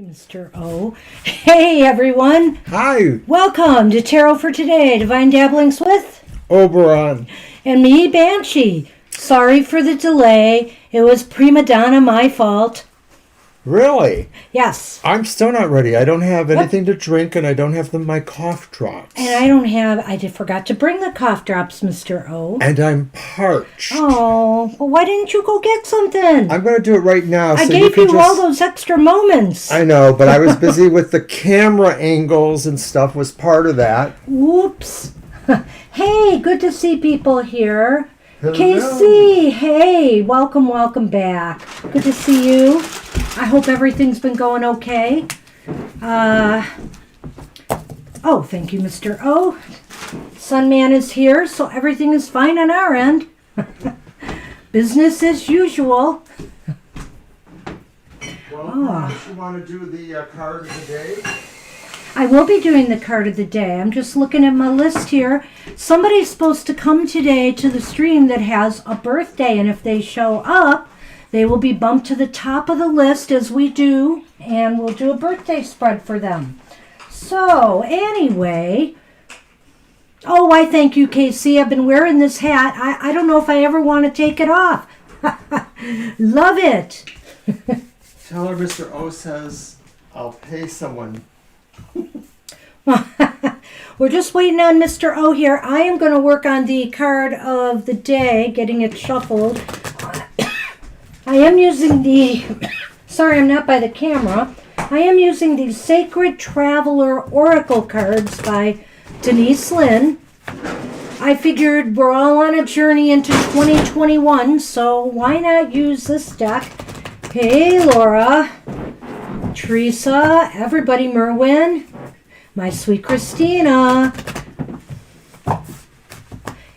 Mr. O. Hey, everyone. Hi. Welcome to Tarot for Today, Divine Dabblings with Oberon. And me, Banshee. Sorry for the delay. It was prima donna my fault. Really? Yes. I'm still not ready. I don't have anything to drink, and I don't have my cough drops. And I forgot to bring the cough drops, Mr. O. And I'm parched. Oh, well, why didn't you go get something? I'm going to do it right now. I gave you all those extra moments. I know, but I was busy with the camera angles and stuff was part of that. Whoops. Hey, good to see people here. Hello. Casey, hey, welcome back. Good to see you. I hope everything's been going okay. Thank you, Mr. O. Sunman is here, so everything is fine on our end. Business as usual. Well, you want to do the card of the day? I will be doing the card of the day. I'm just looking at my list here. Somebody's supposed to come today to the stream that has a birthday, and if they show up, they will be bumped to the top of the list as we do, and we'll do a birthday spread for them. So, anyway, I thank you, Casey. I've been wearing this hat. I don't know if I ever want to take it off. Love it. Tell her Mr. O says I'll pay someone. We're just waiting on Mr. O here. I am going to work on the card of the day, getting it shuffled. I am using sorry, I'm not by the camera. I am using the Sacred Traveler Oracle cards by Denise Lynn. I figured we're all on a journey into 2021, so why not use this deck? Hey, Laura, Teresa, everybody, Merwin, my sweet Christina,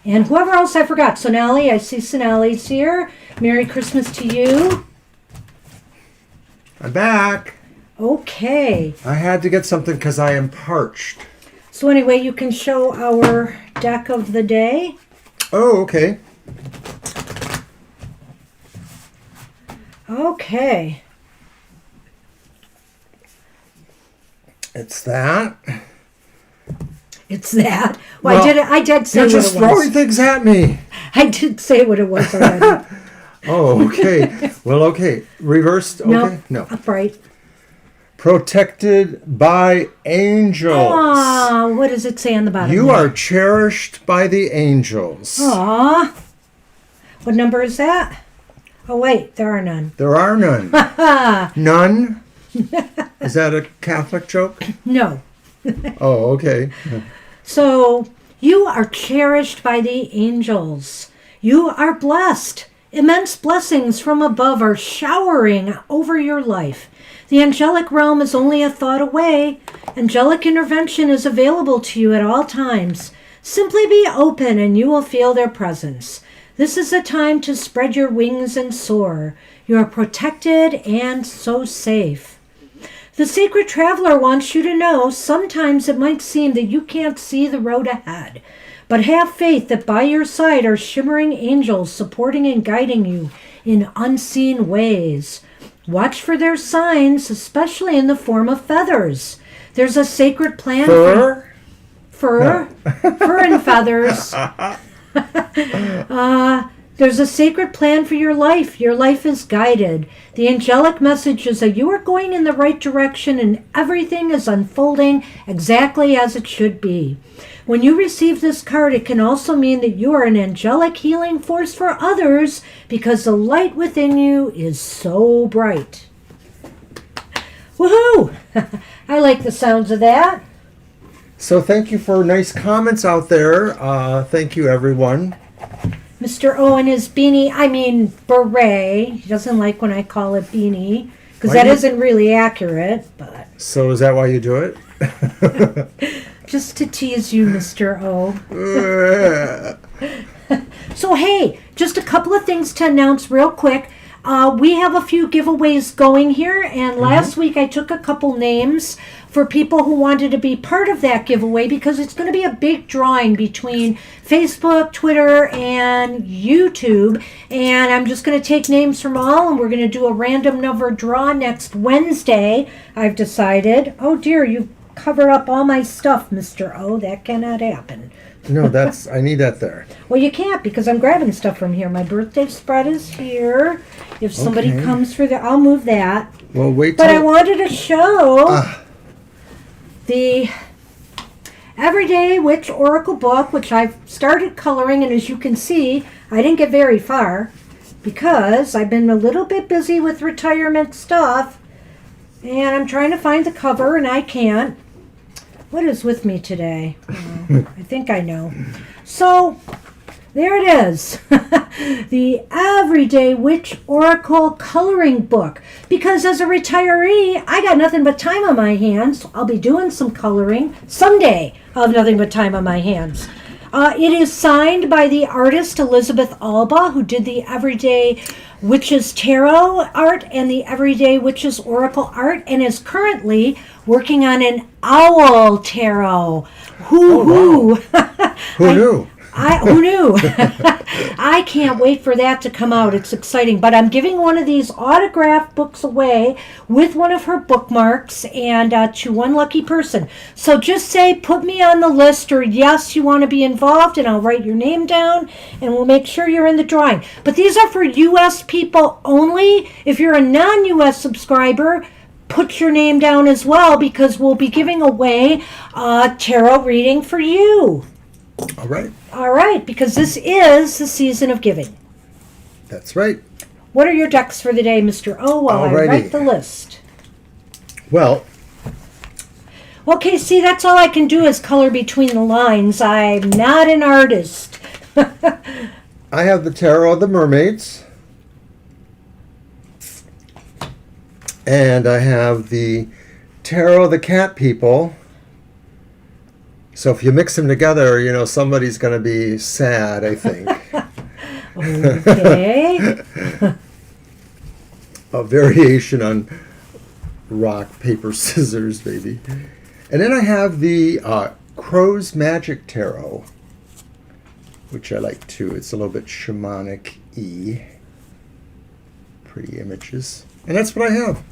and whoever else I forgot. Sonali, I see Sonali's here. Merry Christmas to you. I'm back. Okay. I had to get something because I am parched. So anyway, you can show our deck of the day. Oh, okay. Okay. It's that. It's that. Well, I did say what it was. You're just throwing things at me. I did say what it was already. Oh, okay. Well, okay. Reversed? Okay. No. Upright. Protected by angels. Aw, what does it say on the bottom? You are cherished by the angels. Aw. What number is that? Oh, wait. There are none. There are none. None? Is that a Catholic joke? No. Oh, okay. So, you are cherished by the angels. You are blessed. Immense blessings from above are showering over your life. The angelic realm is only a thought away. Angelic intervention is available to you at all times. Simply be open and you will feel their presence. This is a time to spread your wings and soar. You are protected and so safe. The Sacred Traveler wants you to know sometimes it might seem that you can't see the road ahead. But have faith that by your side are shimmering angels supporting and guiding you in unseen ways. Watch for their signs, especially in the form of feathers. There's a sacred plan Fur? Fur and feathers. There's a sacred plan for your life. Your life is guided. The angelic message is that you are going in the right direction and everything is unfolding exactly as it should be. When you receive this card, it can also mean that you are an angelic healing force for others because the light within you is so bright. Woohoo! I like the sounds of that. So thank you for nice comments out there. Thank you, everyone. Mr. O and his beret. He doesn't like when I call it beanie because that isn't really accurate. But So is that why you do it? just to tease you, Mr. O. So, hey, just a couple of things to announce real quick. We have a few giveaways going here, and last week I took a couple names for people who wanted to be part of that giveaway because it's going to be a big drawing between Facebook, Twitter, and YouTube. And I'm just going to take names from all, and we're going to do a random number draw next Wednesday, I've decided. Oh dear, you've covered up all my stuff, Mr. O. That cannot happen. No, I need that there. Well, you can't because I'm grabbing stuff from here. My birthday spread is here. If somebody comes for I'll move that. Well, wait But I wanted to show the Everyday Witch Oracle book, which I've started coloring, and as you can see, I didn't get very far because I've been a little bit busy with retirement stuff, and I'm trying to find the cover, and I can't. What is with me today? I think I know. So, there it is. The Everyday Witch Oracle coloring book. Because as a retiree, I got nothing but time on my hands. I'll be doing some coloring someday. I'll have nothing but time on my hands. It is signed by the artist Elizabeth Alba, who did the Everyday Witches Tarot art and the Everyday Witches Oracle art, and is currently working on an owl tarot. Who knew? Who knew? Who knew? I can't wait for that to come out. It's exciting. But I'm giving one of these autographed books away with one of her bookmarks and to one lucky person. So just say, put me on the list, or yes, you want to be involved, and I'll write your name down, and we'll make sure you're in the drawing. But these are for U.S. people only. If you're a non-U.S. subscriber, put your name down as well, because we'll be giving away a tarot reading for you. All right. All right, because this is the season of giving. That's right. What are your decks for the day, Mr. O, while I write the list? Well. Okay, see, that's all I can do is color between the lines. I'm not an artist. I have the Tarot of the Mermaids. And I have the Tarot of the Cat People. So if you mix them together, you know, somebody's going to be sad, I think. Okay. A variation on rock, paper, scissors, maybe. And then I have the Crow's Magic Tarot, which I like too. It's a little bit shamanic-y. Pretty images. And that's what I have.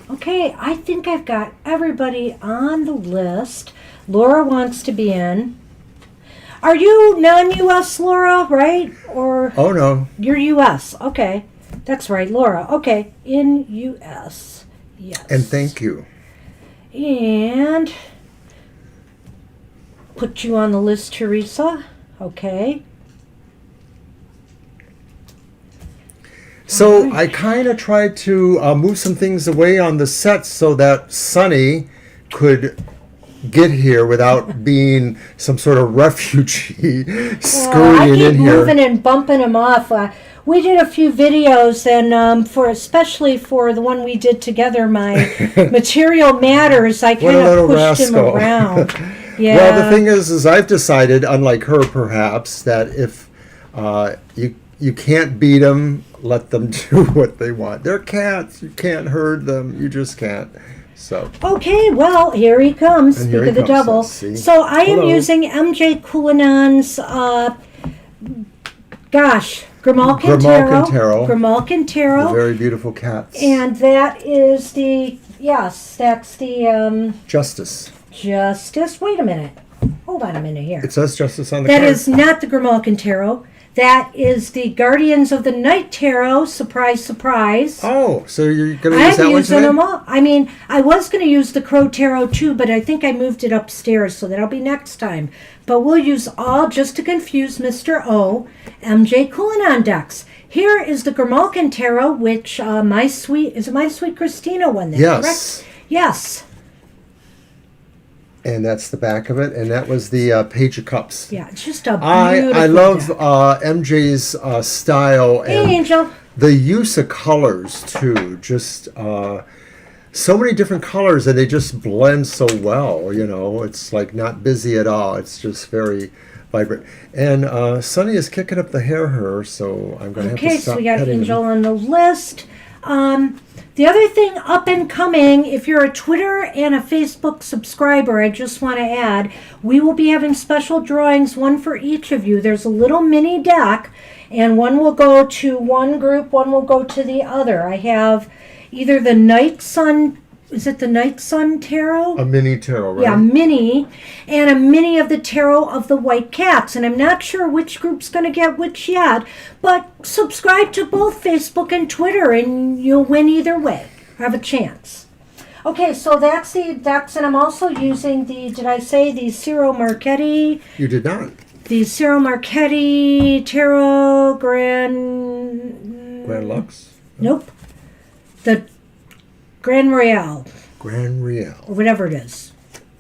Okay, I think I've got everybody on the list. Laura wants to be in. Are you non-U.S., Laura, right? Or Oh, no. you're U.S. Okay, that's right, Laura. Okay, in U.S. Yes. And thank you. And put you on the list, Teresa. Okay. So I kind of tried to move some things away on the set so that Sunny could get here without being some sort of refugee scurrying in here. I keep moving and bumping them off. We did a few videos, and especially for the one we did together, my Material Matters, I kind of pushed him around. Yeah. Well, the thing is I've decided, unlike her perhaps, that if you can't beat them, let them do what they want. They're cats. You can't herd them. You just can't. So. Okay, well, here he comes. Speak of the devil. So I am using MJ Culinan's, Grimalkin Tarot. Grimalkin Tarot. The very beautiful cats. And that is that's the... Justice. Justice. Wait a minute. Hold on a minute here. It says Justice on the card. card. That is not the Grimalkin Tarot. That is the Guardians of the Night Tarot. Surprise, surprise. Oh, so you're going to use that one today? I'm using them all. I mean, I was going to use the Crow Tarot too, but I think I moved it upstairs, so that'll be next time. But we'll use all, just to confuse Mr. O, MJ Culinan decks. Here is the Grimalkin Tarot, which My Sweet Christina won that, yes. Correct? Yes. And that's the back of it, and that was the Page of Cups. Yeah, it's just a beautiful I love MJ's style and Angel. The use of colors too. Just so many different colors, and they just blend so well. You know, it's like not busy at all. It's just very, vibrate. And Sunny is kicking up the hair, so I'm going to have to Okay, stop so we got petting Angel him. on the list. The other thing up and coming, if you're a Twitter and a Facebook subscriber, I just want to add, we will be having special drawings, one for each of you. There's a little mini deck, and one will go to one group, one will go to the other. I have either the Night Sun, is it the Night Sun Tarot? A mini tarot, right? Yeah, mini, and a mini of the Tarot of the White Cats. And I'm not sure which group's going to get which yet, but subscribe to both Facebook and Twitter, and you'll win either way. Have a chance. Okay, so that's the decks, and I'm also using did I say the Ciro Marchetti? You did not. The Ciro Marchetti Tarot Grand Lux? Nope. The Grand Royale. Grand Real. Or whatever it is.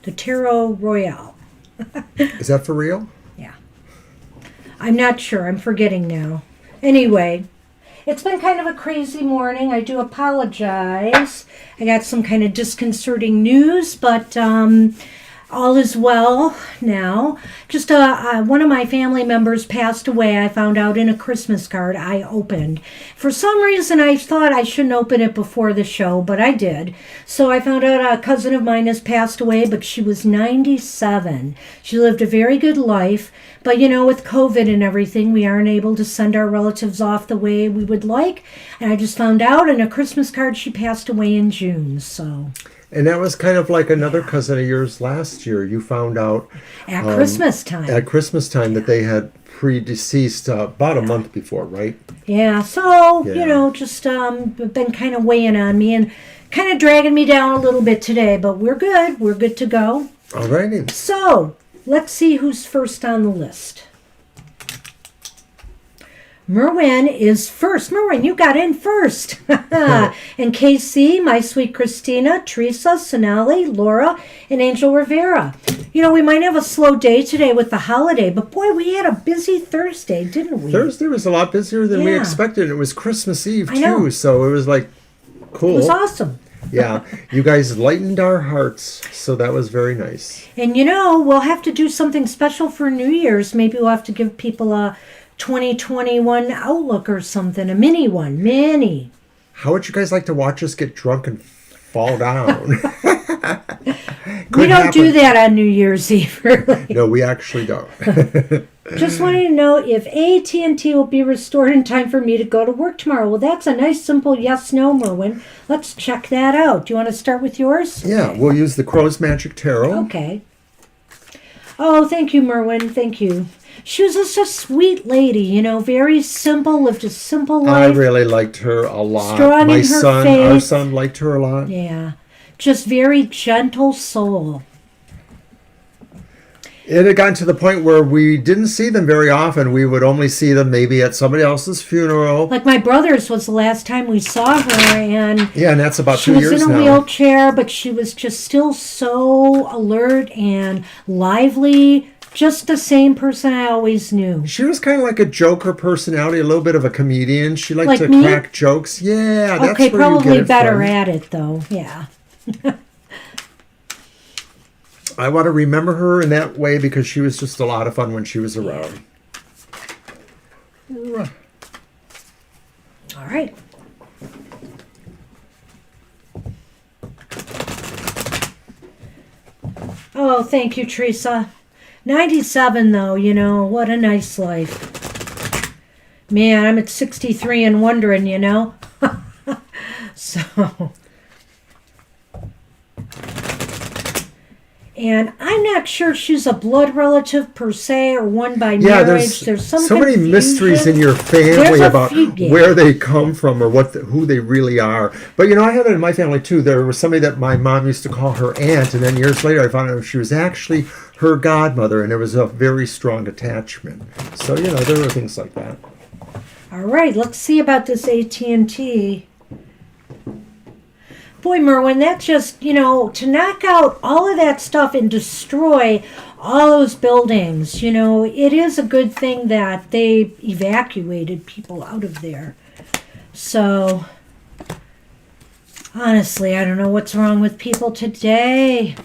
The Tarot Royale. Is that for real? Yeah. I'm not sure. I'm forgetting now. Anyway, it's been kind of a crazy morning. I do apologize. I got some kind of disconcerting news, but all is well now. Just one of my family members passed away. I found out in a Christmas card I opened. For some reason, I thought I shouldn't open it before the show, but I did. So I found out a cousin of mine has passed away, but she was 97. She lived a very good life. But, with COVID and everything, we aren't able to send our relatives off the way we would like. And I just found out in a Christmas card she passed away in June, so... And that was kind of like another cousin of yours last year. You found out At Christmas time. At Christmas time that they had predeceased about a month before, right? Yeah, so, Yeah. just been kind of weighing on me and kind of dragging me down a little bit today. But we're good. We're good to go. All righty. So, let's see who's first on the list. Merwin is first. Merwin, you got in first. And KC, my sweet Christina, Teresa, Sonali, Laura, and Angel Rivera. We might have a slow day today with the holiday, but boy, we had a busy Thursday, didn't we? Thursday was a lot busier than we Yeah. expected. It was Christmas Eve, I know. too, so it was like cool. It was awesome. Yeah, you guys lightened our hearts, so that was very nice. And we'll have to do something special for New Year's. Maybe we'll have to give people a 2021 outlook or something, a mini one. Mini. How would you guys like to watch us get drunk and fall down? We don't do that on New Year's Eve, really. No, we actually don't. Just wanted to know if AT&T will be restored in time for me to go to work tomorrow. Well, that's a nice, simple yes-no, Merwin. Let's check that out. Do you want to start with yours? Yeah, we'll use the Crow's Magic Tarot. Okay. Oh, thank you, Merwin. Thank you. She was just a sweet lady, very simple, lived a simple I life. really liked her a lot. Strong in her Our faith. son liked her a lot. Yeah. Just very gentle soul. It had gotten to the point where we didn't see them very often. We would only see them maybe at somebody else's funeral. Like my brother's was the last time we saw her, and Yeah, and that's about she 2 was years in a now. wheelchair, but she was just still so alert and lively. Just the same person I always knew. She was kind of like a joker personality, a little bit of a comedian. She liked Like to me? crack jokes. Yeah, that's Okay, where you probably get it better from. at it, though. Yeah. I want to remember her in that way because she was just a lot of fun when she was around. All right. Oh, thank you, Teresa. 97, though, what a nice life. Man, I'm at 63 and wondering, So. And I'm not sure she's a blood relative per se or one by Yeah, marriage. there's some so many confusion. mysteries in your There's family a about few, yeah. where they come from or who they really are. But I have it in my family too. There was somebody that my mom used to call her aunt, and then years later I found out she was actually her godmother, and there was a very strong attachment. So there were things like that. All right, let's see about this AT&T. Boy, Merwin, that's just, to knock out all of that stuff and destroy all those buildings, it is a good thing that they evacuated people out of there. So, honestly, I don't know what's wrong with people today.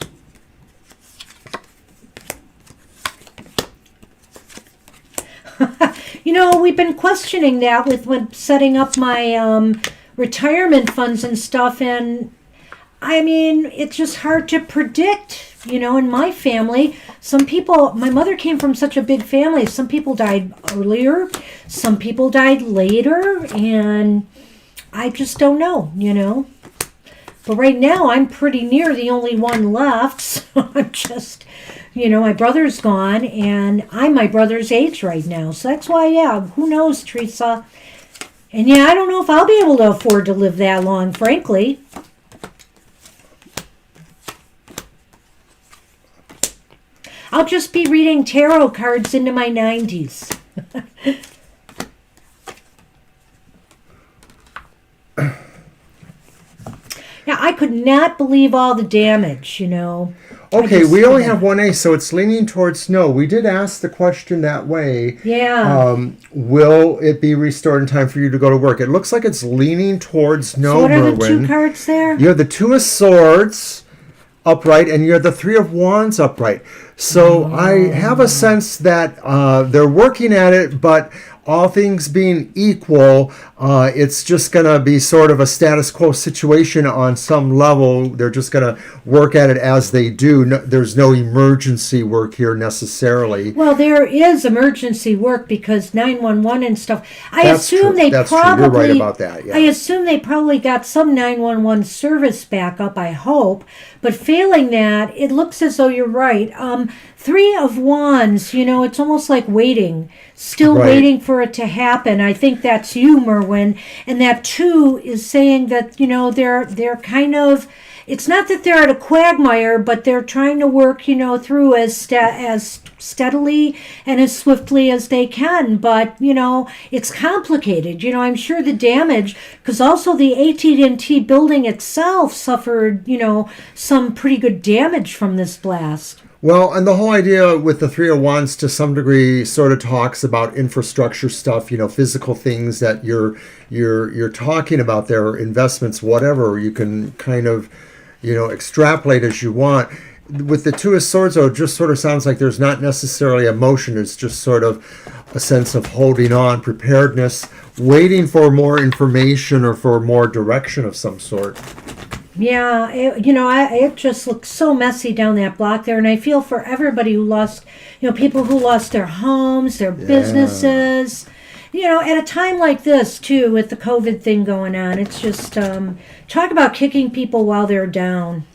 We've been questioning that with when setting up my retirement funds and stuff, and I mean, it's just hard to predict. In my family, some people, my mother came from such a big family. Some people died earlier, some people died later, and I just don't know. But right now, I'm pretty near the only one left, so I'm just, my brother's gone, and I'm my brother's age right now. So that's why, who knows, Teresa? And I don't know if I'll be able to afford to live that long, frankly. I'll just be reading tarot cards into my 90s. I could not believe all the damage, Okay, we only have one ace, so it's leaning towards no. We did ask the question that way. Yeah. Will it be restored in time for you to go to work? It looks like it's leaning towards no, So what are Merwin. the two cards there? You have the Two of Swords upright, and you have the Three of Wands upright. So I have a sense that they're working at it, but all things being equal, it's just going to be sort of a status quo situation on some level. They're just going to work at it as they do. No, there's no emergency work here necessarily. Well, there is emergency work because 911 and stuff. That's true. That's true. You're right about that. Yeah. I assume they probably got some 911 service back up, I hope. But failing that, it looks as though you're right. Three of Wands, it's almost like waiting. Still waiting for it to happen. I think that's you, Merwin. And that two is saying that, they're kind of, it's not that they're at a quagmire, but they're trying to work, through as steadily and as swiftly as they can. But, it's complicated. I'm sure the damage, because also the AT&T building itself suffered, some pretty good damage from this blast. Well, and the whole idea with the Three of Wands to some degree sort of talks about infrastructure stuff, physical things that you're talking about there, investments, whatever. You can kind of, extrapolate as you want. With the Two of Swords, though, it just sort of sounds like there's not necessarily emotion. It's just sort of a sense of holding on, preparedness, waiting for more information or for more direction of some sort. Yeah, it just looks so messy down that block there, and I feel for everybody who lost, people who lost their homes, their businesses, at a time like this, too, with the COVID thing going on. It's just, talk about kicking people while they're down.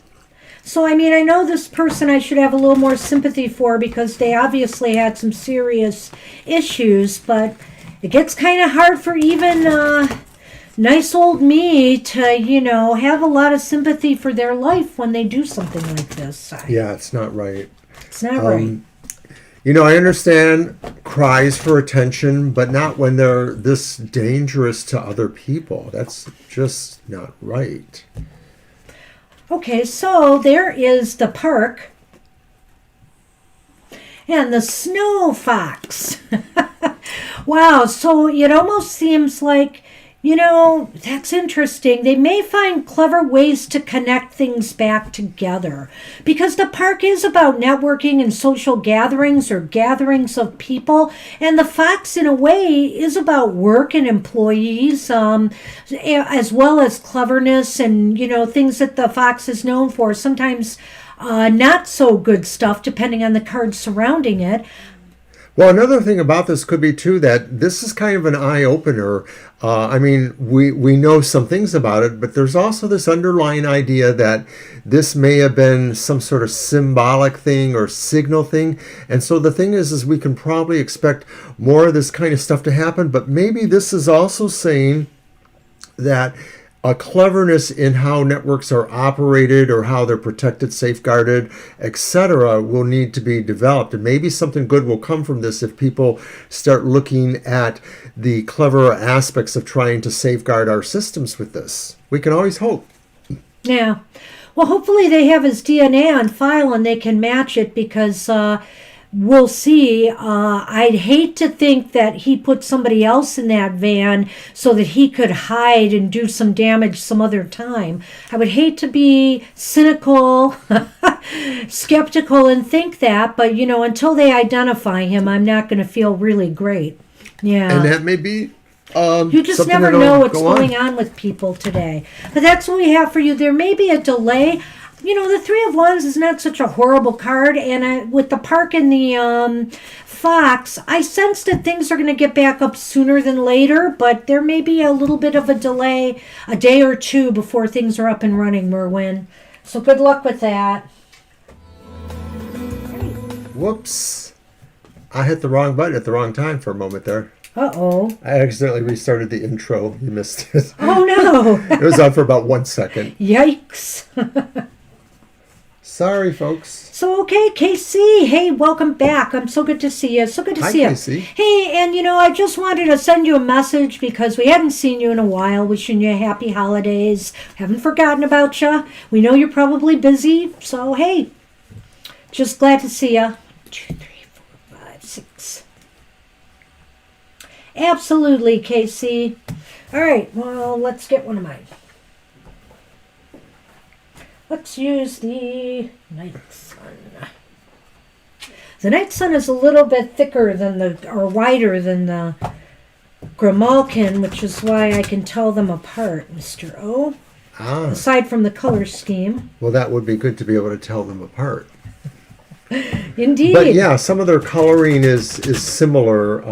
So, I know this person I should have a little more sympathy for because they obviously had some serious issues, but it gets kind of hard for even nice old me to, have a lot of sympathy for their life when they do something like this. Yeah, it's not right. It's not right. I understand cries for attention, but not when they're this dangerous to other people. That's just not right. Okay, so there is the park and the snow fox. Wow, so it almost seems like, that's interesting. They may find clever ways to connect things back together because the park is about networking and social gatherings or gatherings of people. And the fox, in a way, is about work and employees, as well as cleverness and, things that the fox is known for. Sometimes not so good stuff, depending on the cards surrounding it. Well, another thing about this could be, too, that this is kind of an eye-opener. We know some things about it, but there's also this underlying idea that this may have been some sort of symbolic thing or signal thing. And so the thing is we can probably expect more of this kind of stuff to happen, but maybe this is also saying that a cleverness in how networks are operated or how they're protected, safeguarded, etc. will need to be developed. And maybe something good will come from this if people start looking at the clever aspects of trying to safeguard our systems with this. We can always hope. Yeah. Well, hopefully they have his DNA on file and they can match it because we'll see. I'd hate to think that he put somebody else in that van so that he could hide and do some damage some other time. I would hate to be cynical, skeptical and think that, but until they identify him, I'm not going to feel really great. Yeah. And that may be You just something never that'll know what's go going on with people today. But that's what we have for you. There may be a delay. The Three of Wands is not such a horrible card. And with the Park and the Fox, I sense that things are going to get back up sooner than later. But there may be a little bit of a delay, a day or two before things are up and running, Merwin. So good luck with that. Whoops. I hit the wrong button at the wrong time for a moment there. Uh-oh. I accidentally restarted the intro. You missed it. Oh, no. It was on for about 1 second. Yikes. Sorry, folks. So, okay, KC. Hey, welcome back. I'm so good to see you. So good to Hi, see you. KC. Hey, and I just wanted to send you a message because we hadn't seen you in a while. Wishing you happy holidays. Haven't forgotten about you. We know you're probably busy. So, hey, just glad to see you. 2, 3, 4, 5, 6. Absolutely, KC. All right, well, let's get one of mine. Let's use the Night Sun. The Night Sun is a little bit thicker than or wider than the Grimalkin, which is why I can tell them apart, Mr. O. Ah, Aside from the color scheme. well, that would be good to be able to tell them apart. Indeed. But yeah, some of their coloring is similar.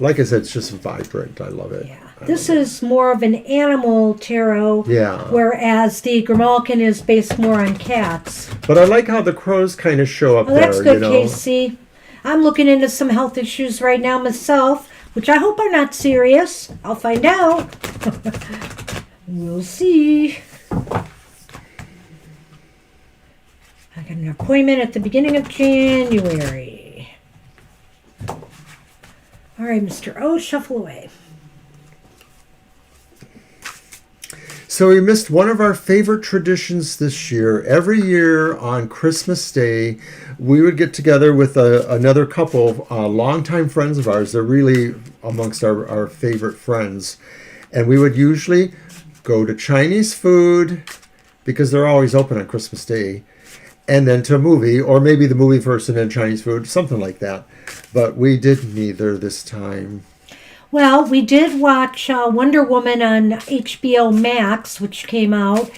Like I said, it's just vibrant. I love it. Yeah. This is more of an animal tarot. Yeah. Whereas the Grimalkin is based more on cats. But I like how the crows kind of show up Oh, there. that's good, Casey. I'm looking into some health issues right now myself, which I hope are not serious. I'll find out. We'll see. I got an appointment at the beginning of January. All right, Mr. O, shuffle away. So we missed one of our favorite traditions this year. Every year on Christmas Day, we would get together with another couple, longtime friends of ours. They're really amongst our favorite friends. And we would usually go to Chinese food, because they're always open on Christmas Day, and then to a movie, or maybe the movie first and then Chinese food, something like that. But we did neither this time. Well, we did watch Wonder Woman on HBO Max, which came out.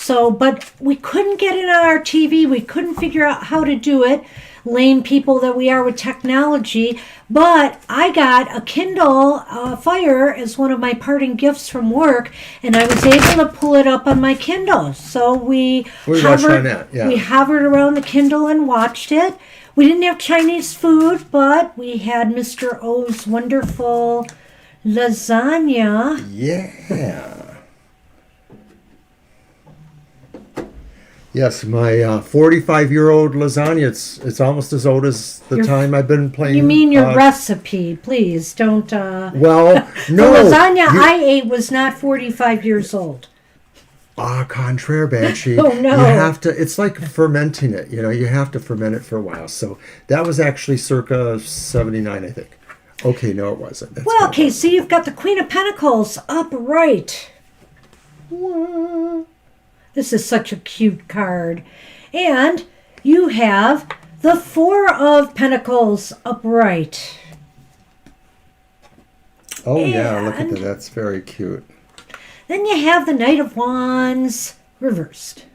But we couldn't get it on our TV. We couldn't figure out how to do it. Lame people that we are with technology. But I got a Kindle Fire as one of my parting gifts from work, and I was able to pull it up on my Kindle. So we watched on that, yeah. We hovered around the Kindle and watched it. We didn't have Chinese food, but we had Mr. O's wonderful lasagna. Yeah. Yes, my 45-year-old lasagna. It's almost as old as the time I've been playing. You mean your recipe? Please don't. Well, no. The lasagna I ate was not 45 years old. Contraire, Banshee. Oh, no. You have to. It's like fermenting it. You have to ferment it for a while. So that was actually circa 79, I think. Okay, no, it wasn't. That's Well, okay, so you've got the Queen of Pentacles upright. This is such a cute card. And you have the Four of Pentacles upright. Oh, yeah, look at And that. That's very cute. then you have the Knight of Wands reversed.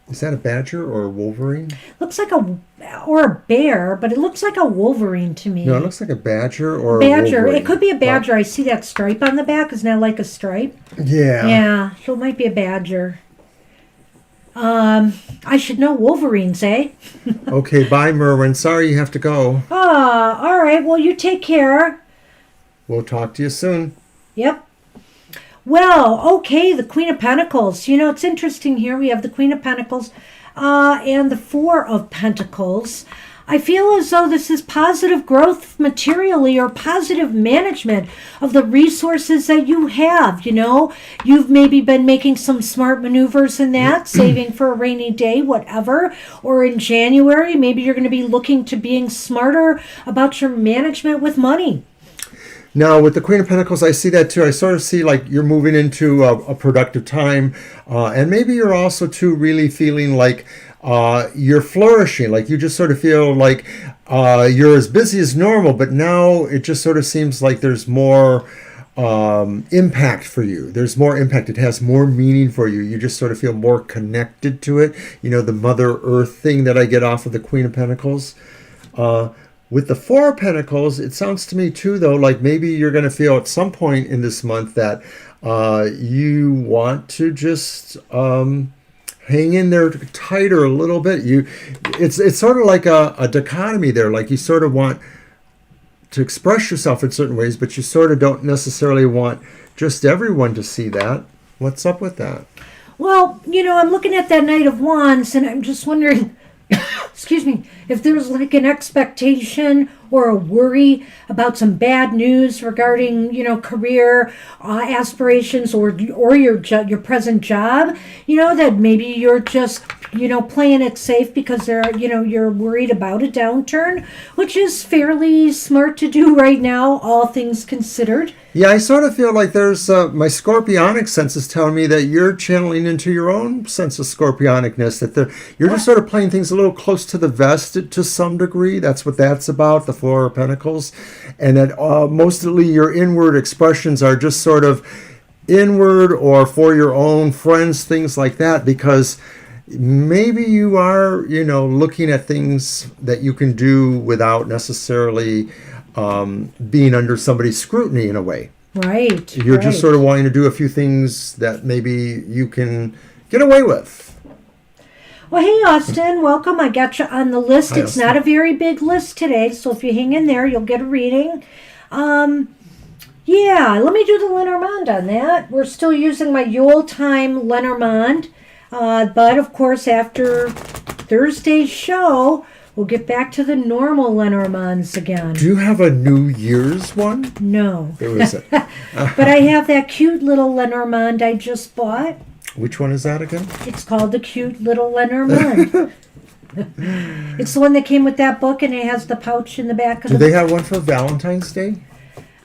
Is that a badger or a wolverine? Looks like a bear, but it looks like a wolverine to me. No, it looks like a badger or a Badger. wolverine. It could be a badger. I see that stripe on the back. Isn't that like a stripe? Yeah. Yeah, so it might be a badger. I should know wolverines, eh? Okay, bye, Merwin. Sorry you have to go. All right. Well, you take care. We'll talk to you soon. Yep. Well, okay, the Queen of Pentacles. It's interesting here. We have the Queen of Pentacles and the Four of Pentacles. I feel as though this is positive growth materially, or positive management of the resources that you have. You've maybe been making some smart maneuvers in that, saving for a rainy day, whatever. Or in January, maybe you're going to be looking to being smarter about your management with money. Now, with the Queen of Pentacles, I see that too. I sort of see like you're moving into a productive time. And maybe you're also too really feeling like you're flourishing. Like you just sort of feel like you're as busy as normal, but now it just sort of seems like there's more impact for you. There's more impact. It has more meaning for you. You just sort of feel more connected to it. You know, the Mother Earth thing that I get off of the Queen of Pentacles. With the Four of Pentacles, it sounds to me too, though, like maybe you're going to feel at some point in this month that you want to just hang in there tighter a little bit. It's sort of like a dichotomy there. Like you sort of want to express yourself in certain ways, but you sort of don't necessarily want just everyone to see that. What's up with that? Well, I'm looking at that Knight of Wands, and I'm just wondering, excuse me, if there's like an expectation or a worry about some bad news regarding, career aspirations or your present job, that maybe you're just, playing it safe because you're worried about a downturn, which is fairly smart to do right now, all things considered. Yeah, I sort of feel like there's my scorpionic sense is telling me that you're channeling into your own sense of scorpionicness, that you're just sort of playing things a little close to the vest to some degree. That's what that's about, the Four of Pentacles. And that mostly your inward expressions are just sort of inward or for your own friends, things like that, because maybe you are, looking at things that you can do without necessarily being under somebody's scrutiny in a way. Right. You're just sort of wanting to do a few things that maybe you can get away with. Well, hey, Austin, welcome. I got you on the list. Hi, it's Austin. not a very big list today, so if you hang in there, you'll get a reading. Yeah, let me do the Lenormand on that. We're still using my Yule time Lenormand, but of course, after Thursday's show, we'll get back to the normal Lenormands again. Do you have a New Year's one? No. Who is it? But I have that cute little Lenormand I just bought. Which one is that again? It's called the cute little Lenormand. It's the one that came with that book, and it has the pouch in the back of Do the they have one for Valentine's Day?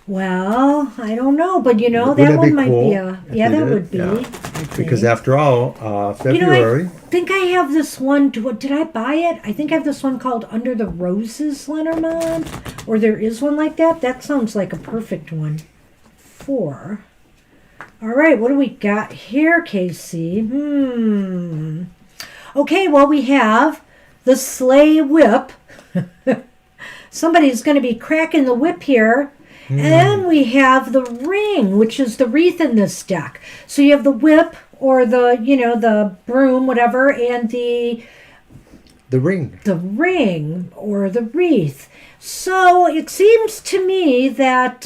Well, I don't know, but Wouldn't that it one be might cool be if yeah, they that did? would be. Yeah. I think. Because after all, I February. think I have this one. Did I buy it? I think I have this one called Under the Roses Lenormand, or there is one like that. That sounds like a perfect one. All right, what do we got here, Casey? Okay, well, we have the sleigh whip. Somebody's going to be cracking the whip here. And then we have the ring, which is the wreath in this deck. So you have the whip or the broom, whatever, and the ring. The ring or the wreath. So it seems to me that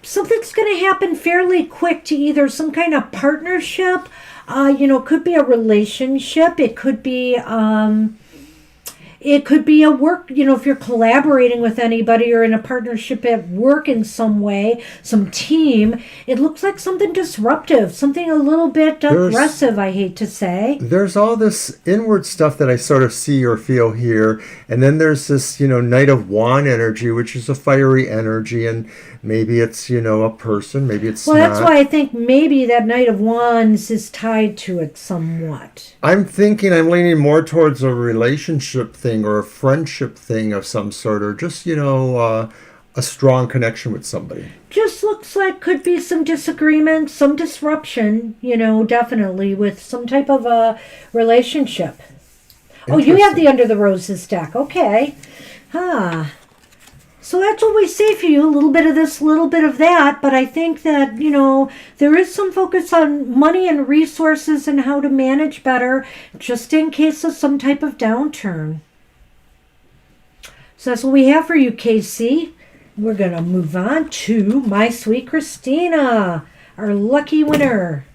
something's going to happen fairly quick to either some kind of partnership, could be a relationship, it could be a work, if you're collaborating with anybody or in a partnership at work in some way, some team, it looks like something disruptive, something a little bit aggressive, I hate to say. There's all this inward stuff that I sort of see or feel here. And then there's this, Knight of Wand energy, which is a fiery energy. And maybe it's, a person, maybe it's Well, not. that's why I think maybe that Knight of Wands is tied to it somewhat. I'm leaning more towards a relationship thing or a friendship thing of some sort, or just, a strong connection with somebody. Just looks like could be some disagreement, some disruption, definitely with some type of a relationship. Oh, you have the Under the Roses deck. Okay. So that's what we say for you, a little bit of this, a little bit of that, but I think that, there is some focus on money and resources and how to manage better just in case of some type of downturn. So that's what we have for you, Casey. We're going to move on to my sweet Christina, our lucky winner.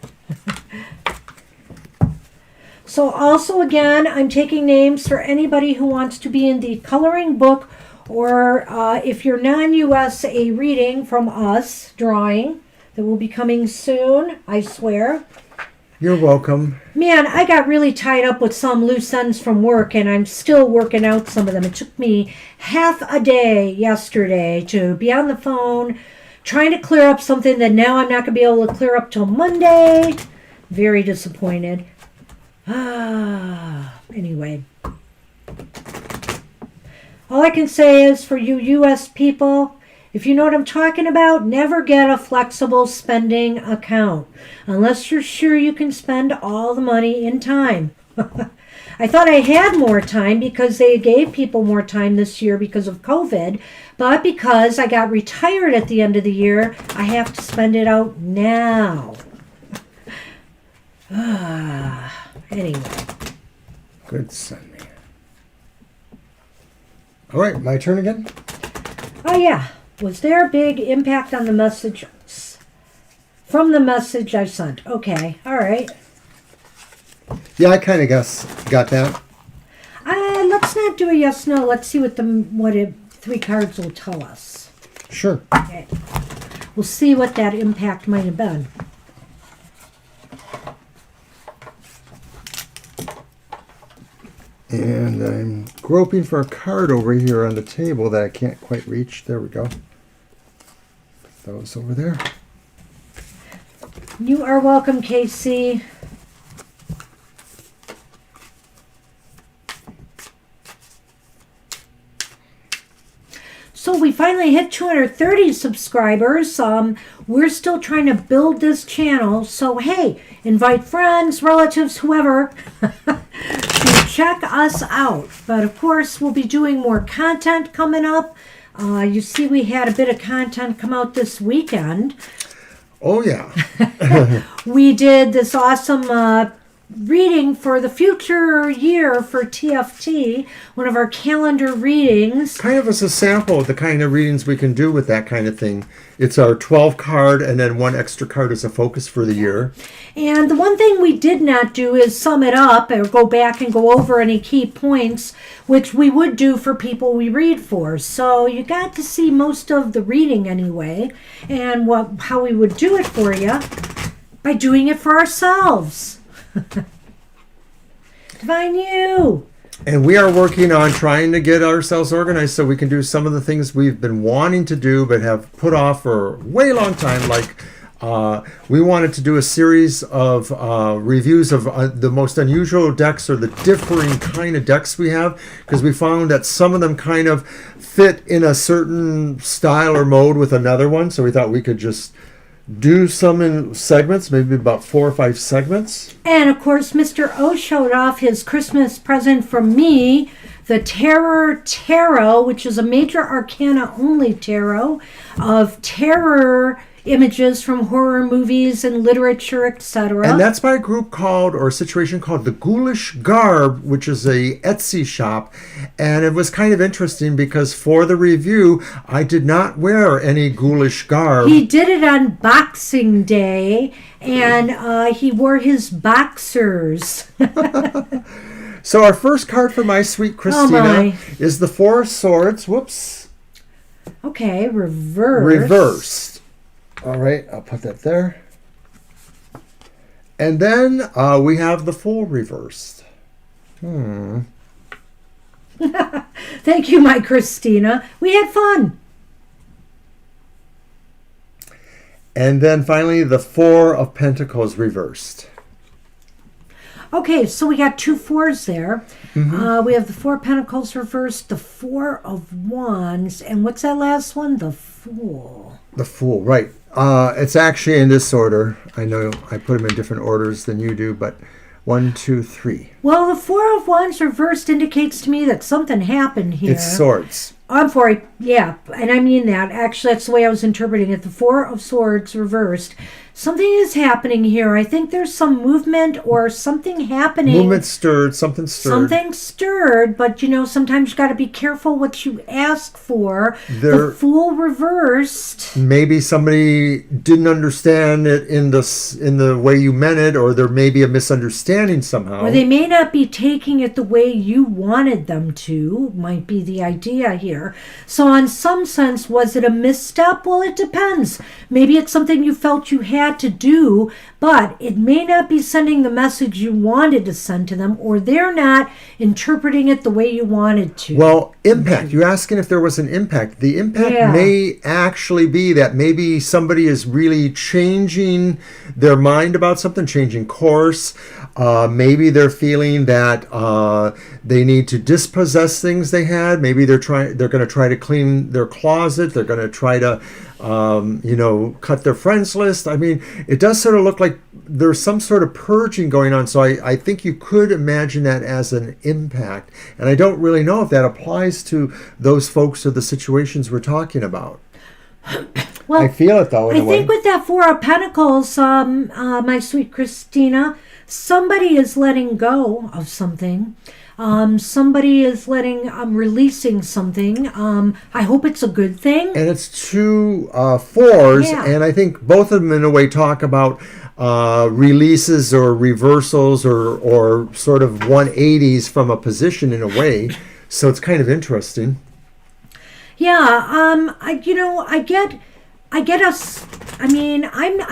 So also, again, I'm taking names for anybody who wants to be in the coloring book, or if you're non-US, a reading from us, drawing, that will be coming soon, I swear. You're welcome. Man, I got really tied up with some loose ends from work, and I'm still working out some of them. It took me half a day yesterday to be on the phone, trying to clear up something that now I'm not going to be able to clear up till Monday. Very disappointed. Anyway. All I can say is for you U.S. people, if you know what I'm talking about, never get a flexible spending account unless you're sure you can spend all the money in time. I thought I had more time because they gave people more time this year because of COVID, but because I got retired at the end of the year, I have to spend it out now. Anyway. Good Sunday. All right, my turn again? Oh, yeah. Was there a big impact on the messages? From the message I sent. Okay, all right. Yeah, I kind of got that. Let's not do a yes, no. Let's see what 3 cards will tell us. Sure. Okay. We'll see what that impact might have been. And I'm groping for a card over here on the table that I can't quite reach. There we go. Put those over there. You are welcome, Casey. So we finally hit 230 subscribers. We're still trying to build this channel. So, hey, invite friends, relatives, whoever to check us out. But, of course, we'll be doing more content coming up. You see we had a bit of content come out this weekend. Oh, yeah. We did this awesome reading for the future year for TFT, one of our calendar readings. Kind of as a sample of the kind of readings we can do with that kind of thing. It's our 12 card and then one extra card as a focus for the year. And the one thing we did not do is sum it up or go back and go over any key points, which we would do for people we read for. So you got to see most of the reading anyway, and how we would do it for you by doing it for ourselves. Divine you. And we are working on trying to get ourselves organized so we can do some of the things we've been wanting to do but have put off for a way long time. Like we wanted to do a series of reviews of the most unusual decks or the differing kind of decks we have, because we found that some of them kind of fit in a certain style or mode with another one. So we thought we could just do some in segments, maybe about 4 or 5 segments. And of course, Mr. O showed off his Christmas present from me, the Terror Tarot, which is a major arcana only tarot of terror images from horror movies and literature, etc. And that's by a group called, or a situation called, The Ghoulish Garb, which is a Etsy shop. And it was kind of interesting because for the review, I did not wear any ghoulish garb. He did it on Boxing Day, and he wore his boxers. So our first card for my sweet Christina is the 4 of Swords. Whoops. Okay, reverse. Reversed. All right, I'll put that there. And then we have the Fool reversed. Thank you, my Christina. We had fun. And then finally, the 4 of Pentacles reversed. Okay, so we got 2 4s there. Mm-hmm. We have the 4 of Pentacles reversed, the 4 of Wands, and what's that last one? The Fool. The Fool, right. It's actually in this order. I know I put them in different orders than you do, but 1, 2, 3. Well, the 4 of Wands reversed indicates to me that something happened here. It's Swords. I'm sorry, yeah, and I mean that. Actually, that's the way I was interpreting it. The 4 of Swords reversed. Something is happening here. I think there's some movement or something happening. Movement stirred, something stirred. Something stirred, but sometimes you got to be careful what you ask for. The Fool reversed. Maybe somebody didn't understand it in the way you meant it, or there may be a misunderstanding somehow. Or they may not be taking it the way you wanted them to, might be the idea here. So in some sense, was it a misstep? Well, it depends. Maybe it's something you felt you had to do, but it may not be sending the message you wanted to send to them, or they're not interpreting it the way you wanted to. Well, impact. You're asking if there was an impact. The impact may actually be that maybe somebody is really changing their mind about something, changing course. Maybe they're feeling that they need to dispossess things they had. Maybe they're going to try to clean their closet. They're going to try to, cut their friends list. I mean, it does sort of look like there's some sort of purging going on. So I think you could imagine that as an impact. And I don't really know if that applies to those folks or the situations we're talking about. Well, I feel it though. I think with that Four of Pentacles, my sweet Christina, somebody is letting go of something. Somebody is releasing something. I hope it's a good thing. And it's 2 fours, Yeah. and I think both of them in a way talk about releases or reversals or sort of 180s from a position in a way. So it's kind of interesting. Yeah, I'm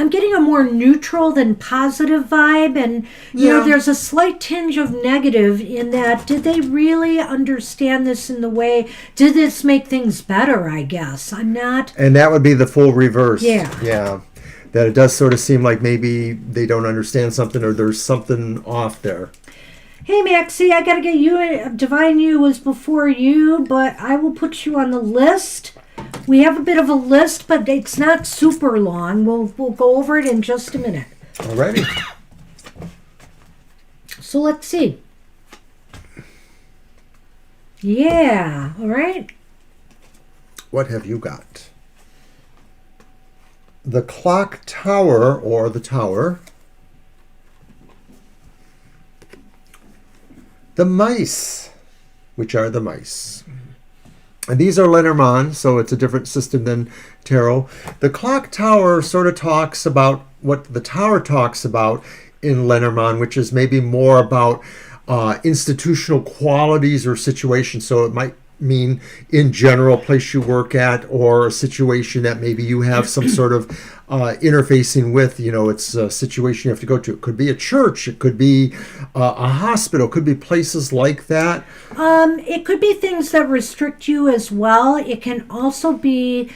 getting a more neutral than positive vibe, and there's a slight tinge of negative in that. Did they really understand this in the way? Did this make things better? I guess I'm not. And that would be the full reverse. Yeah. That it does sort of seem like maybe they don't understand something or there's something off there. Hey Maxie, I gotta get you. Divine You was before you, but I will put you on the list. We have a bit of a list, but it's not super long. We'll go over it in just a minute. Alrighty. So let's see. Yeah, all right. What have you got? The Clock Tower, or the Tower. The Mice, which are the mice. And these are Lenormand, so it's a different system than tarot. The Clock Tower sort of talks about what the Tower talks about in Lenormand, which is maybe more about institutional qualities or situations. So it might mean in general place you work at, or a situation that maybe you have some sort of interfacing with. It's a situation you have to go to. It could be a church, it could be a hospital, it could be places like that. It could be things that restrict you as well. It can also be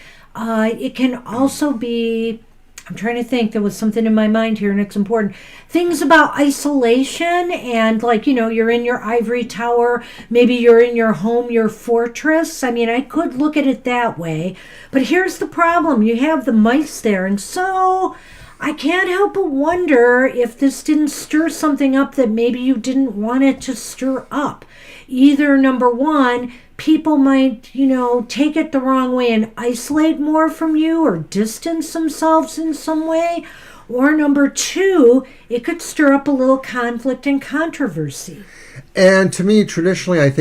I'm trying to think. There was something in my mind here, and it's important. Things about isolation and, you're in your ivory tower. Maybe you're in your home, your fortress. I mean, I could look at it that way. But here's the problem. You have the mice there, and so I can't help but wonder if this didn't stir something up that maybe you didn't want it to stir up. Either, number one, people might, take it the wrong way and isolate more from you or distance themselves in some way. Or number two, it could stir up a little conflict and controversy. And to me, traditionally, I'm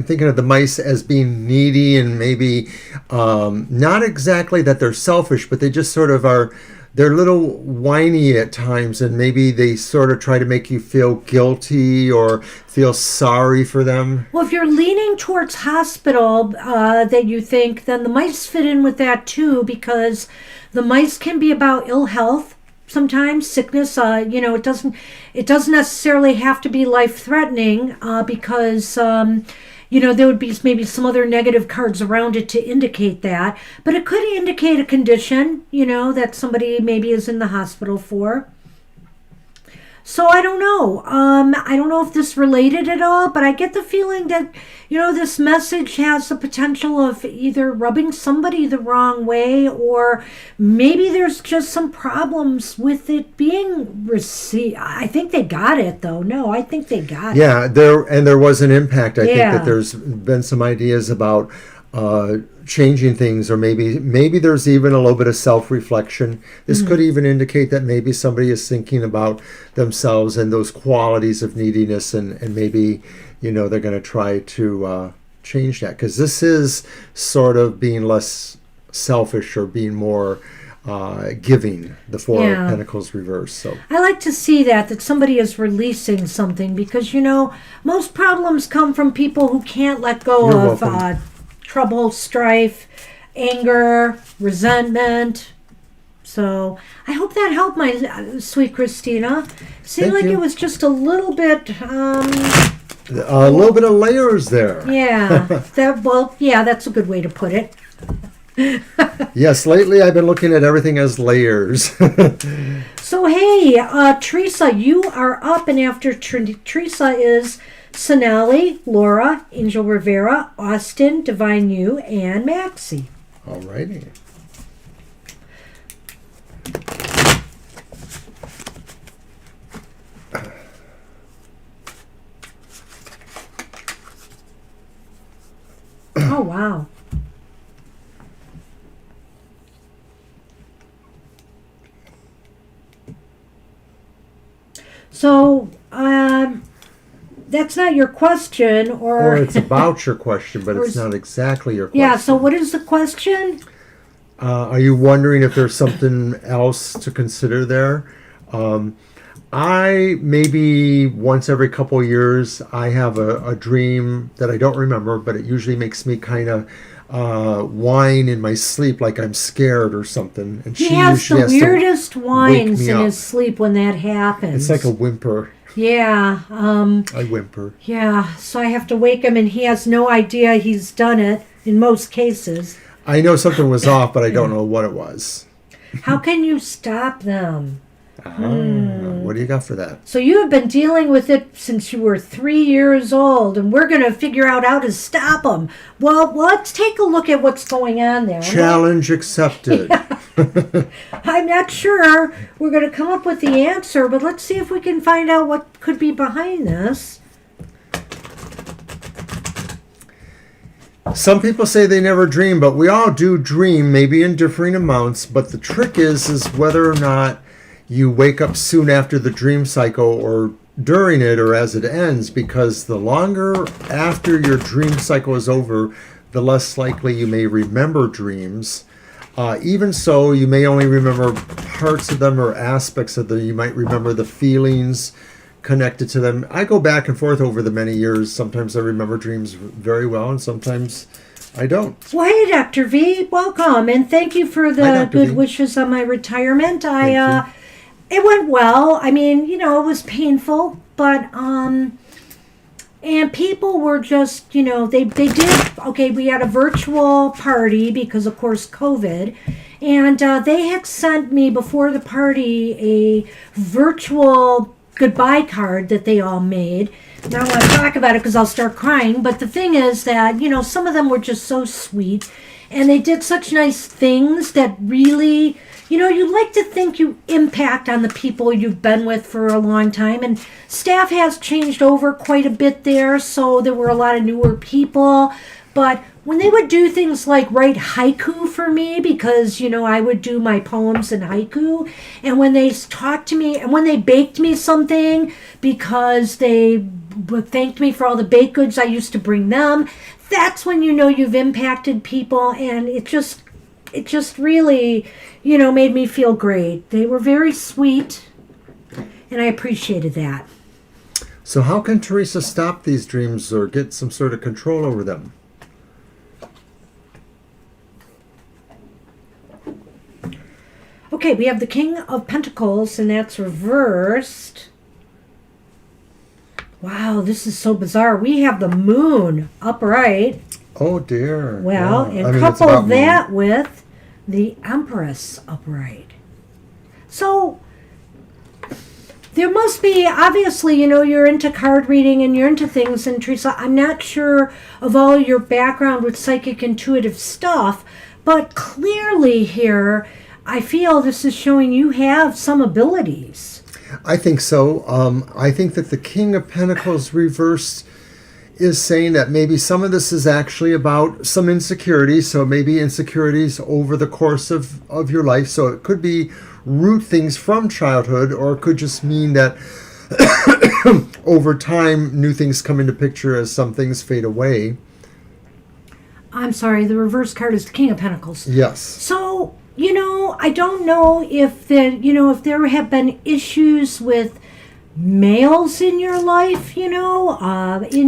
thinking of the mice as being needy and maybe not exactly that they're selfish, but they just sort of are. They're a little whiny at times, and maybe they sort of try to make you feel guilty or feel sorry for them. Well, if you're leaning towards hospital that you think, then the mice fit in with that too, because the mice can be about ill health. Sometimes sickness, it doesn't necessarily have to be life-threatening because there would be maybe some other negative cards around it to indicate that. But it could indicate a condition, that somebody maybe is in the hospital for. So I don't know. I don't know if this related at all, but I get the feeling that, this message has the potential of either rubbing somebody the wrong way, or maybe there's just some problems with it being received. I think they got it, though. No, I think they got it. Yeah, there was an impact. I think that there's been some ideas about changing things, or maybe there's even a little bit of self-reflection. This could even indicate that maybe somebody is thinking about themselves and those qualities of neediness, and maybe they're going to try to change that, because this is sort of being less selfish or being more giving, the Four of Pentacles reverse. So I like to see that somebody is releasing something, because most problems come from people who can't let go of trouble, strife, anger, resentment. So I hope that helped, my sweet Christina. Seemed like it was just a little bit a little bit of layers there. Yeah. That's a good way to put it. Yes, lately I've been looking at everything as layers. So, hey, Teresa, you are up, and after Teresa is Sonali, Laura, Angel Rivera, Austin, Divine You, and Maxie. Alrighty. Oh, wow. So, that's not your question, Or it's about your question, but it's not exactly your question. Yeah, so what is the question? Are you wondering if there's something else to consider there? I maybe once every couple years I have a dream that I don't remember, but it usually makes me kind of whine in my sleep like I'm scared or something. And He has the weirdest whines in his sleep when that happens. It's like a whimper. Yeah. I whimper. Yeah, so I have to wake him, and he has no idea he's done it in most cases. I know something was off, but I don't know what it was. How can you stop them? What do you got for that? So you have been dealing with it since you were 3 years old, and we're going to figure out how to stop them. Well, let's take a look at what's going on there. Challenge accepted. Yeah. I'm not sure we're going to come up with the answer, but let's see if we can find out what could be behind this. Some people say they never dream, but we all do dream, maybe in differing amounts. But the trick is whether or not you wake up soon after the dream cycle or during it or as it ends, because the longer after your dream cycle is over, the less likely you may remember dreams. Even so, you may only remember parts of them or aspects of them. You might remember the feelings connected to them. I go back and forth over the many years. Sometimes I remember dreams very well, and sometimes I don't. Well, hey, Dr. V, welcome, and thank you for the good wishes on my retirement. It went well. I mean, it was painful, but and people were just, they did, okay, we had a virtual party because, of course, COVID, and they had sent me before the party a virtual goodbye card that they all made. Now I don't want to talk about it because I'll start crying, but the thing is that, some of them were just so sweet, and they did such nice things that really, you like to think you impact on the people you've been with for a long time, and staff has changed over quite a bit there, so there were a lot of newer people, but when they would do things like write haiku for me, because, I would do my poems in haiku, and when they talked to me, and when they baked me something, because they thanked me for all the baked goods I used to bring them, that's when you've impacted people, and it just really, made me feel great. They were very sweet, and I appreciated that. So how can Teresa stop these dreams or get some sort of control over them? Okay, we have the King of Pentacles, and that's reversed. Wow, this is so bizarre. We have the Moon upright. Oh, dear. Well, yeah. And couple that with the Empress upright. So there must be, obviously, you're into card reading and you're into things. And Teresa, I'm not sure of all your background with psychic intuitive stuff, but clearly here, I feel this is showing you have some abilities. I think so. I think that the King of Pentacles reversed is saying that maybe some of this is actually about some insecurities. So maybe insecurities over the course of your life. So it could be root things from childhood, or it could just mean that over time new things come into picture as some things fade away. I'm sorry, the reverse card is the King of Pentacles. Yes. So, I don't know if there have been issues with males in your life, in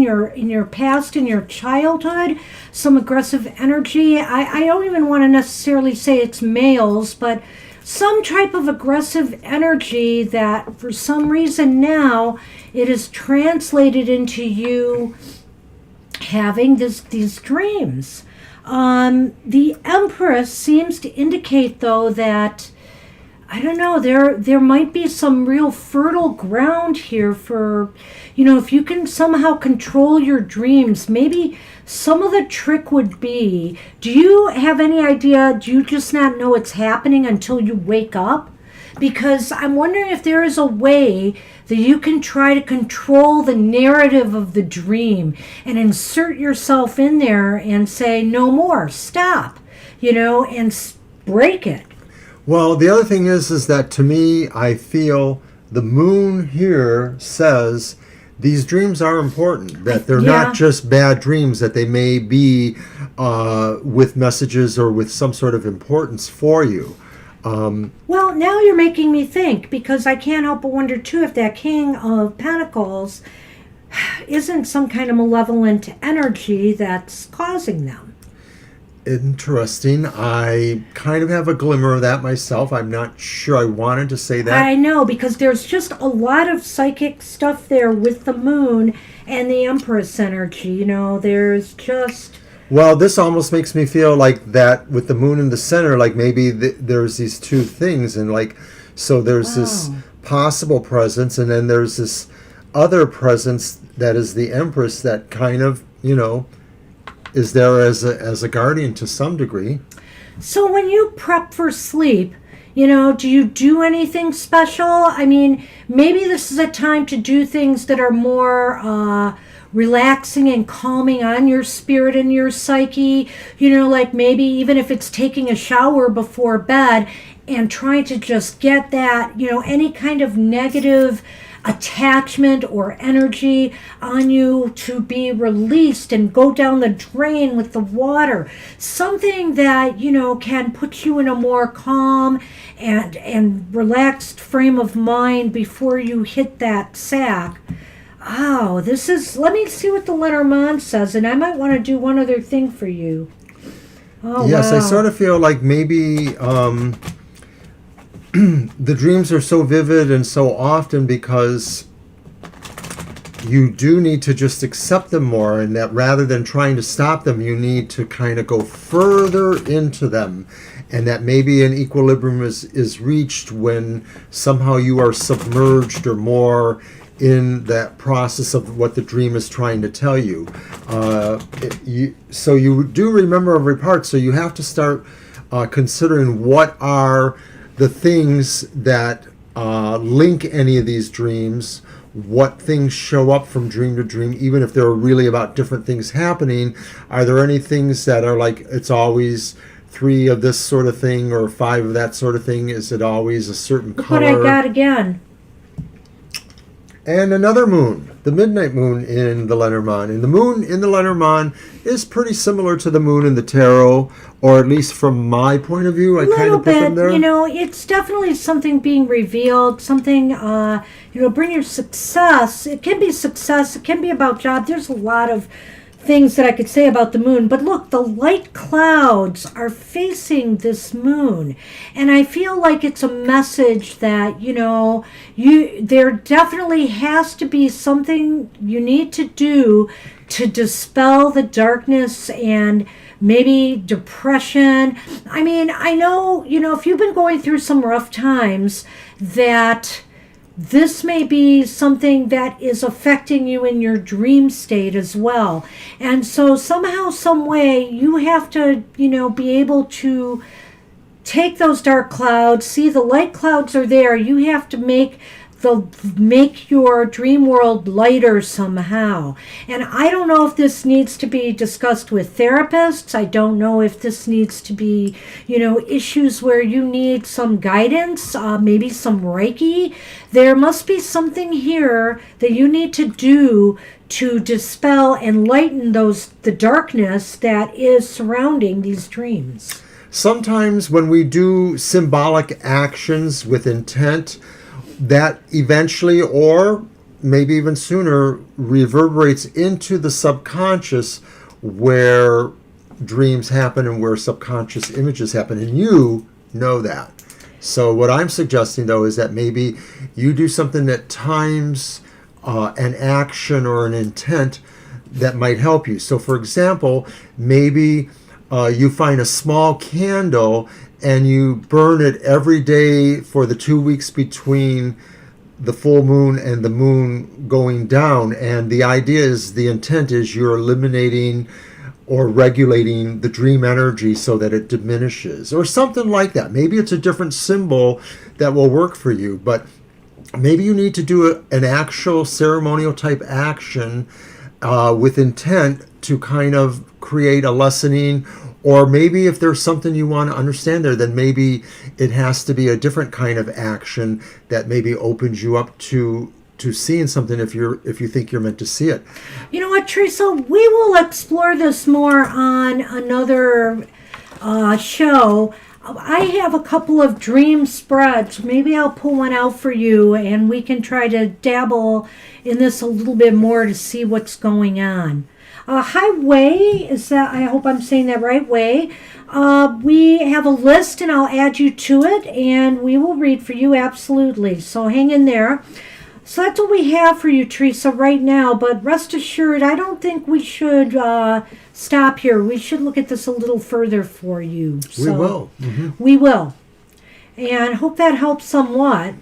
your past, in your childhood, some aggressive energy. I don't even want to necessarily say it's males, but some type of aggressive energy that for some reason now it is translated into you having these dreams. The Empress seems to indicate, though, that I don't know, there might be some real fertile ground here for, if you can somehow control your dreams. Maybe some of the trick would be, do you have any idea? Do you just not know it's happening until you wake up? Because I'm wondering if there is a way that you can try to control the narrative of the dream and insert yourself in there and say, no more, stop, and break it. Well, the other thing is that to me, I feel the moon here says these dreams are important, that they're not just bad dreams, that they may be with messages or with some sort of importance for you. Well, now you're making me think, because I can't help but wonder, too, if that King of Pentacles isn't some kind of malevolent energy that's causing them. Interesting. I kind of have a glimmer of that myself. I'm not sure I wanted to say that. I know, because there's just a lot of psychic stuff there with the moon and the Empress energy. There's just... Well, this almost makes me feel like that with the moon in the center, like maybe there's these two things, and so there's this possible presence, and then there's this other presence that is the Empress that kind of, is there as a guardian to some degree. So when you prep for sleep, do you do anything special? I mean, maybe this is a time to do things that are more relaxing and calming on your spirit and your psyche, like maybe even if it's taking a shower before bed and trying to just get that, any kind of negative attachment or energy on you to be released and go down the drain with the water. Something that, can put you in a more calm and relaxed frame of mind before you hit that sack. Oh, let me see what the Lenormand says, and I might want to do one other thing for you. Oh, yes, wow. I sort of feel like maybe the dreams are so vivid and so often because you do need to just accept them more, and that rather than trying to stop them, you need to kind of go further into them, and that maybe an equilibrium is reached when somehow you are submerged or more in that process of what the dream is trying to tell you. So you do remember every part, so you have to start considering what are the things that link any of these dreams, what things show up from dream to dream, even if they're really about different things happening. Are there any things that are like, it's always 3 of this sort of thing or 5 of that sort of thing? Is it always a certain color? What I got again. And another moon, the midnight moon in the Lenormand. And the moon in the Lenormand is pretty similar to the moon in the tarot, or at least from my point of view. I kind of put them there. It's definitely something being revealed, something, bring your success. It can be success, it can be about job. There's a lot of things that I could say about the moon, but look, the light clouds are facing this moon, and I feel like it's a message that there definitely has to be something you need to do to dispel the darkness and maybe depression. I mean, I know, if you've been going through some rough times, that this may be something that is affecting you in your dream state as well. And so somehow, some way, you have to, be able to take those dark clouds, see the light clouds are there. You have to make your dream world lighter somehow. And I don't know if this needs to be discussed with therapists. I don't know if this needs to be, issues where you need some guidance, maybe some Reiki. There must be something here that you need to do to dispel and lighten the darkness that is surrounding these dreams. Sometimes when we do symbolic actions with intent, that eventually, or maybe even sooner, reverberates into the subconscious where dreams happen and where subconscious images happen, and you know that. So what I'm suggesting, though, is that maybe you do something that times an action or an intent that might help you. So, for example, maybe you find a small candle and you burn it every day for the 2 weeks between the full moon and the moon going down. And the idea is, the intent is, you're eliminating or regulating the dream energy so that it diminishes, or something like that. Maybe it's a different symbol that will work for you, but maybe you need to do an actual ceremonial type action with intent to kind of create a lessening. Or maybe if there's something you want to understand there, then maybe it has to be a different kind of action that maybe opens you up to seeing something if you think you're meant to see it. You know what, Teresa? We will explore this more on another show. I have a couple of dream spreads. Maybe I'll pull one out for you, and we can try to dabble in this a little bit more to see what's going on. Highway, is that, I hope I'm saying that right, Way. We have a list, and I'll add you to it, and we will read for you, absolutely. So hang in there. So that's what we have for you, Teresa, right now. But rest assured, I don't think we should stop here. We should look at this a little further for you. We will. Mm-hmm. We will. And hope that helps somewhat.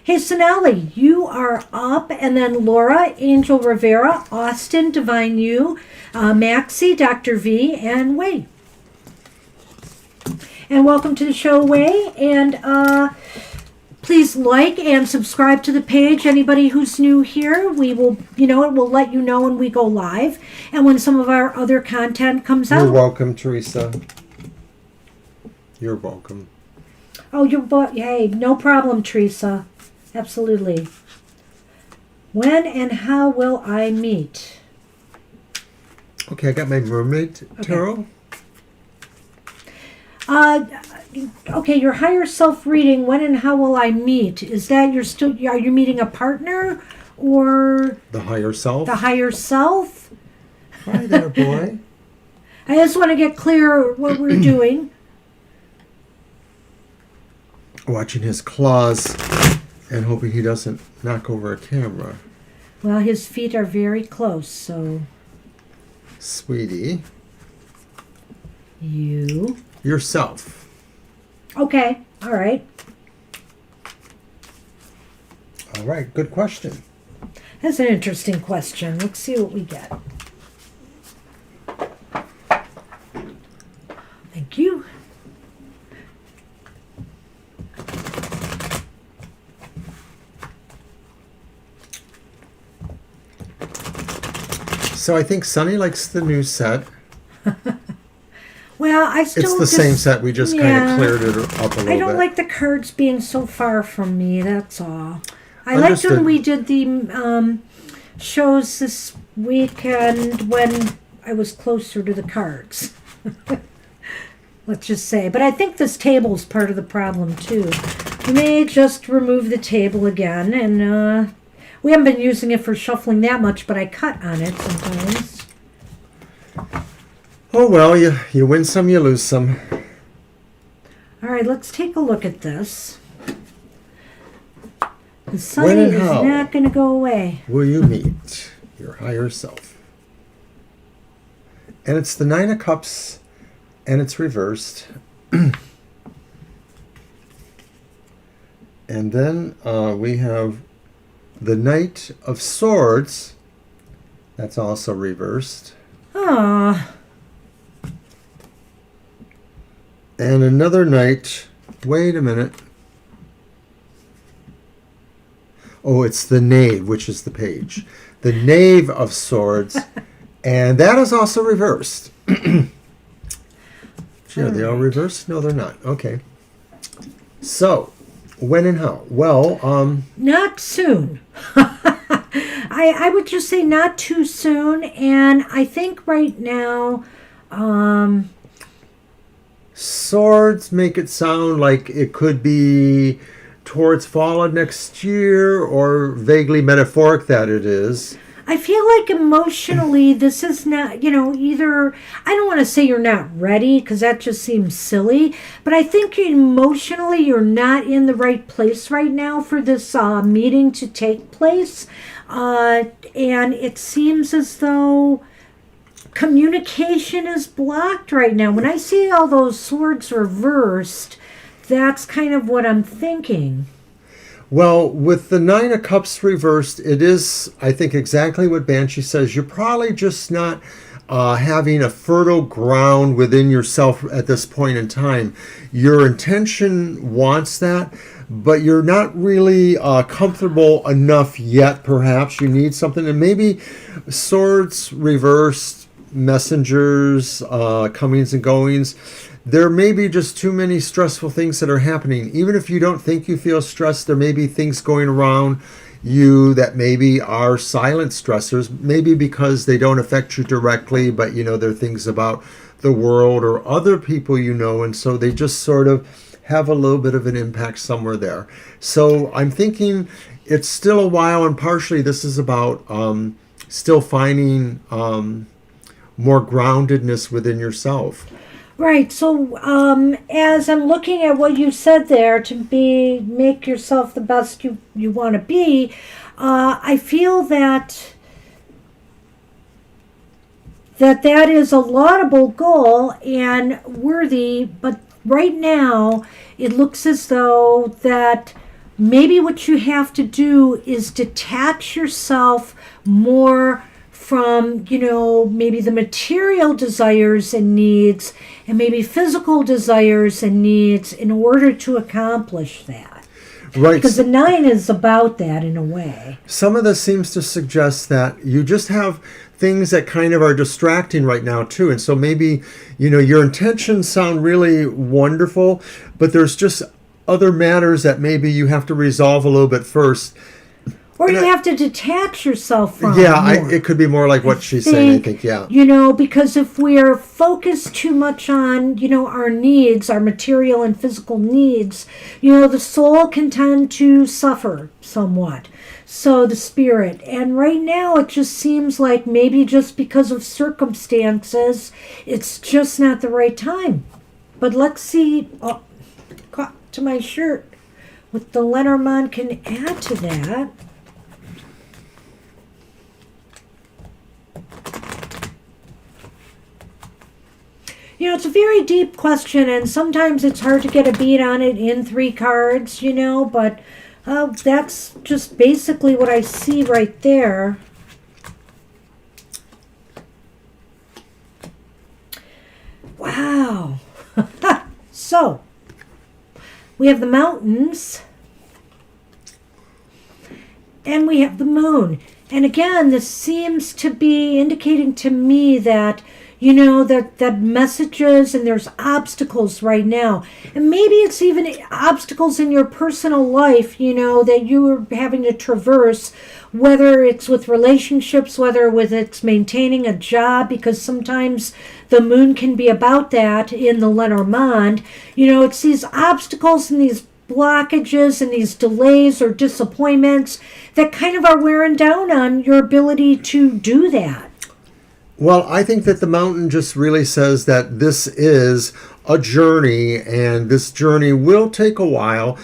Hey, Sonali, you are up. And then Laura, Angel Rivera, Austin, Divine You, Maxie, Dr. V, and Way. And welcome to the show, Way. And please like and subscribe to the page. Anybody who's new here, we will, it will let you know when we go live and when some of our other content comes out. You're welcome, Teresa. You're welcome. Oh, hey, no problem, Teresa. Absolutely. When and how will I meet? Okay, I got my mermaid tarot. Okay, your higher self reading, when and how will I meet? Is that are you meeting a partner or the higher self? The higher self? Hi there, boy. I just want to get clear what we're doing. Watching his claws and hoping he doesn't knock over a camera. Well, his feet are very close, so. Sweetie. You. Yourself. Okay, all right. All right, good question. That's an interesting question. Let's see what we get. Thank you. So I think Sunny likes the new set. Well, I still it's the same set. We just kind of cleared it up a little bit. I don't like the cards being so far from me. That's all. I Understood. liked when we did the shows this weekend when I was closer to the cards. Let's just say. But I think this table is part of the problem too. We may just remove the table again, and we haven't been using it for shuffling that much, but I cut on it sometimes. Oh, well, you win some, you lose some. All right, let's take a look at this. The When Sunny and is how not going to go away. will you meet your higher self? And it's the Nine of Cups, and it's reversed. And then we have the Knight of Swords. That's also reversed. Ah. And another knight. Wait a minute. Oh, it's the Knave, which is the page. The Knave of Swords. And that is also reversed. Gee, are they all reversed? No, they're not. Okay. So, when and how? Well, Not soon. I would just say not too soon. And I think right now, swords make it sound like it could be towards fall of next year, or vaguely metaphoric that it is. I feel like emotionally this is not, either, I don't want to say you're not ready because that just seems silly, but I think emotionally you're not in the right place right now for this meeting to take place. And it seems as though communication is blocked right now. When I see all those swords reversed, that's kind of what I'm thinking. Well, with the Nine of Cups reversed, it is, I think, exactly what Banshee says. You're probably just not having a fertile ground within yourself at this point in time. Your intention wants that, but you're not really comfortable enough yet, perhaps. You need something. And maybe swords reversed, messengers, comings and goings. There may be just too many stressful things that are happening. Even if you don't think you feel stressed, there may be things going around you that maybe are silent stressors, maybe because they don't affect you directly, but they're things about the world or other people and so they just sort of have a little bit of an impact somewhere there. So I'm thinking it's still a while, and partially this is about still finding more groundedness within yourself. Right. So, as I'm looking at what you said there, to make yourself the best you want to be, I feel that is a laudable goal and worthy. But right now, it looks as though that maybe what you have to do is detach yourself more from, maybe the material desires and needs and maybe physical desires and needs in order to accomplish that. Right. Because the 9 is about that in a way. Some of this seems to suggest that you just have things that kind of are distracting right now too. And so maybe, your intentions sound really wonderful, but there's just other matters that maybe you have to resolve a little bit first. Or you have to detach yourself from it could be more like what she's saying, I think, yeah. Because if we're focused too much on, our needs, our material and physical needs, the soul can tend to suffer somewhat. So the spirit. And right now it just seems like maybe just because of circumstances, it's just not the right time. But let's see, caught to my shirt, what the Lenormand can add to that. It's a very deep question, and sometimes it's hard to get a beat on it in 3 cards, but that's just basically what I see right there. Wow. So, we have the mountains, and we have the moon. And again, this seems to be indicating to me that that messages and there's obstacles right now. And maybe it's even obstacles in your personal life, that you are having to traverse, whether it's with relationships, whether it's maintaining a job, because sometimes the moon can be about that in the Lenormand. It's these obstacles and these blockages and these delays or disappointments that kind of are wearing down on your ability to do that. Well, I think that the mountain just really says that this is a journey, and this journey will take a while.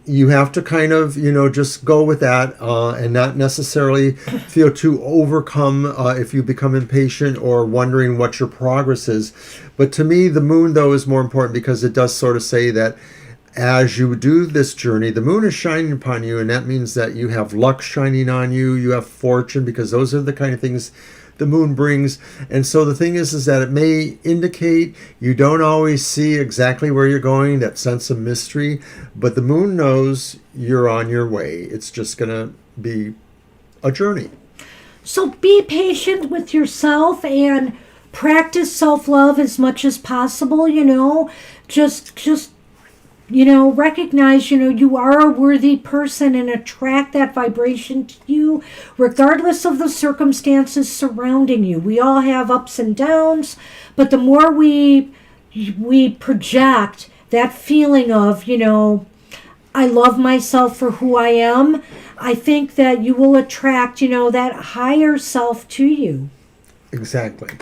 You have to kind of, just go with that and not necessarily feel too overcome if you become impatient or wondering what your progress is. But to me, the moon, though, is more important because it does sort of say that as you do this journey, the moon is shining upon you, and that means that you have luck shining on you, you have fortune, because those are the kind of things the moon brings. And so the thing is that it may indicate you don't always see exactly where you're going, that sense of mystery, but the moon knows you're on your way. It's just going to be a journey. So be patient with yourself and practice self-love as much as possible, just recognize, you are a worthy person and attract that vibration to you, regardless of the circumstances surrounding you. We all have ups and downs, but the more we project that feeling of, I love myself for who I am, I think that you will attract, that higher self to you. Exactly.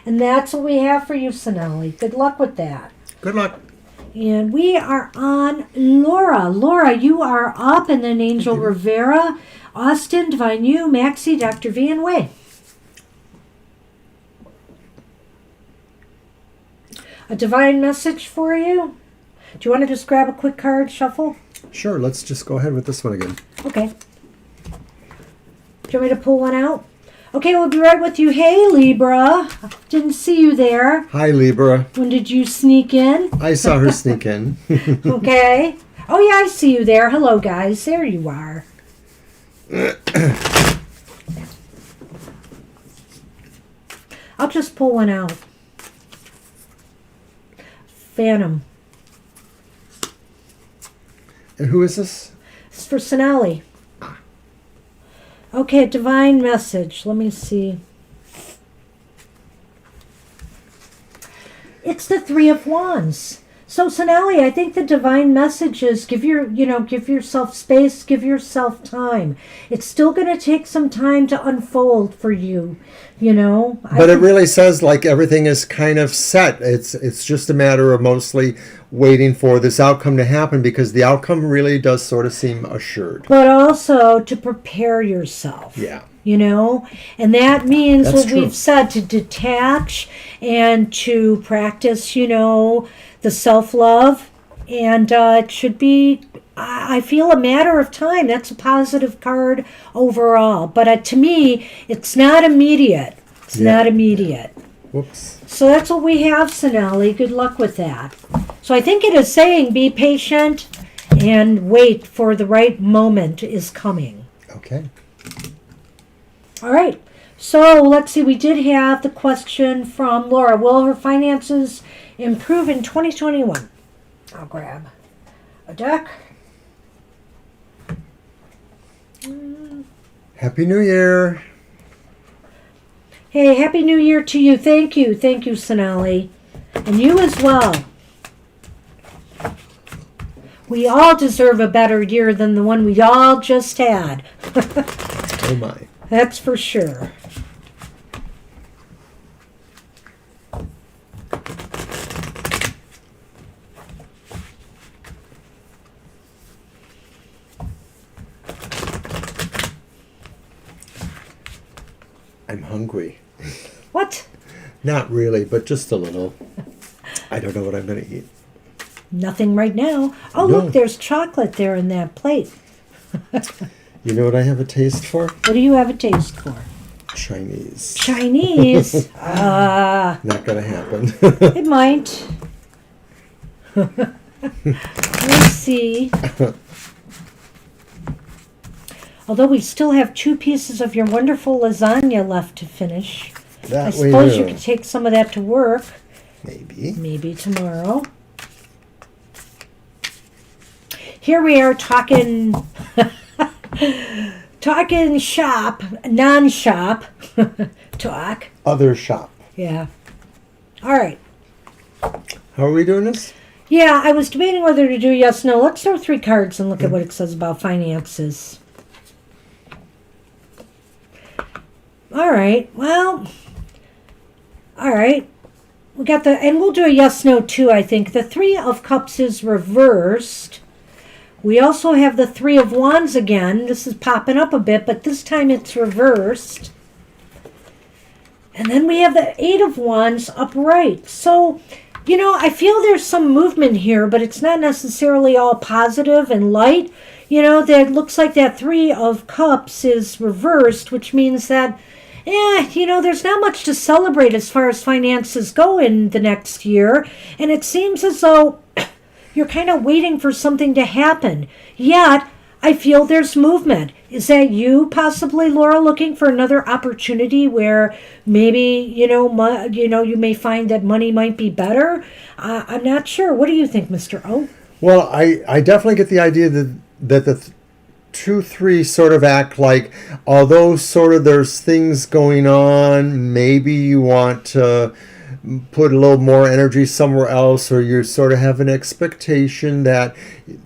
And that's what we have for you, Sonali. Good luck with that. Good luck. And we are on Laura. Laura, you are up, and then Angel Rivera, Austin, Divine You, Maxie, Dr. V, and Way. A divine message for you? Do you want to just grab a quick card, shuffle? Sure, let's just go ahead with this one again. Okay. Do you want me to pull one out? Okay, we'll be right with you. Hey, Libra. Didn't see you there. Hi, Libra. When did you sneak in? I saw her sneak in. Okay. Oh, yeah, I see you there. Hello, guys. There you are. I'll just pull one out. Phantom. And who is this? It's for Sonali. Okay, a divine message. Let me see. It's the Three of Wands. So, Sonali, I think the divine message is give yourself space, give yourself time. It's still going to take some time to unfold for you, But it really says like everything is kind of set. It's just a matter of mostly waiting for this outcome to happen, because the outcome really does sort of seem assured. But also to prepare yourself. Yeah. And that means That's what true. we've said, to detach and to practice, the self-love. And it should be, I feel, a matter of time. That's a positive card overall. But to me, it's not immediate. It's Yeah. not immediate. Whoops. So that's what we have, Sonali. Good luck with that. So I think it is saying be patient and wait, for the right moment is coming. Okay. All right. So let's see. We did have the question from Laura. Will her finances improve in 2021? I'll grab a deck. Happy New Year. Hey, Happy New Year to you. Thank you. Thank you, Sonali. And you as well. We all deserve a better year than the one we all just had. Oh my. That's for sure. I'm hungry. What? Not really, but just a little. I don't know what I'm going to eat. Nothing right now. Oh, No. look, there's chocolate there in that plate. You know what I have a taste for? What do you have a taste for? Chinese. Chinese. Not going to happen. It might. Let's see. Although we still have 2 pieces of your wonderful lasagna left to finish. That I we suppose you do. could take some of that to work. Maybe. Maybe tomorrow. Here we are talking talking shop, non-shop talk. Other shop. Yeah. All right. How are we doing this? Yeah, I was debating whether to do yes, no. Let's throw 3 cards and look at what it says about finances. All right. Well, all right. We got and we'll do a yes, no too, I think. The 3 of Cups is reversed. We also have the 3 of Wands again. This is popping up a bit, but this time it's reversed. And then we have the 8 of Wands upright. So, I feel there's some movement here, but it's not necessarily all positive and light. That looks like that 3 of Cups is reversed, which means that, there's not much to celebrate as far as finances go in the next year. And it seems as though you're kind of waiting for something to happen. Yet, I feel there's movement. Is that you possibly, Laura, looking for another opportunity where maybe, you may find that money might be better? I'm not sure. What do you think, Mr. O? Well, I definitely get the idea that the 2-3 sort of act like, although sort of there's things going on, maybe you want to put a little more energy somewhere else, or you sort of have an expectation that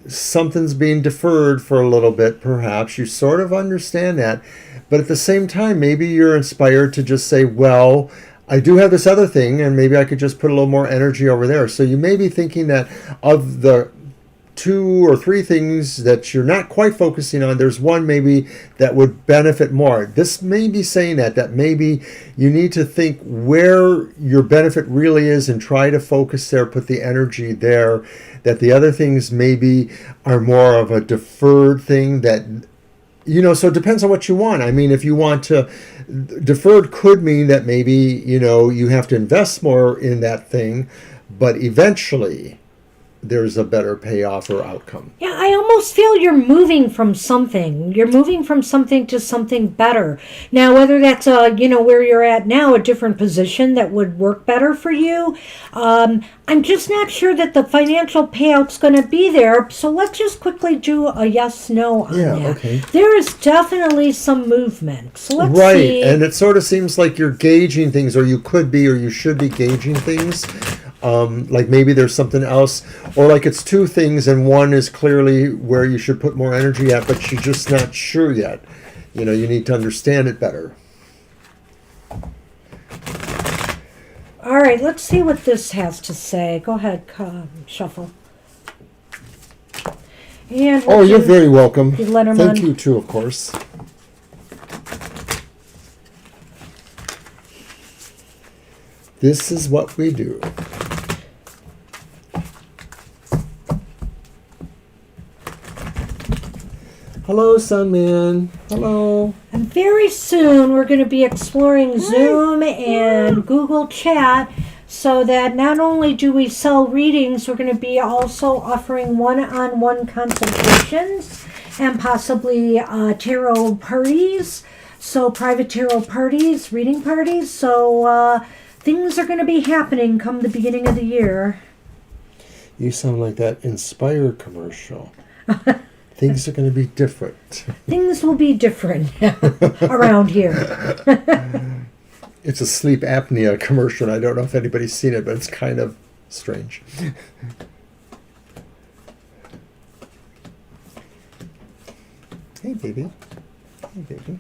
something's being deferred for a little bit, perhaps. You sort of understand that. But at the same time, maybe you're inspired to just say, well, I do have this other thing, and maybe I could just put a little more energy over there. So you may be thinking that of the 2 or 3 things that you're not quite focusing on, there's one maybe that would benefit more. This may be saying that maybe you need to think where your benefit really is and try to focus there, put the energy there, that the other things maybe are more of a deferred thing that, so it depends on what you want. I mean, if you want to, deferred could mean that maybe, you have to invest more in that thing, but eventually there's a better payoff or outcome. Yeah, I almost feel you're moving from something. You're moving from something to something better. Now, whether that's, where you're at now, a different position that would work better for you, I'm just not sure that the financial payout's going to be there. So let's just quickly do a yes/no on that. Okay. There is definitely some movement. So let's right, see. And it sort of seems like you're gauging things, or you could be, or you should be gauging things. Like maybe there's something else, or like it's 2 things and one is clearly where you should put more energy at, but you're just not sure yet. You need to understand it better. All right, let's see what this has to say. Go ahead, shuffle. And you're very welcome. Letterman. Thank you too, of course. This is what we do. Hello, Sunman. Hello. And very soon we're going to be exploring Zoom and Google Chat, so that not only do we sell readings, we're going to be also offering one-on-one consultations and possibly tarot parties. So private tarot parties, reading parties. So things are going to be happening come the beginning of the year. You sound like that Inspire commercial. Things are going to be different. Things will be different around here. It's a sleep apnea commercial. I don't know if anybody's seen it, but it's kind of strange. Hey, baby. Hey, baby.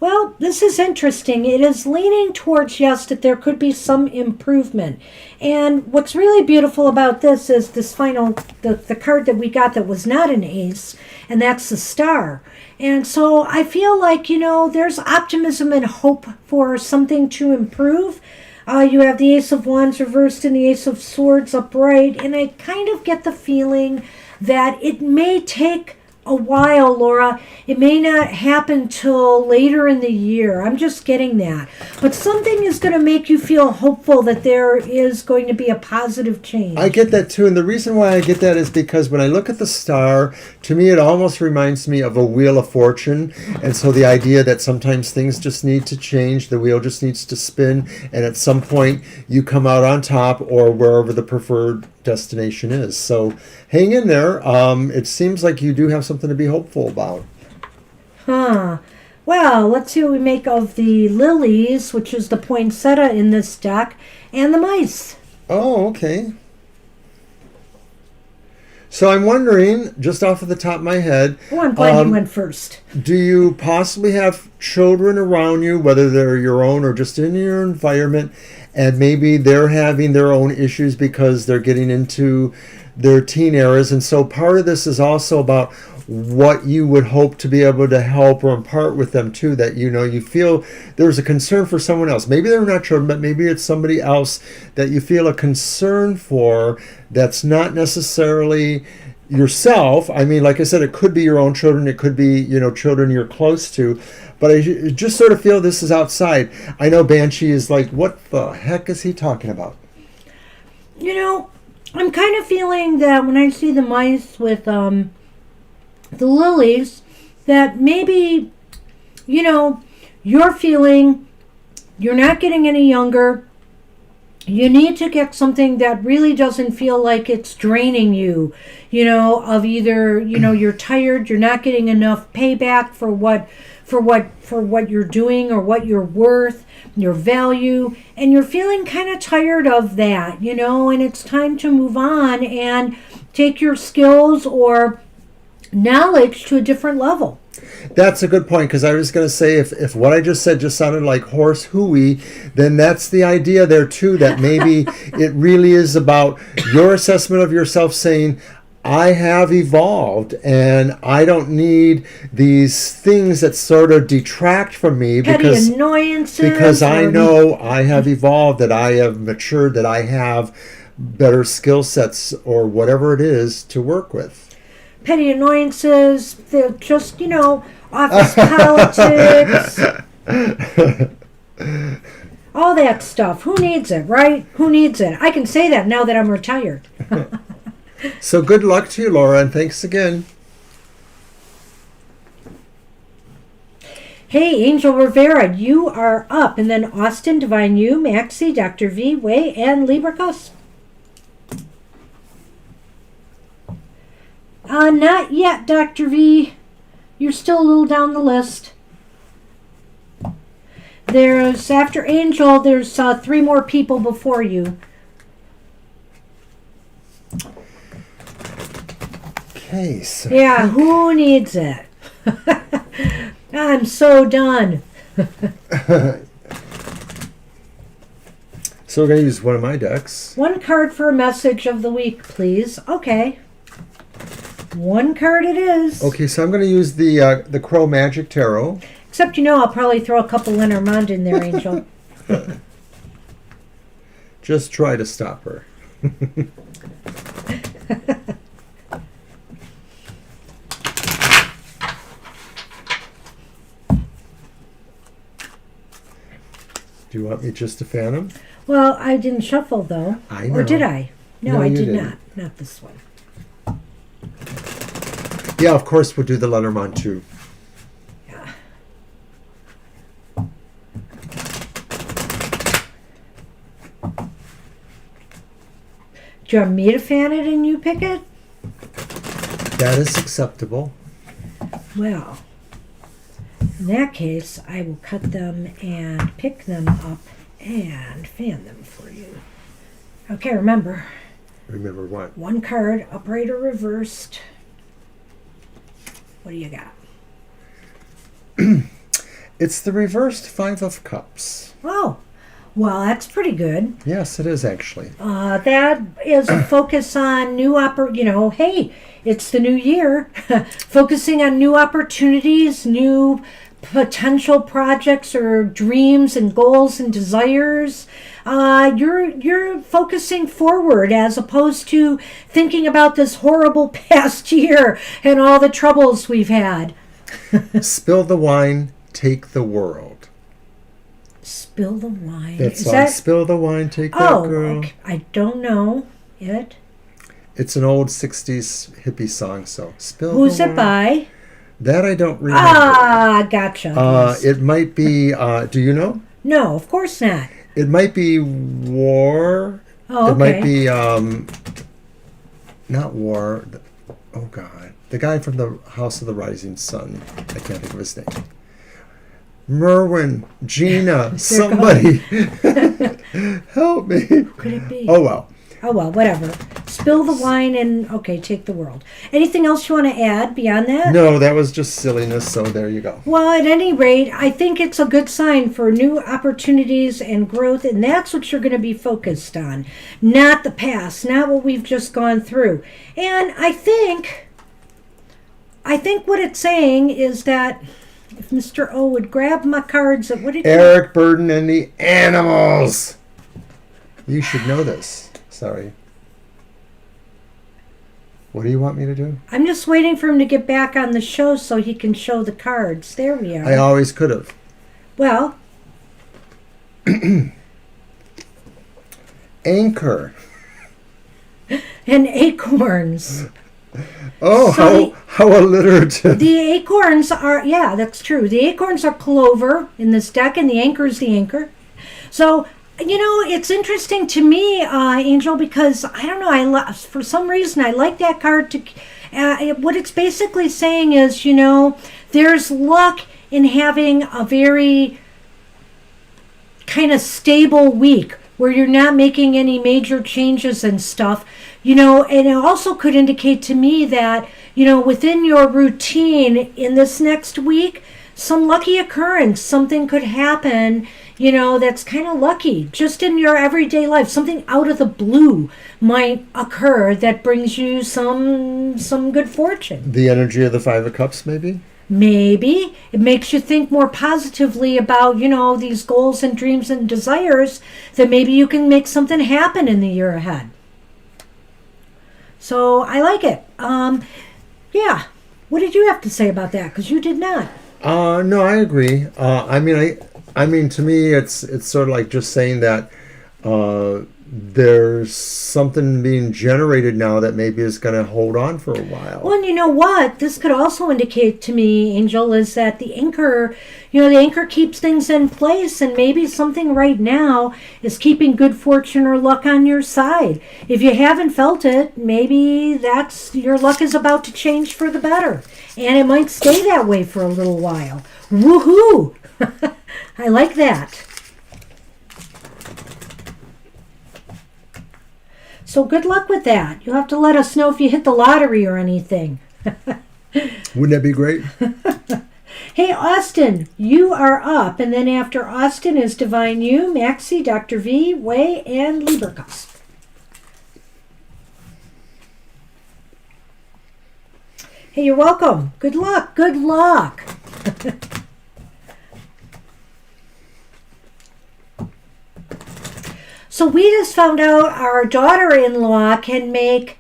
Well, this is interesting. It is leaning towards, yes, that there could be some improvement. And what's really beautiful about this is this final, the card that we got that was not an ace, and that's the star. And so I feel like, there's optimism and hope for something to improve. You have the Ace of Wands reversed and the Ace of Swords upright, and I kind of get the feeling that it may take a while, Laura. It may not happen till later in the year. I'm just getting that. But something is going to make you feel hopeful that there is going to be a positive change. I get that too. And the reason why I get that is because when I look at the star, to me it almost reminds me of a wheel of fortune. And so the idea that sometimes things just need to change, the wheel just needs to spin, and at some point you come out on top or wherever the preferred destination is. So hang in there. It seems like you do have something to be hopeful about. Well, let's see what we make of the lilies, which is the poinsettia in this deck, and the mice. Oh, okay. So I'm wondering, just off of the top of my head... Oh, I'm glad you went first. Do you possibly have children around you, whether they're your own or just in your environment, and maybe they're having their own issues because they're getting into their teen eras, and so part of this is also about what you would hope to be able to help or impart with them too, that you feel there's a concern for someone else. Maybe they're not children, but maybe it's somebody else that you feel a concern for that's not necessarily yourself. I mean, like I said, it could be your own children, it could be children you're close to, but I just sort of feel this is outside. I know Banshee is like, what the heck is he talking about? I'm kind of feeling that when I see the mice with the lilies, that maybe, you're feeling you're not getting any younger. You need to get something that really doesn't feel like it's draining you, of either, you're tired, you're not getting enough payback for what you're doing or what you're worth, your value, and you're feeling kind of tired of that, and it's time to move on and take your skills or knowledge to a different level. That's a good point, because I was going to say if what I just said just sounded like horse hooey, then that's the idea there too, that maybe it really is about your assessment of yourself saying, I have evolved and I don't need these things that sort of detract from me Petty annoyances. because I know I have evolved, that I have matured, that I have better skill sets or whatever it is to work with. Petty annoyances, they're just, office politics, all that stuff. Who needs it, right? Who needs it? I can say that now that I'm retired. So good luck to you, Laura, and thanks again. Hey, Angel Rivera, you are up. And then Austin, Divine U, Maxie, Dr. V, Way, and Libra Gus. Not yet, Dr. V. You're still a little down the list. There's, after Angel, there's 3 more people before you. Okay, so Yeah, who needs it? I'm so done. So we're going to use one of my decks. 1 card for a message of the week, please. Okay. 1 card it is. Okay, so I'm going to use the Crow Magic Tarot. Except, I'll probably throw a couple Lenormand in there, Angel. Just try to stop her. Do you want me just to fan them? Well, I didn't shuffle, though. I know. Or did I? No, I you did didn't. not. Not this one. Yeah, of course we'll do the Lenormand too. Yeah. Do you want me to fan it and you pick it? That is acceptable. Well, in that case, I will cut them and pick them up and fan them for you. Okay, remember. Remember what? 1 card, upright or reversed. What do you got? It's the reversed 5 of Cups. Oh, well, that's pretty good. Yes, it is actually. That is a focus on new hey, it's the new year. Focusing on new opportunities, new potential projects or dreams and goals and desires. You're focusing forward as opposed to thinking about this horrible past year and all the troubles we've had. Spill the wine, take the world. Spill the wine. That's Is song. that? Spill the wine, take that Oh, girl. okay. I don't know it. It's an old 60s hippie song, so spill Who's the it wine. by? That I don't remember. Ah, gotcha. Yes. It might be, do you know? No, of course not. It might be War. Oh, It might okay. be, not War. Oh, God. The guy from the House of the Rising Sun. I can't think of his name. Merwin, Gina, somebody. Help me. Who could it be? Oh, well. Oh, well, whatever. Spill the wine and, okay, take the world. Anything else you want to add beyond that? No, that was just silliness, so there you go. Well, at any rate, I think it's a good sign for new opportunities and growth, and that's what you're going to be focused on. Not the past, not what we've just gone through. And I think what it's saying is that if Mr. O would grab my cards, what did Eric Burden and the Animals. You should know this. Sorry. What do you want me to do? I'm just waiting for him to get back on the show so he can show the cards. There we are. I always could have. Well, Anchor. and acorns. Oh, So how alliterative. The acorns are, yeah, that's true. The acorns are clover in this deck, and the anchor is the anchor. So, it's interesting to me, Angel, because I don't know, for some reason I like that card. What it's basically saying is, there's luck in having a very kind of stable week where you're not making any major changes and stuff, and it also could indicate to me that, within your routine in this next week, some lucky occurrence, something could happen, that's kind of lucky. Just in your everyday life, something out of the blue might occur that brings you some good fortune. The energy of the Five of Cups, maybe? Maybe it makes you think more positively about, these goals and dreams and desires, that maybe you can make something happen in the year ahead. So I like it. Yeah. What did you have to say about that? Because you did not. No, I agree. I mean, to me, it's sort of like just saying that there's something being generated now that maybe is going to hold on for a while. Well, and you know what? This could also indicate to me, Angel, is that the anchor, the anchor keeps things in place, and maybe something right now is keeping good fortune or luck on your side. If you haven't felt it, maybe that's your luck is about to change for the better, and it might stay that way for a little while. Woohoo! I like that. So good luck with that. You'll have to let us know if you hit the lottery or anything. Wouldn't that be great? Hey, Austin, you are up. And then after Austin is Divine You, Maxie, Dr. V, Way, and Lieberkus. Hey, you're welcome. Good luck. Good luck. So we just found out our daughter-in-law can make,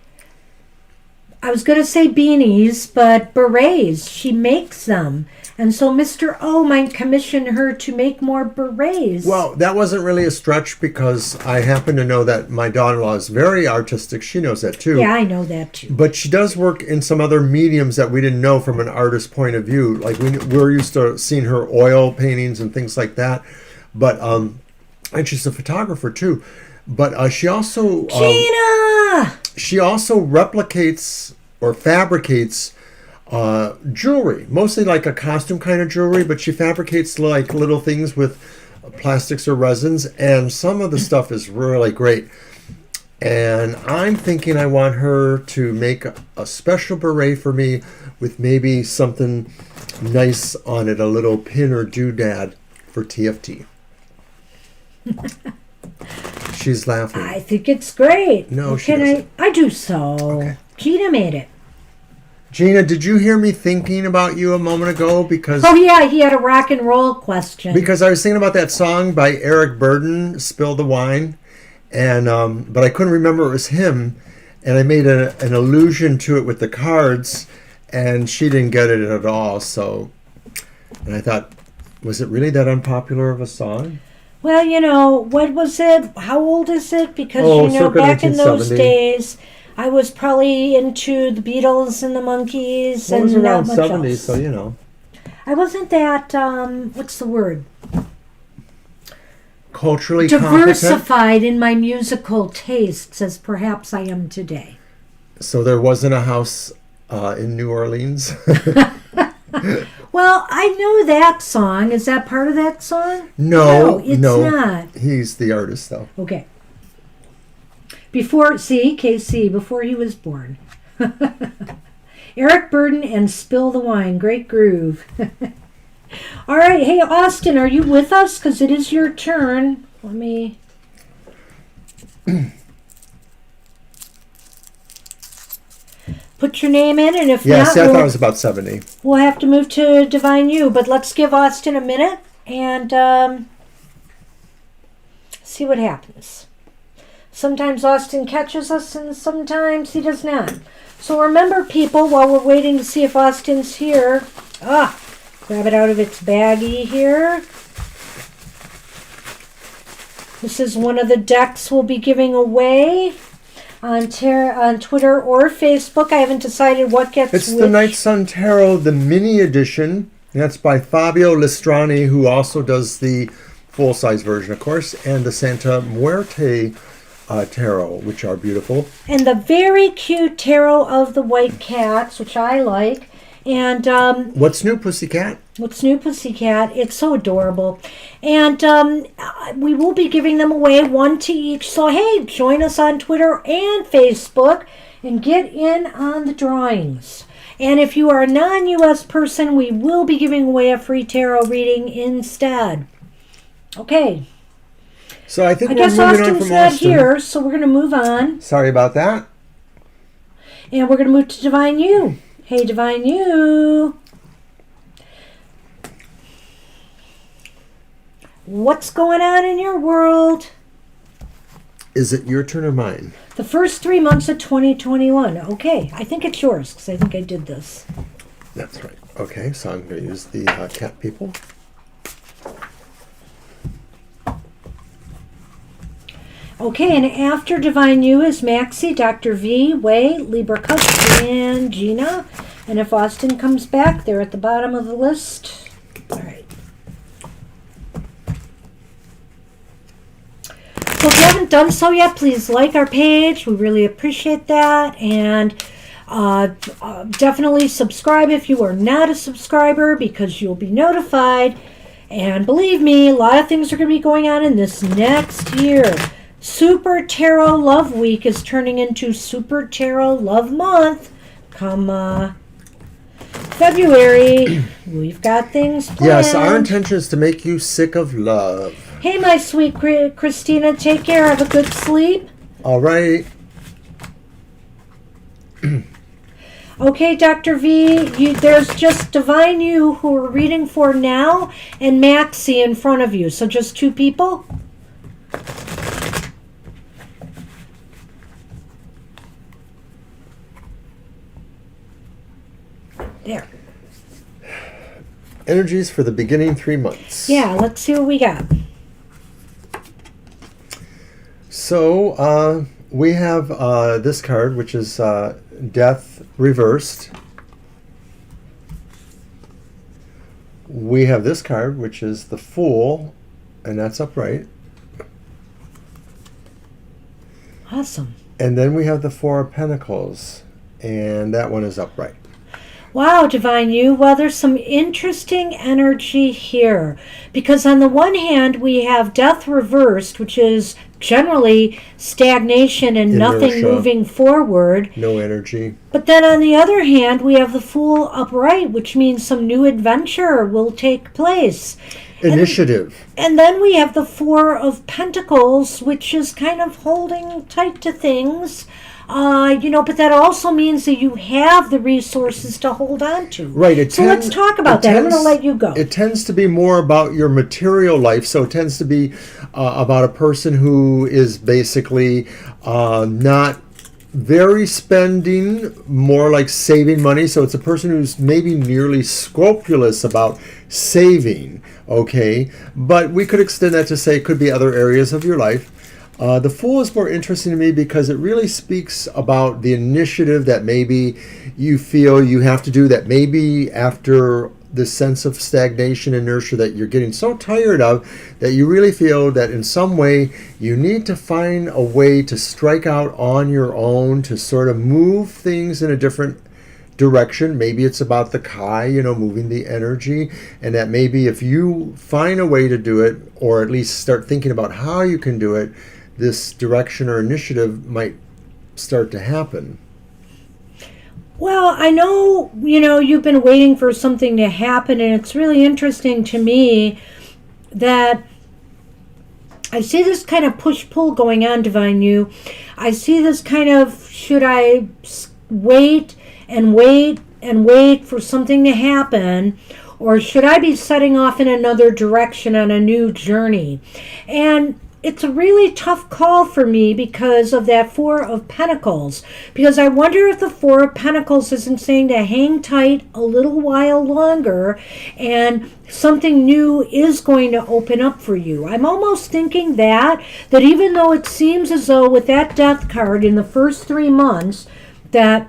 I was going to say beanies, but berets. She makes them. And so Mr. O might commission her to make more berets. Well, that wasn't really a stretch because I happen to know that my daughter-in-law is very artistic. She knows that too. Yeah, I know that too. But she does work in some other mediums that we didn't know from an artist's point of view. Like we're used to seeing her oil paintings and things like that. But and she's a photographer too. But she also she also replicates or fabricates jewelry, mostly like a costume kind of jewelry. But she fabricates like little things with plastics or resins, and some of the stuff is really great. And I'm thinking I want her to make a special beret for me with maybe something nice on it, a little pin or doodad for TFT. She's laughing. I think it's great. No, she doesn't. I do so. Okay. Gina made it. Gina, did you hear me thinking about you a moment ago? Because Oh yeah, he had a rock and roll question. Because I was thinking about that song by Eric Burdon, "Spill the Wine," and but I couldn't remember it was him, and I made an allusion to it with the cards, and she didn't get it at all. So, and I thought, was it really that unpopular of a song? Well, what was it? How old is it? Because, circa back in those 1970. days, I was probably into the Beatles and the Monkees Well, it and was not around much 70, else. so I wasn't that, what's the word? culturally competent. Diversified in my musical tastes as perhaps I am today. So there wasn't a house in New Orleans. Well, I know that song. Is that part of that song? No, it's not. He's the artist, though. Okay. KC, before he was born. Eric Burdon and Spill the Wine. Great groove. All right. Hey, Austin, are you with us? Because it is your turn. Let me... Put your name in, and if Yeah, not, see, I thought it was about 70. we'll have to move to Divine You. But let's give Austin a minute and see what happens. Sometimes Austin catches us, and sometimes he does not. So remember, people, while we're waiting to see if Austin's here, grab it out of its baggie here. This is one of the decks we'll be giving away on Twitter or Facebook. I haven't decided what gets It's which. the Night Sun Tarot, the mini edition. That's by Fabio Listrani, who also does the full-size version, of course, and the Santa Muerte tarot, which are beautiful. And the very cute Tarot of the White Cats, which I like. And What's New, Pussycat? What's New, Pussycat? It's so adorable. And we will be giving them away, one to each. So, hey, join us on Twitter and Facebook and get in on the drawings. And if you are a non-US person, we will be giving away a free tarot reading instead. Okay. So I think I we're guess moving on Austin's from not Austin. here, so we're going to move on. Sorry about that. And we're going to move to Divine You. Hey, Divine You. What's going on in your world? Is it your turn or mine? The first 3 months of 2021. Okay, I think it's yours because I think I did this. That's right. Okay, so I'm going to use the cat people. Okay, and after Divine You is Maxie, Dr. V, Way, Libra Cups, and Gina. And if Austin comes back, they're at the bottom of the list. All right. So if you haven't done so yet, please like our page. We really appreciate that. And definitely subscribe if you are not a subscriber because you'll be notified. And believe me, a lot of things are going to be going on in this next year. Super Tarot Love Week is turning into Super Tarot Love Month. Come February. We've got things planned. Yes, our intention is to make you sick of love. Hey, my sweet Christina, take care. Have a good sleep. All right. Okay, Dr. V, there's just Divine You who we're reading for now and Maxie in front of you. So just two people? There. Energies for the beginning 3 months. Yeah, let's see what we got. So we have this card, which is Death Reversed. We have this card, which is the Fool, and that's upright. Awesome. And then we have the Four of Pentacles, and that one is upright. Wow, Divine You. Well, there's some interesting energy here. Because on the one hand, we have Death Reversed, which is generally stagnation and nothing Inertia. moving forward. No energy. But then on the other hand, we have the Fool upright, which means some new adventure will take place. Initiative. And then we have the Four of Pentacles, which is kind of holding tight to things. But that also means that you have the resources to hold on to. Right. So let's talk about that. I'm going to let you go. It tends to be more about your material life. So it tends to be about a person who is basically not very spending, more like saving money. So it's a person who's maybe nearly scrupulous about saving. Okay. But we could extend that to say it could be other areas of your life. The Fool is more interesting to me because it really speaks about the initiative that maybe you feel you have to do, that maybe after the sense of stagnation, inertia that you're getting so tired of, that you really feel that in some way you need to find a way to strike out on your own, to sort of move things in a different direction. Maybe it's about the Kai, moving the energy, and that maybe if you find a way to do it, or at least start thinking about how you can do it, this direction or initiative might start to happen. Well, I know, you've been waiting for something to happen, and it's really interesting to me that I see this kind of push-pull going on, Divine You. I see this kind of, should I wait and wait and wait for something to happen, or should I be setting off in another direction on a new journey? And it's a really tough call for me because of that Four of Pentacles. Because I wonder if the Four of Pentacles isn't saying to hang tight a little while longer and something new is going to open up for you. I'm almost thinking that even though it seems as though with that Death card in the first 3 months that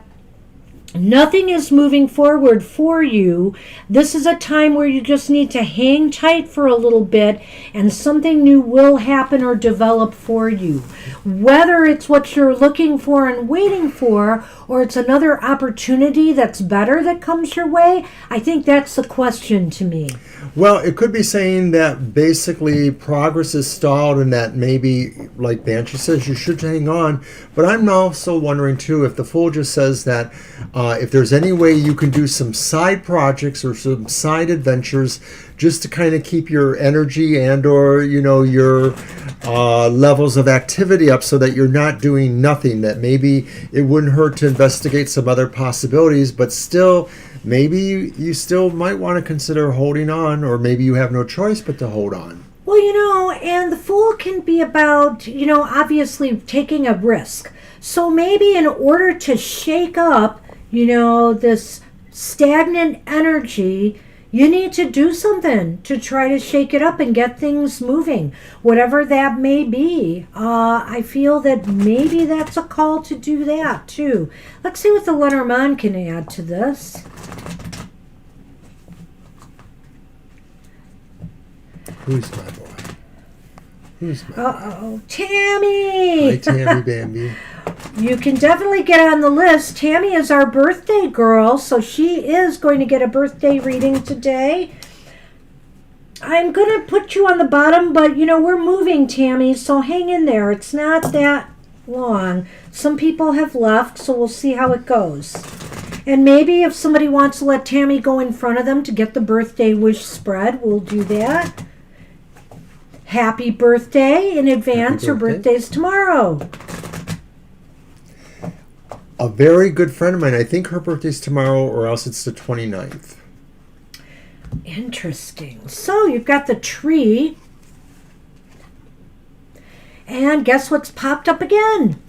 nothing is moving forward for you, this is a time where you just need to hang tight for a little bit and something new will happen or develop for you. Whether it's what you're looking for and waiting for, or it's another opportunity that's better that comes your way, I think that's the question to me. Well, it could be saying that basically progress is stalled and that maybe, like Banshee says, you should hang on. But I'm also wondering, too, if the Fool just says that If there's any way you can do some side projects or some side adventures just to kind of keep your energy and or, your levels of activity up so that you're not doing nothing, that maybe it wouldn't hurt to investigate some other possibilities, but still, maybe you still might want to consider holding on, or maybe you have no choice but to hold on. Well, and the Fool can be about, obviously taking a risk. So maybe in order to shake up, this stagnant energy, you need to do something to try to shake it up and get things moving, whatever that may be. I feel that maybe that's a call to do that too. Let's see what the Lenormand can add to this. Who's my boy? Uh-oh, Tammy! Hi, Tammy Bambi. You can definitely get on the list. Tammy is our birthday girl, so she is going to get a birthday reading today. I'm going to put you on the bottom, but, we're moving, Tammy, so hang in there. It's not that long. Some people have left, so we'll see how it goes. And maybe if somebody wants to let Tammy go in front of them to get the birthday wish spread, we'll do that. Happy birthday in advance. Her birthday's tomorrow. A very good friend of mine, I think her birthday's tomorrow or else it's the 29th. Interesting. So you've got the tree. And guess what's popped up again?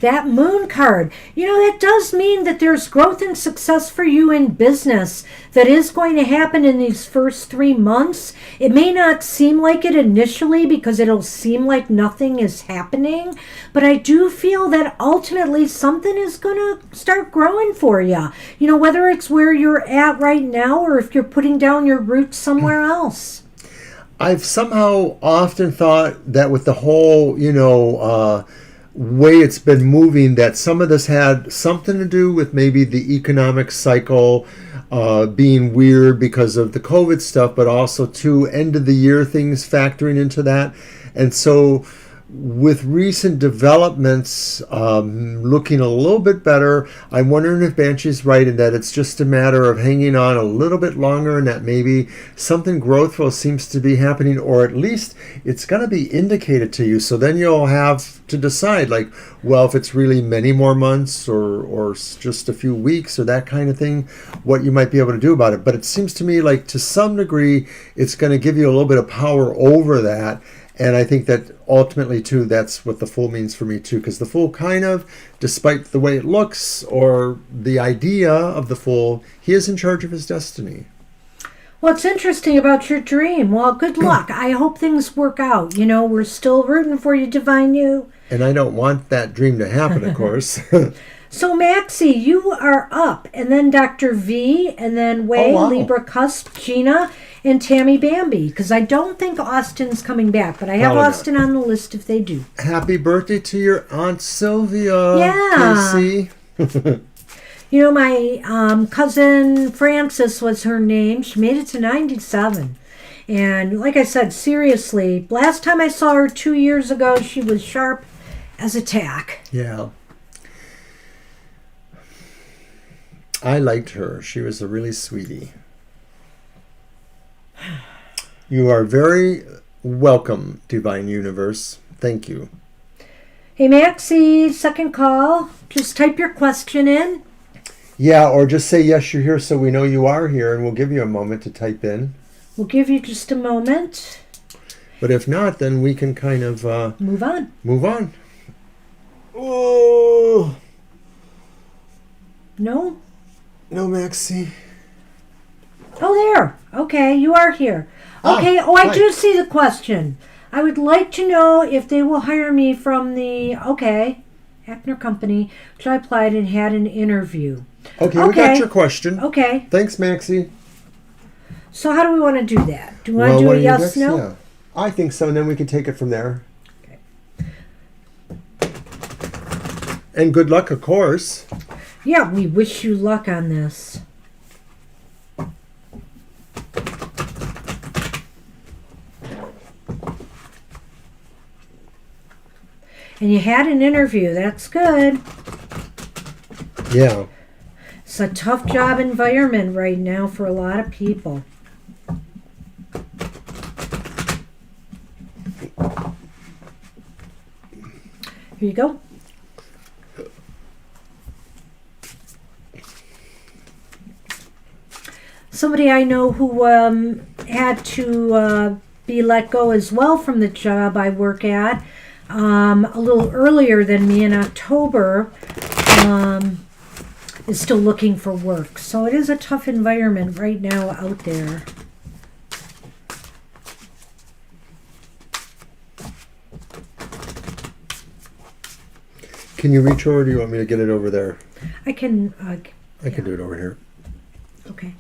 That moon card. That does mean that there's growth and success for you in business that is going to happen in these first 3 months. It may not seem like it initially because it'll seem like nothing is happening, but I do feel that ultimately something is going to start growing for you. Whether it's where you're at right now or if you're putting down your roots somewhere else. I've somehow often thought that with the whole, way it's been moving, that some of this had something to do with maybe the economic cycle being weird because of the COVID stuff, but also too end of the year things factoring into that. And so with recent developments looking a little bit better, I'm wondering if Banshee's right in that it's just a matter of hanging on a little bit longer and that maybe something growthful seems to be happening, or at least it's going to be indicated to you. So then you'll have to decide, like, well, if it's really many more months or just a few weeks or that kind of thing, what you might be able to do about it. But it seems to me like to some degree it's going to give you a little bit of power over that. And I think that ultimately, too, that's what the Fool means for me, too. Because the Fool kind of, despite the way it looks or the idea of the Fool, he is in charge of his destiny. What's interesting about your dream? Well, good luck. I hope things work out. We're still rooting for you, Divine You. And I don't want that dream to happen, of course. So, Maxie, you are up. And then Dr. V, and then Way, wow. Libra Cusp, Gina, and Tammy Bambi. Because I don't think Austin's coming back, but I have Probably Austin on the list if they do. Happy birthday to your Aunt Sylvia, Yeah. Casey. My cousin Frances was her name. She made it to 97. And like I said, seriously, last time I saw her 2 years ago, she was sharp as a tack. Yeah. I liked her. She was a really sweetie. You are very welcome, Divine Universe. Thank you. Hey, Maxie, second call. Just type your question in. Yeah, or just say yes, you're here so we know you are here, and we'll give you a moment to type in. We'll give you just a moment. But if not, then we can kind of... move on. Move on. Oh. No? No, Maxie. Oh, there. Okay, you are here. Okay, I do see the question. I would like to know if they will hire me from the, Ackner Company, which I applied and had an interview. Okay, we got your question. Okay. Thanks, Maxie. So how do we want to do that? Do we want to do a yes, no? Yeah. I think so, and then we can take it from there. Okay. And good luck, of course. Yeah, we wish you luck on this. And you had an interview. That's good. Yeah. It's a tough job environment right now for a lot of people. Here you go. Somebody I know who had to be let go as well from the job I work at a little earlier than me in October is still looking for work. So it is a tough environment right now out there. Can you reach over, or do you want me to get it over there? I can... I can do it over here. Okay.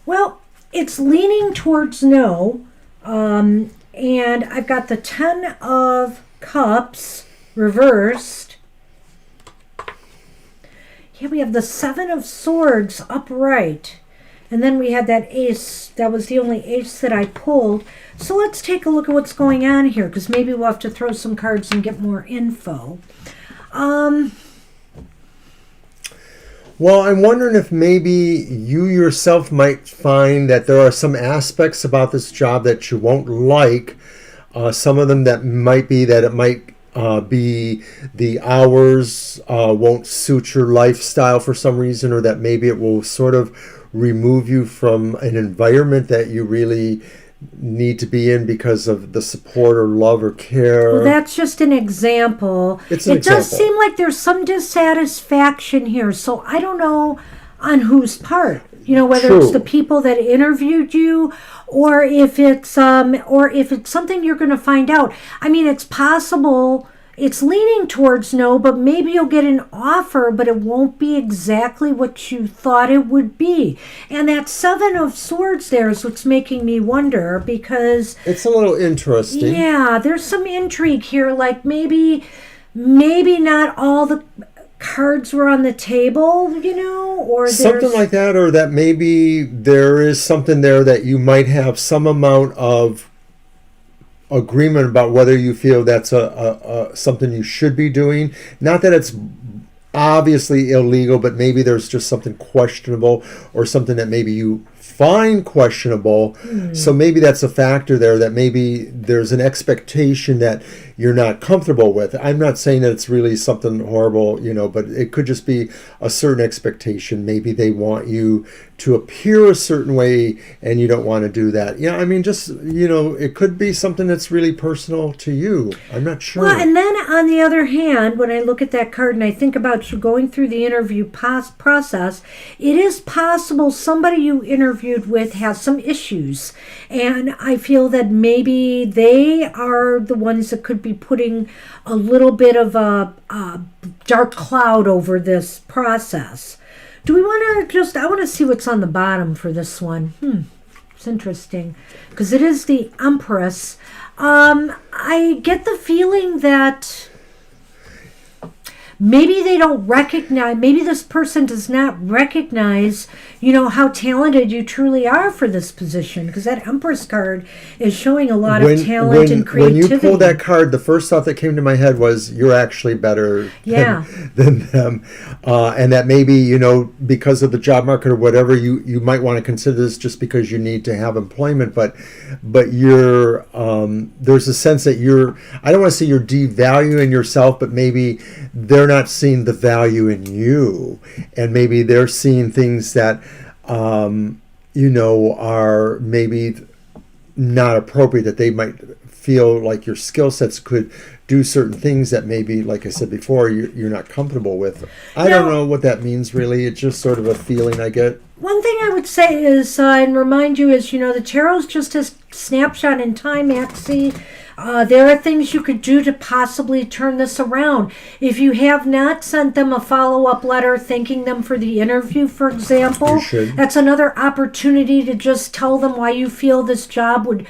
Well, it's leaning towards no, and I've got the 10 of Cups reversed. Here we have the 7 of Swords upright, and then we had that ace. That was the only ace that I pulled. So let's take a look at what's going on here, because maybe we'll have to throw some cards and get more info. Well, I'm wondering if maybe you yourself might find that there are some aspects about this job that you won't like. Some of them that might be that it might be the hours won't suit your lifestyle for some reason, or that maybe it will sort of remove you from an environment that you really need to be in because of the support or love or care. Well, that's just an example. It's an It does example. seem like there's some dissatisfaction here, so I don't know on whose part. You know, whether it's True. the people that interviewed you, or if it's something you're going to find out. I mean, it's possible. It's leaning towards no, but maybe you'll get an offer, but it won't be exactly what you thought it would be. And that 7 of Swords there is what's making me wonder, because It's a little interesting. yeah, there's some intrigue here. Like maybe not all the cards were on the table, you know, or Something like that, or that maybe there is something there that you might have some amount of agreement about whether you feel that's a something you should be doing. Not that it's obviously illegal, but maybe there's just something questionable, or something that maybe you find questionable. So maybe that's a factor there, that maybe there's an expectation that you're not comfortable with. I'm not saying that it's really something horrible, you know, but it could just be a certain expectation. Maybe they want you to appear a certain way and you don't want to do that. Yeah, I mean, just, you know, it could be something that's really personal to you. I'm not sure. Well, and then on the other hand, when I look at that card and I think about you going through the interview process, it is possible somebody you interviewed with has some issues. And I feel that maybe they are the ones that could be putting a little bit of a dark cloud over this process. Do we want to I want to see what's on the bottom for this one. It's interesting because it is the Empress. I get the feeling that maybe they don't recognize, maybe this person does not recognize, you know, how talented you truly are for this position, because that Empress card is showing a lot of talent and creativity. When you pulled that card, the first thought that came to my head was you're actually better than them. And that maybe, you know, because of the job market or whatever, you might want to consider this just because you need to have employment. But you're, there's a sense that I don't want to say you're devaluing yourself, but maybe they're not seeing the value in you, and maybe they're seeing things that you know, are maybe not appropriate, that they might feel like your skill sets could do certain things that maybe, like I said before, you're not comfortable with. I don't know what that means really. It's just sort of a feeling I get. One thing I would say is, and remind you is, you know, the tarot's just a snapshot in time, Maxie. There are things you could do to possibly turn this around. If you have not sent them a follow-up letter thanking them for the interview, for example, You should. that's another opportunity to just tell them why you feel this job would,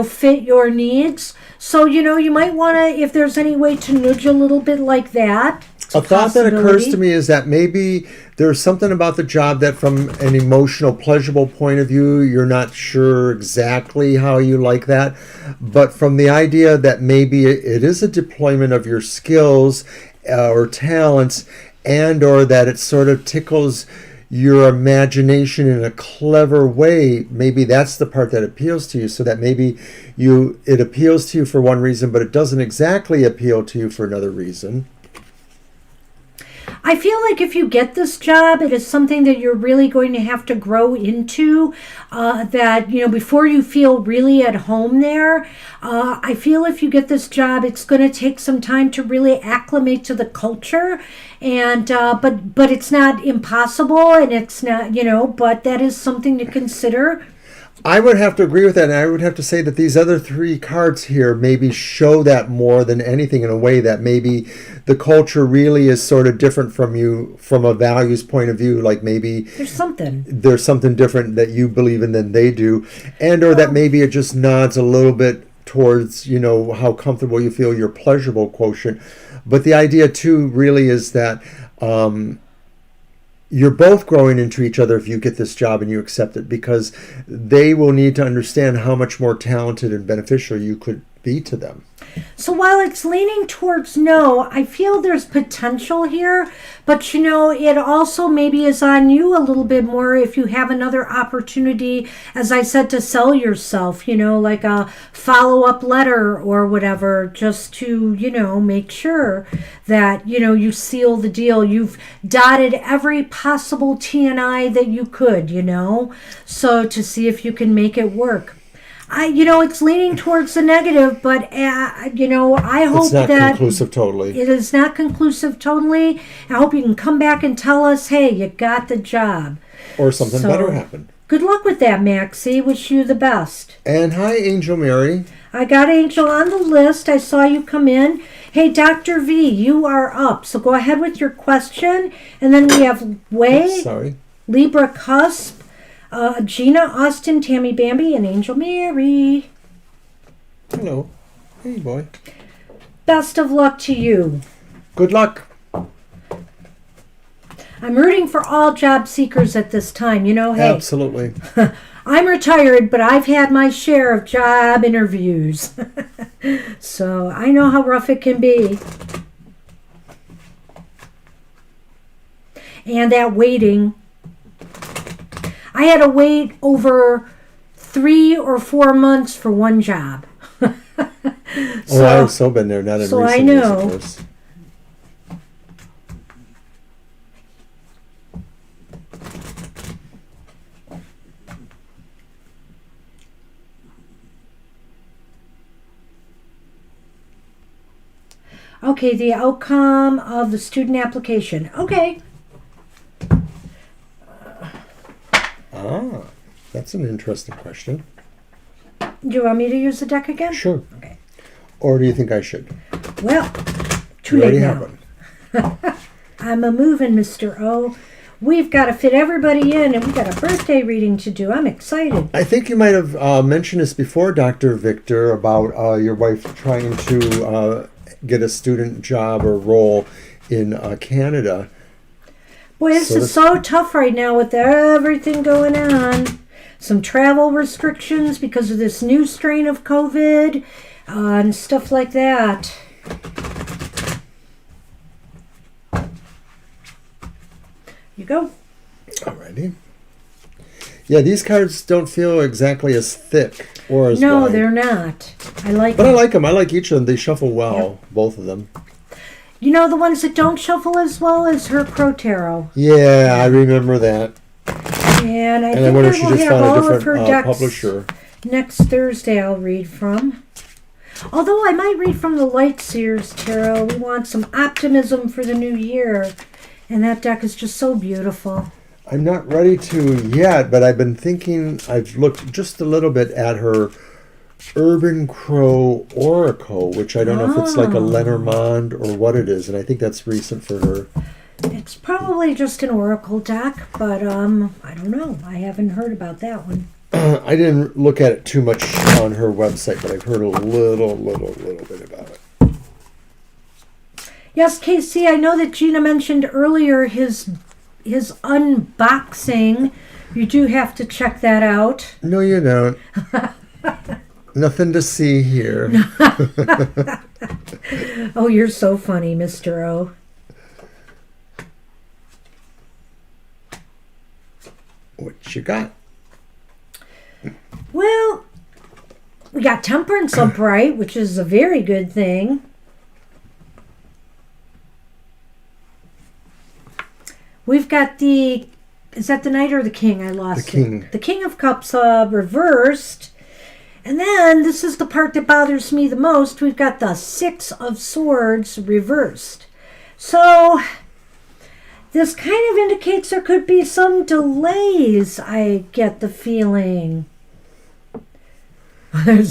fit your needs. So, you might want to, if there's any way to nudge a little bit like that. A thought that occurs to me is that maybe there's something about the job that from an emotional, pleasurable point of view, you're not sure exactly how you like that. But from the idea that maybe it is a deployment of your skills or talents, and or that it sort of tickles your imagination in a clever way, maybe that's the part that appeals to you. So that maybe it appeals to you for one reason, but it doesn't exactly appeal to you for another reason. I feel like if you get this job, it is something that you're really going to have to grow into, before you feel really at home there. I feel if you get this job, it's going to take some time to really acclimate to the culture. And but it's not impossible, and it's not, but that is something to consider. I would have to agree with that, and I would have to say that these other three cards here maybe show that more than anything, in a way that maybe the culture really is sort of different from you from a values point of view. Like maybe there's something different that you believe in than they do, and or that maybe it just nods a little bit towards how comfortable you feel, your pleasurable quotient. But the idea too really is that you're both growing into each other if you get this job and you accept it, because they will need to understand how much more talented and beneficial you could be to them. So while it's leaning towards no, I feel there's potential here, but it also maybe is on you a little bit more if you have another opportunity, as I said, to sell yourself, like a follow-up letter or whatever, just to, make sure that, you seal the deal. You've dotted every possible T and I that you could, so to see if you can make it work. It's leaning towards the negative, but, I hope it's not that conclusive totally. It is not conclusive totally. I hope you can come back and tell us, hey, you got the job. Or something better happened. Good luck with that, Maxie. Wish you the best. And hi, Angel Mary. I got Angel on the list. I saw you come in. Hey, Dr. V, you are up. So go ahead with your question. And then we have Way, Libra Cusp, Gina, Austin, Tammy Bambi, and Angel Mary. Hello. Hey, boy. Best of luck to you. Good luck. I'm rooting for all job seekers at this time. Hey. Absolutely. I'm retired, but I've had my share of job interviews. So I know how rough it can be. And that waiting. I had to wait over 3 or 4 months for one job. I've so been there, not in recent years, of course. Okay, the outcome of the student application. Okay. That's an interesting question. Do you want me to use the deck again? Sure. Okay. Or do you think I should? Well, too late now. I'm a moving, Mr. O. We've got to fit everybody in, and we've got a birthday reading to do. I'm excited. I think you might have mentioned this before, Dr. Victor, about your wife trying to get a student job or role in Canada. Boy, this is so tough right now with everything going on. Some travel restrictions because of this new strain of COVID and stuff like that. You go. Alrighty. Yeah, these cards don't feel exactly as thick or as No, wide. they're not. I like But them. I like them. I like each of them. They shuffle well, both of them. The ones that don't shuffle as well is her Crow Tarot. Yeah, I remember that. And I I think wonder I if she will just have found a all of her different decks publisher. next Thursday. I'll read from. Although I might read from the Light Seers Tarot. We want some optimism for the new year. And that deck is just so beautiful. I'm not ready to yet, but I've been thinking, I've looked just a little bit at her Urban Crow Oracle, which I don't know if it's like a Lenormand or what it is, and I think that's recent for her. It's probably just an oracle deck, but I don't know. I haven't heard about that one. I didn't look at it too much on her website, but I've heard a little bit about it. Yes, Casey, I know that Gina mentioned earlier his unboxing. You do have to check that out. No, you don't. Nothing to see here. Oh, you're so funny, Mr. O. What you got? Well, we got Temperance upright, which is a very good thing. We've got is that the Knight or the King? I lost The King. it. The King of Cups reversed. And then, this is the part that bothers me the most, we've got the Six of Swords reversed. So, this kind of indicates there could be some delays, I get the feeling. I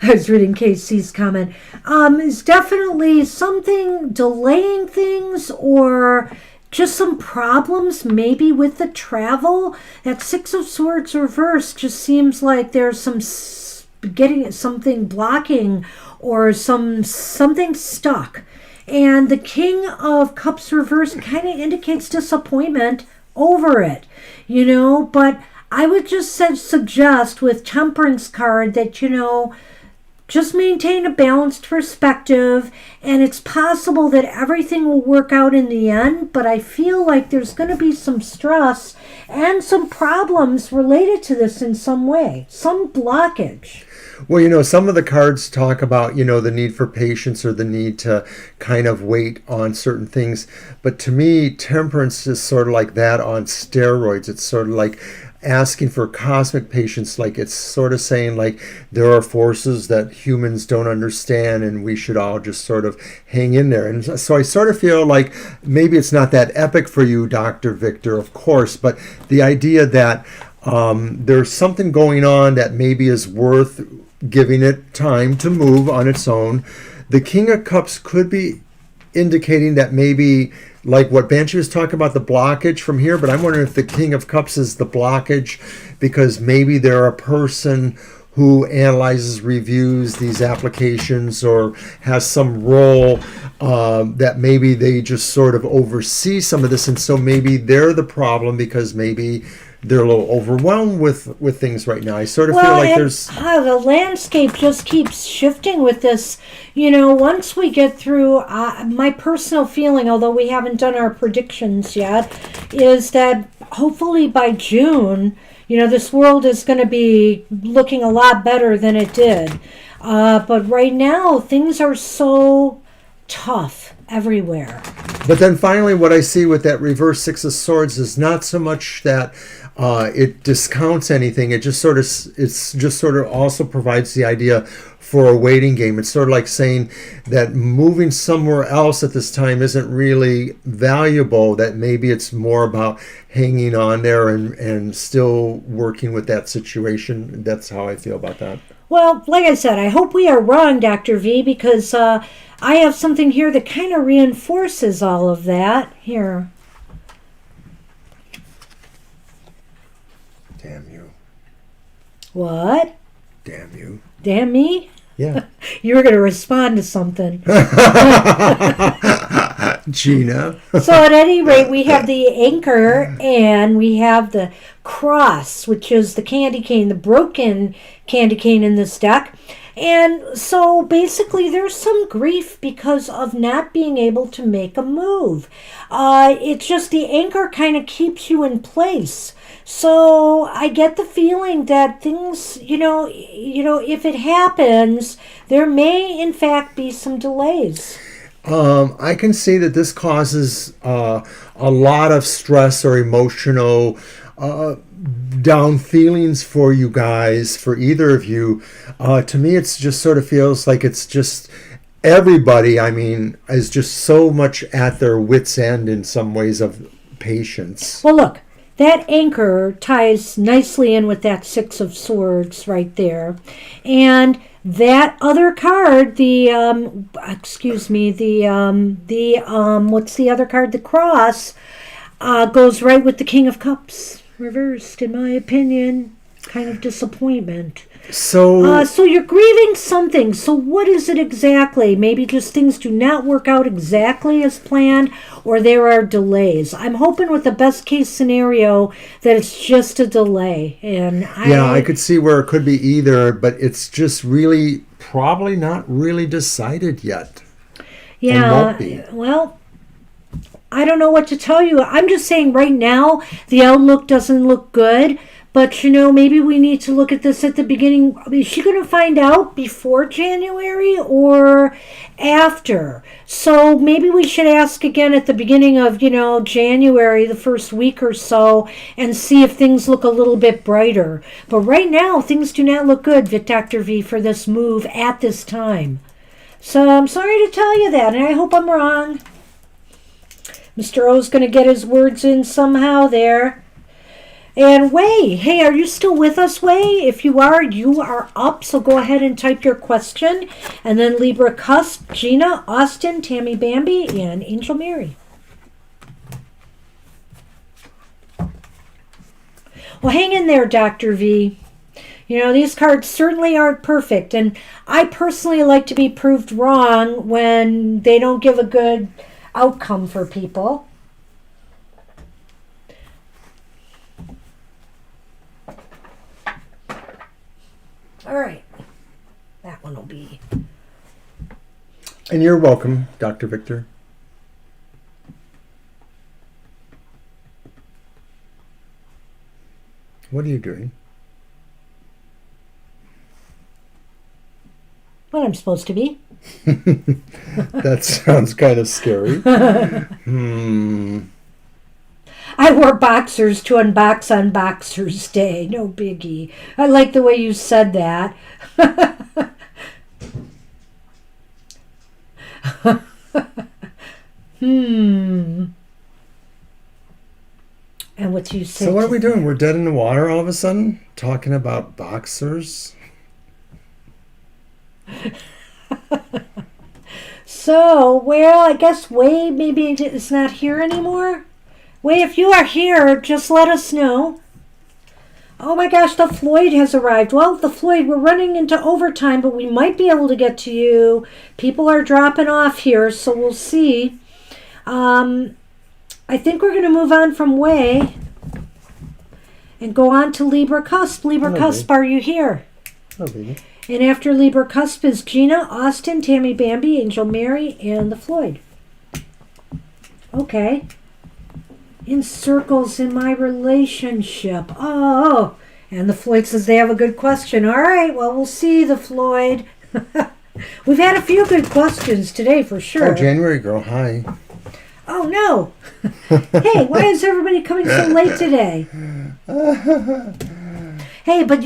was reading Casey's comment. Is definitely something delaying things or just some problems maybe with the travel. That Six of Swords reversed just seems like there's getting something blocking or something stuck. And the King of Cups reversed kind of indicates disappointment over it, but I would just suggest with Temperance card that, just maintain a balanced perspective, and it's possible that everything will work out in the end, but I feel like there's going to be some stress and some problems related to this in some way, some blockage. Well, some of the cards talk about, the need for patience or the need to kind of wait on certain things. But to me, Temperance is sort of like that on steroids. It's sort of like asking for cosmic patience, like it's sort of saying like there are forces that humans don't understand and we should all just sort of hang in there. And so I sort of feel like maybe it's not that epic for you, Dr. Victor, of course, but the idea that there's something going on that maybe is worth giving it time to move on its own. The King of Cups could be indicating that maybe like what Banshee was talking about, the blockage from here, but I'm wondering if the King of Cups is the blockage because maybe they're a person who analyzes, reviews these applications or has some role that maybe they just sort of oversee some of this, and so maybe they're the problem because maybe they're a little overwhelmed with things right now. I sort of feel like there's... the landscape just keeps shifting with this. Once we get through, my personal feeling, although we haven't done our predictions yet, is that hopefully by June, this world is going to be looking a lot better than it did. But right now, things are so tough everywhere. But then finally, what I see with that reverse Six of Swords is not so much that it discounts anything. It's just sort of also provides the idea for a waiting game. It's sort of like saying that moving somewhere else at this time isn't really valuable, that maybe it's more about hanging on there and still working with that situation. That's how I feel about that. Well, like I said, I hope we are wrong, Dr. V, because I have something here that kind of reinforces all of that. Here. Damn you. What? Damn you. Damn me? Yeah. You were going to respond to something. Gina. So at any rate, we have the anchor and we have the cross, which is the candy cane, the broken candy cane in this deck. And so basically there's some grief because of not being able to make a move. It's just the anchor kind of keeps you in place. So I get the feeling that things, if it happens, there may in fact be some delays. I can see that this causes a lot of stress or emotional down feelings for you guys, for either of you. To me, it's just sort of feels like it's just everybody, is just so much at their wits' end in some ways of patience. Well, look, that anchor ties nicely in with that Six of Swords right there. And that other card, what's the other card? The Cross, goes right with the King of Cups, reversed, in my opinion. Kind of disappointment. So you're grieving something. So what is it exactly? Maybe just things do not work out exactly as planned, or there are delays. I'm hoping with the best case scenario that it's just a delay. And I could see where it could be either, but it's just really probably not really decided yet. Yeah. And won't be. Well, I don't know what to tell you. I'm just saying right now the outlook doesn't look good. But, maybe we need to look at this at the beginning. Is she going to find out before January or after? So maybe we should ask again at the beginning of, January, the first week or so, and see if things look a little bit brighter. But right now, things do not look good, Dr. V, for this move at this time. So I'm sorry to tell you that, and I hope I'm wrong. Mr. O's going to get his words in somehow there. And Wei, hey, are you still with us, Wei? If you are up, so go ahead and type your question. And then Libra Cusp, Gina, Austin, Tammy Bambi, and Angel Mary. Well, hang in there, Dr. V. These cards certainly aren't perfect. And I personally like to be proved wrong when they don't give a good outcome for people. All right. That one will be. And you're welcome, Dr. Victor. What are you doing? What I'm supposed to be. That sounds kind of scary. I wore boxers to unbox on Boxers Day. No biggie. I like the way you said that. And what you say? So what are we doing? We're dead in the water all of a sudden? Talking about boxers? So, well, I guess Wei maybe is not here anymore. Wei, if you are here, just let us know. Oh my gosh, the Floyd has arrived. Well, the Floyd, we're running into overtime, but we might be able to get to you. People are dropping off here, so we'll see. I think we're going to move on from Wei and go on to Libra Cusp. Libra Cusp, are you here? Oh, baby. And after Libra Cusp is Gina, Austin, Tammy Bambi, Angel Mary, and the Floyd. Okay. In circles in my relationship. Oh, and the Floyd says they have a good question. All right, well, we'll see, the Floyd. We've had a few good questions today for sure. Oh, January girl, hi. Oh, no. Hey, why is everybody coming so late today? Hey, but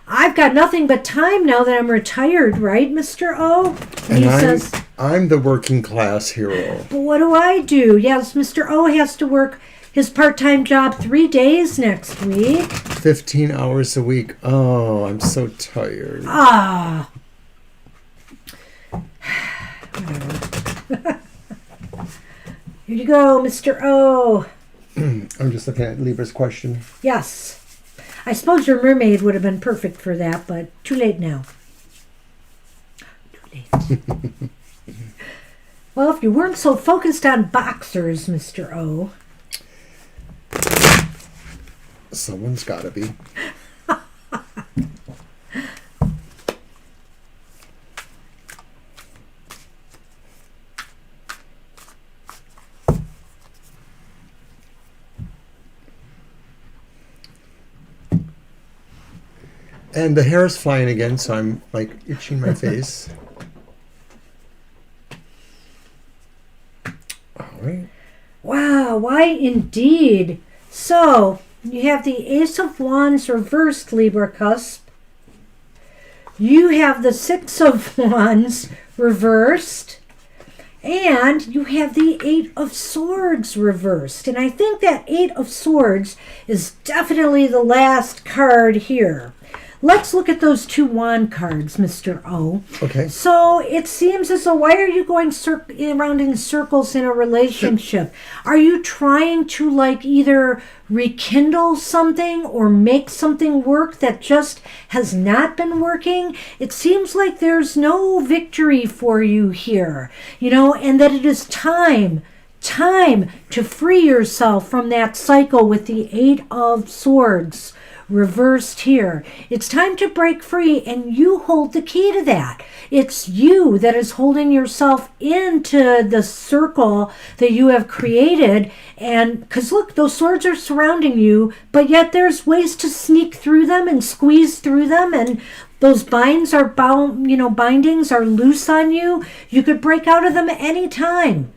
I've got nothing but time now that I'm retired, right, Mr. O? And he says, I'm the working class hero. But what do I do? Yes, Mr. O has to work his part-time job 3 days next week. 15 hours a week. Oh, I'm so tired. Ah. Whatever. Here you go, Mr. O. I'm just looking at Libra's question. Yes. I suppose your mermaid would have been perfect for that, but too late now. Too late. Well, if you weren't so focused on boxers, Mr. O. Someone's got to be. And the hair is flying again, so I'm like itching my face. All right. Wow, why indeed? So, you have the Ace of Wands reversed, Libra Cusp. You have the Six of Wands reversed. And you have the Eight of Swords reversed. And I think that Eight of Swords is definitely the last card here. Let's look at those two wand cards, Mr. O. Okay. So it seems as though, why are you going around in circles in a relationship? Are you trying to like either rekindle something or make something work that just has not been working? It seems like there's no victory for you here, and that it is time to free yourself from that cycle with the Eight of Swords reversed here. It's time to break free, and you hold the key to that. It's you that is holding yourself into the circle that you have created. And because look, those swords are surrounding you, but yet there's ways to sneak through them and squeeze through them, and those bindings are loose on you. You could break out of them anytime.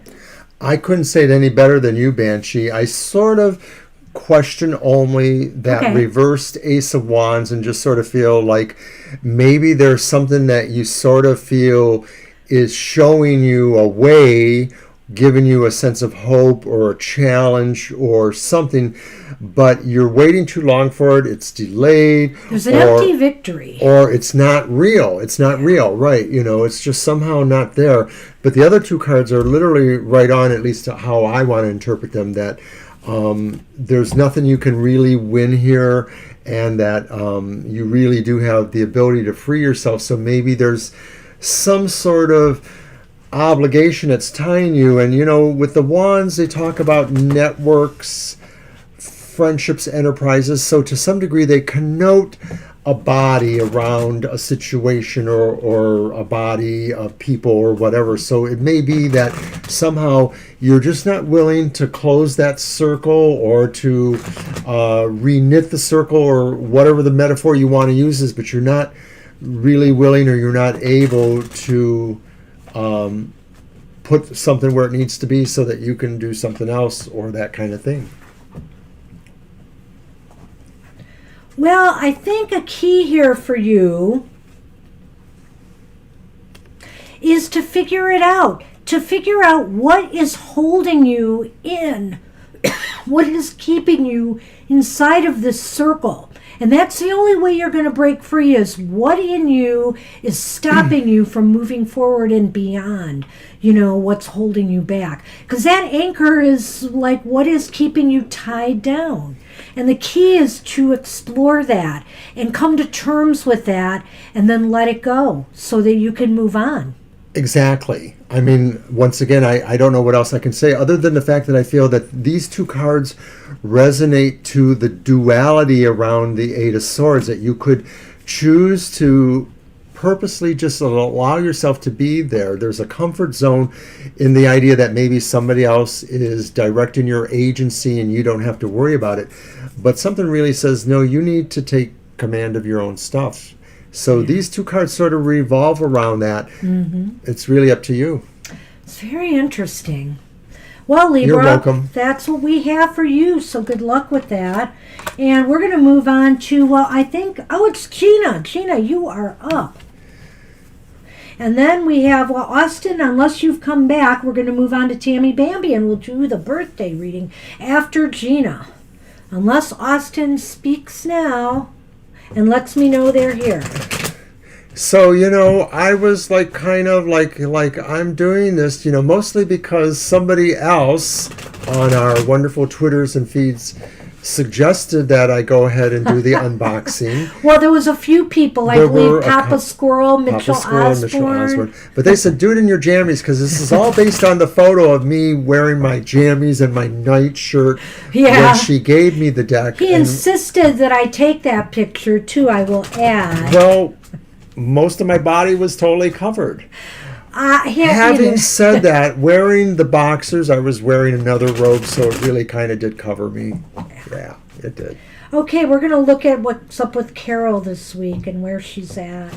I couldn't say it any better than you, Banshee. I sort of question only that reversed Ace of Wands and just sort of feel like maybe there's something that you sort of feel is showing you a way, giving you a sense of hope or a challenge or something, but you're waiting too long for it. It's delayed. There's an empty victory. Or it's not real. It's not real, right? It's just somehow not there. But the other two cards are literally right on, at least how I want to interpret them, that there's nothing you can really win here, and that you really do have the ability to free yourself. So maybe there's some sort of obligation that's tying you. And, with the wands, they talk about networks, friendships, enterprises. So to some degree, they connote a body around a situation or a body of people or whatever. So it may be that somehow you're just not willing to close that circle or to reknit the circle or whatever the metaphor you want to use is, but you're not really willing or you're not able to put something where it needs to be so that you can do something else or that kind of thing. Well, I think a key here for you is to figure it out. To figure out what is holding you in, what is keeping you inside of this circle. And that's the only way you're going to break free, is what in you is stopping you from moving forward and beyond, what's holding you back. Because that anchor is like what is keeping you tied down. And the key is to explore that and come to terms with that and then let it go so that you can move on. Exactly. I mean, once again, I don't know what else I can say other than the fact that I feel that these two cards resonate to the duality around the Eight of Swords, that you could choose to purposely just allow yourself to be there. There's a comfort zone in the idea that maybe somebody else is directing your agency and you don't have to worry about it. But something really says, no, you need to take command of your own stuff. So these two cards sort of revolve around that. Mm-hmm. It's really up to you. It's very interesting. Well, Libra, you're welcome. That's what we have for you, so good luck with that. And we're going to move on to, it's Gina. Gina, you are up. And then we have, Austin, unless you've come back, we're going to move on to Tammy Bambi, and we'll do the birthday reading after Gina. Unless Austin speaks now and lets me know they're here. So, I was like I'm doing this, mostly because somebody else on our wonderful Twitters and feeds suggested that I go ahead and do the unboxing. Well, there was a few people, I believe, Papa Squirrel, Mitchell Osborne. But they said, do it in your jammies, because this is all based on the photo of me wearing my jammies and my nightshirt when she gave me the deck. He insisted that I take that picture, too, I will add. Well, most of my body was totally covered. Having said that, wearing the boxers, I was wearing another robe, so it really kind of did cover me. Yeah, it did. Okay, we're going to look at what's up with Carol this week and where she's at.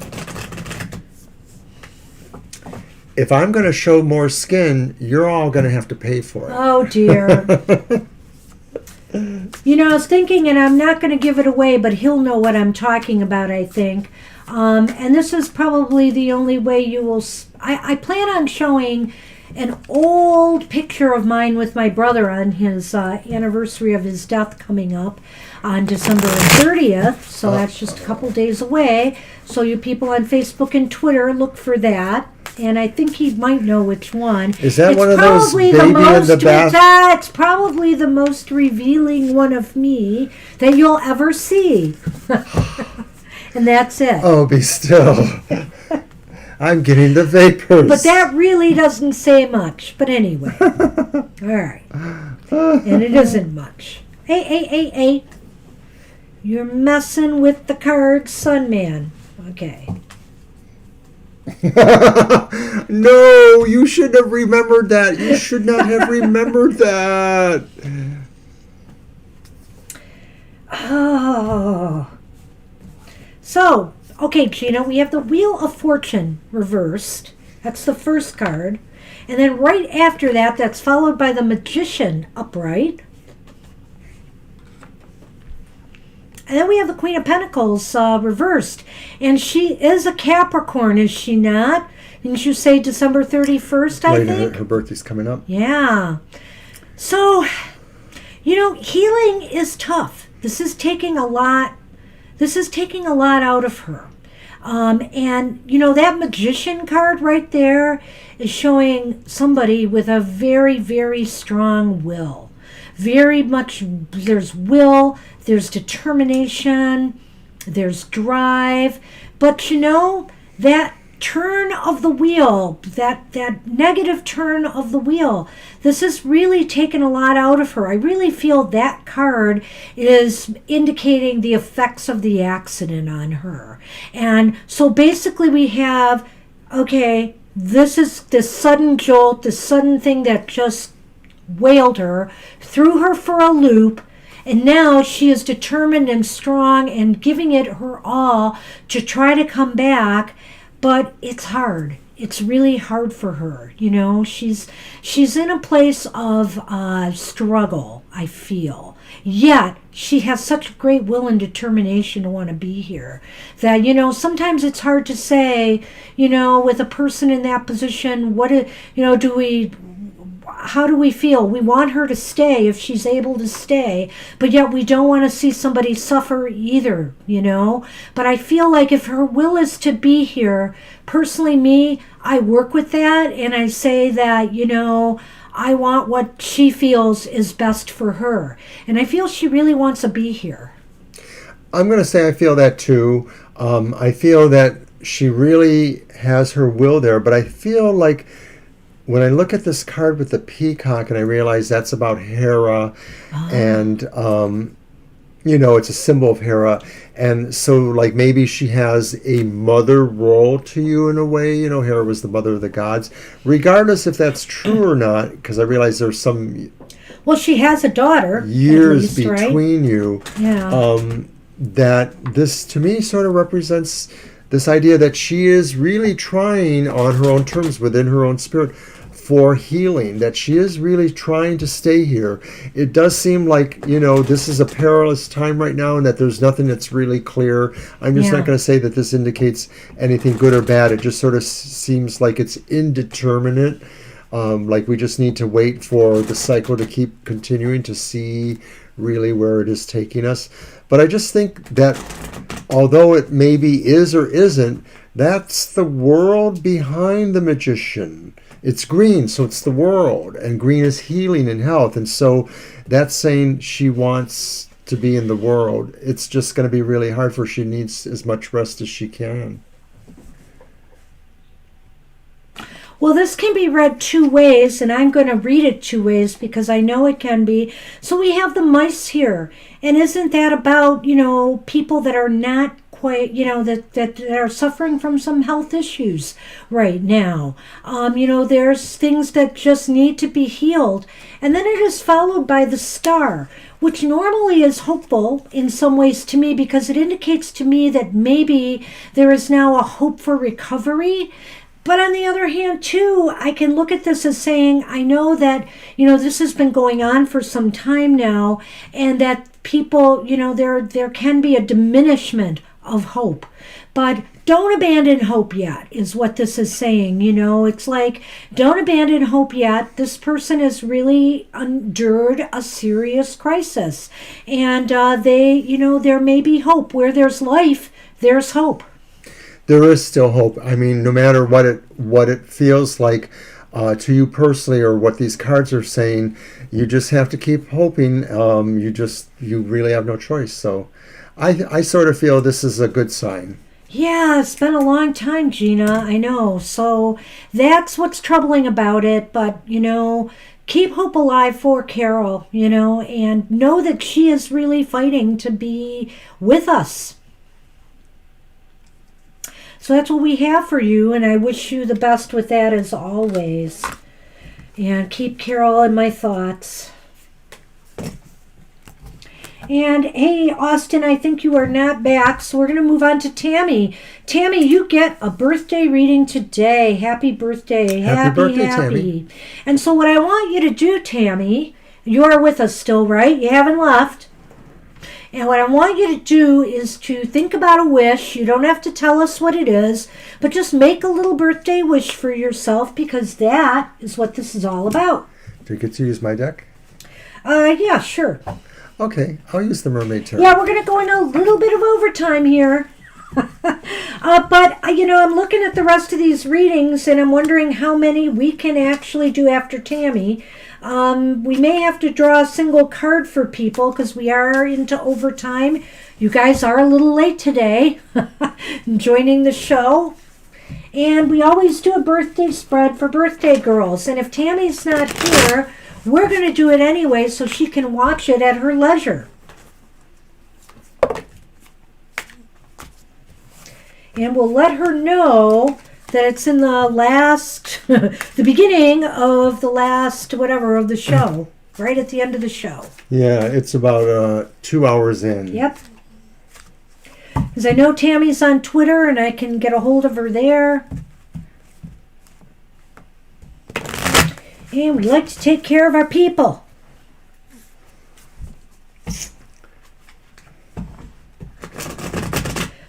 If I'm going to show more skin, you're all going to have to pay for it. Oh, dear. I was thinking, and I'm not going to give it away, but he'll know what I'm talking about, I think. And this is probably the only way you will... I plan on showing an old picture of mine with my brother on his anniversary of his death coming up on December 30th. So that's just a couple days away. So you people on Facebook and Twitter, look for that. And I think he might know which one. Is that one of those baby in the bath? That's probably the most revealing one of me that you'll ever see. And that's it. Oh, be still. I'm getting the vapors. But that really doesn't say much. But anyway. All right. And it isn't much. Hey. You're messing with the cards, Sunman. Okay. No, you should have remembered that. You should not have remembered that. Oh. So, okay, Gina, we have the Wheel of Fortune reversed. That's the first card. And then right after that, that's followed by the Magician upright. And then we have the Queen of Pentacles reversed. And she is a Capricorn, is she not? Didn't you say December 31st, I think? Her birthday's coming up. Yeah. So, healing is tough. This is taking a lot out of her. And, that Magician card right there is showing somebody with a very, very strong will. Very much, there's will, there's determination, there's drive. But, that turn of the wheel, that negative turn of the wheel, this has really taken a lot out of her. I really feel that card is indicating the effects of the accident on her. And so basically we have, okay, this is this sudden jolt, this sudden thing that just whaled her, threw her for a loop, and now she is determined and strong and giving it her all to try to come back. But it's hard. It's really hard for her. She's in a place of struggle, I feel. Yet she has such great will and determination to want to be here that, sometimes it's hard to say, with a person in that position, how do we feel? We want her to stay if she's able to stay, but yet we don't want to see somebody suffer either, But I feel like if her will is to be here, personally me, I work with that and I say that, I want what she feels is best for her. And I feel she really wants to be here. I'm going to say I feel that too. I feel that she really has her will there, but I feel like when I look at this card with the peacock and I realize that's about Hera and, it's a symbol of Hera. And so like maybe she has a mother role to you in a way, Hera was the mother of the gods, regardless if that's true or not, because I realize there's some... Well, she has a daughter. Years at least, between right? you. Yeah. That this to me sort of represents this idea that she is really trying on her own terms within her own spirit for healing, that she is really trying to stay here. It does seem like, this is a perilous time right now and that there's nothing that's really clear. I'm just not going to say that this indicates anything good or bad. It just sort of seems like it's indeterminate. Like we just need to wait for the cycle to keep continuing to see really where it is taking us. But I just think that although it maybe is or isn't, that's the world behind the Magician. It's green, so it's the world, and green is healing and health, and so that's saying she wants to be in the world. It's just going to be really hard for her. She needs as much rest as she can. Well, this can be read two ways, and I'm going to read it two ways because I know it can be. So we have the mice here, and isn't that about, people that are not quite, that are suffering from some health issues right now. There's things that just need to be healed. And then it is followed by the star, which normally is hopeful in some ways to me because it indicates to me that maybe there is now a hope for recovery. But on the other hand, too, I can look at this as saying, I know that, this has been going on for some time now, and that people, there can be a diminishment of hope. But don't abandon hope yet, is what this is saying. It's like, don't abandon hope yet. This person has really endured a serious crisis. And there may be hope. Where there's life, there's hope. There is still hope. I mean, no matter what it feels like to you personally, or what these cards are saying, you just have to keep hoping. You really have no choice. So I sort of feel this is a good sign. Yeah, it's been a long time, Gina. I know. So that's what's troubling about it. But, keep hope alive for Carol, and know that she is really fighting to be with us. So that's what we have for you, and I wish you the best with that as always. And keep Carol in my thoughts. And hey, Austin, I think you are not back, so we're going to move on to Tammy. Tammy, you get a birthday reading today. Happy birthday. Happy birthday, Tammy. And so what I want you to do, Tammy, you are with us still, right? You haven't left. And what I want you to do is to think about a wish. You don't have to tell us what it is, but just make a little birthday wish for yourself, because that is what this is all about. Do you get to use my deck? Yeah, sure. Okay, I'll use the Mermaid Tarot. Yeah, we're going to go in a little bit of overtime here. But, I'm looking at the rest of these readings, and I'm wondering how many we can actually do after Tammy. We may have to draw a single card for people because we are into overtime. You guys are a little late today joining the show. And we always do a birthday spread for birthday girls. And if Tammy's not here, we're going to do it anyway so she can watch it at her leisure. And we'll let her know that it's in the beginning of the last, whatever, of the show. Right at the end of the show. Yeah, it's about 2 hours in. Yep. Because I know Tammy's on Twitter and I can get a hold of her there. And we like to take care of our people.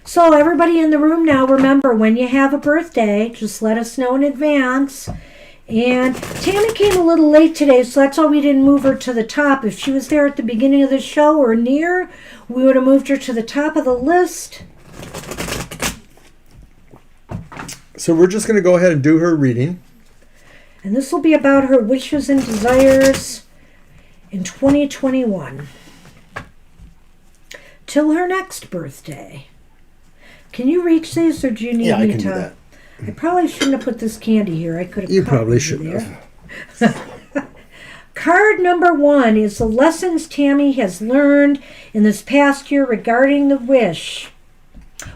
So everybody in the room now, remember, when you have a birthday, just let us know in advance. And Tammy came a little late today, so that's why we didn't move her to the top. If she was there at the beginning of the show or near, we would have moved her to the top of the list. So we're just going to go ahead and do her reading. And this will be about her wishes and desires in 2021. Till her next birthday. Can you reach these, or do you need me I can to? do that. I probably shouldn't have put this candy here. I could have. You probably shouldn't have. Card number 1 is the lessons Tammy has learned in this past year regarding the wish.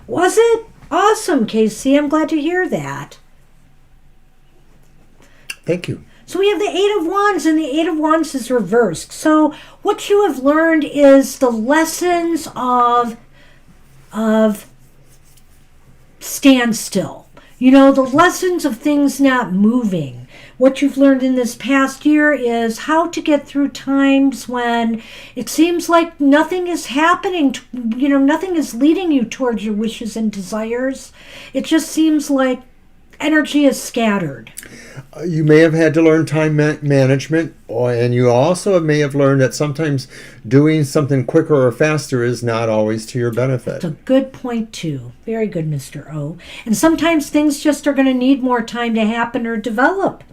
Was it? Awesome, Casey. I'm glad to hear that. Thank you. So we have the Eight of Wands, and the Eight of Wands is reversed. So what you have learned is the lessons of standstill. The lessons of things not moving. What you've learned in this past year is how to get through times when it seems like nothing is happening. Nothing is leading you towards your wishes and desires. It just seems like energy is scattered. You may have had to learn time management, and you also may have learned that sometimes doing something quicker or faster is not always to your benefit. That's a good point, too. Very good, Mr. O. And sometimes things just are going to need more time to happen or develop.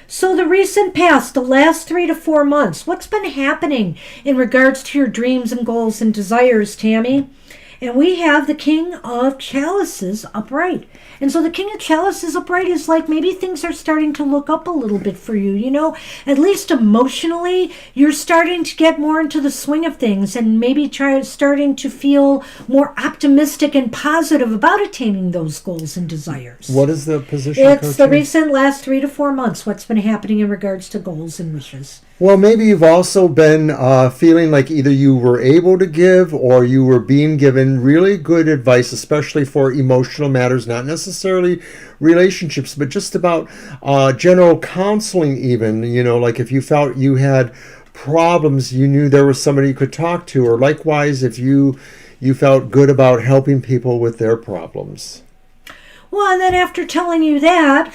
So the recent past, the last 3 to 4 months, what's been happening in regards to your dreams and goals and desires, Tammy? And we have the King of Chalices upright. And so the King of Chalices upright is like maybe things are starting to look up a little bit for you. At least emotionally, you're starting to get more into the swing of things and maybe starting to feel more optimistic and positive about attaining those goals and desires. What is the position? It's the recent last 3 to 4 months. What's been happening in regards to goals and wishes? Well, maybe you've also been feeling like either you were able to give or you were being given really good advice, especially for emotional matters, not necessarily relationships, but just about general counseling even. Like if you felt you had problems, you knew there was somebody you could talk to, or likewise if you you felt good about helping people with their problems. Well, and then after telling you that,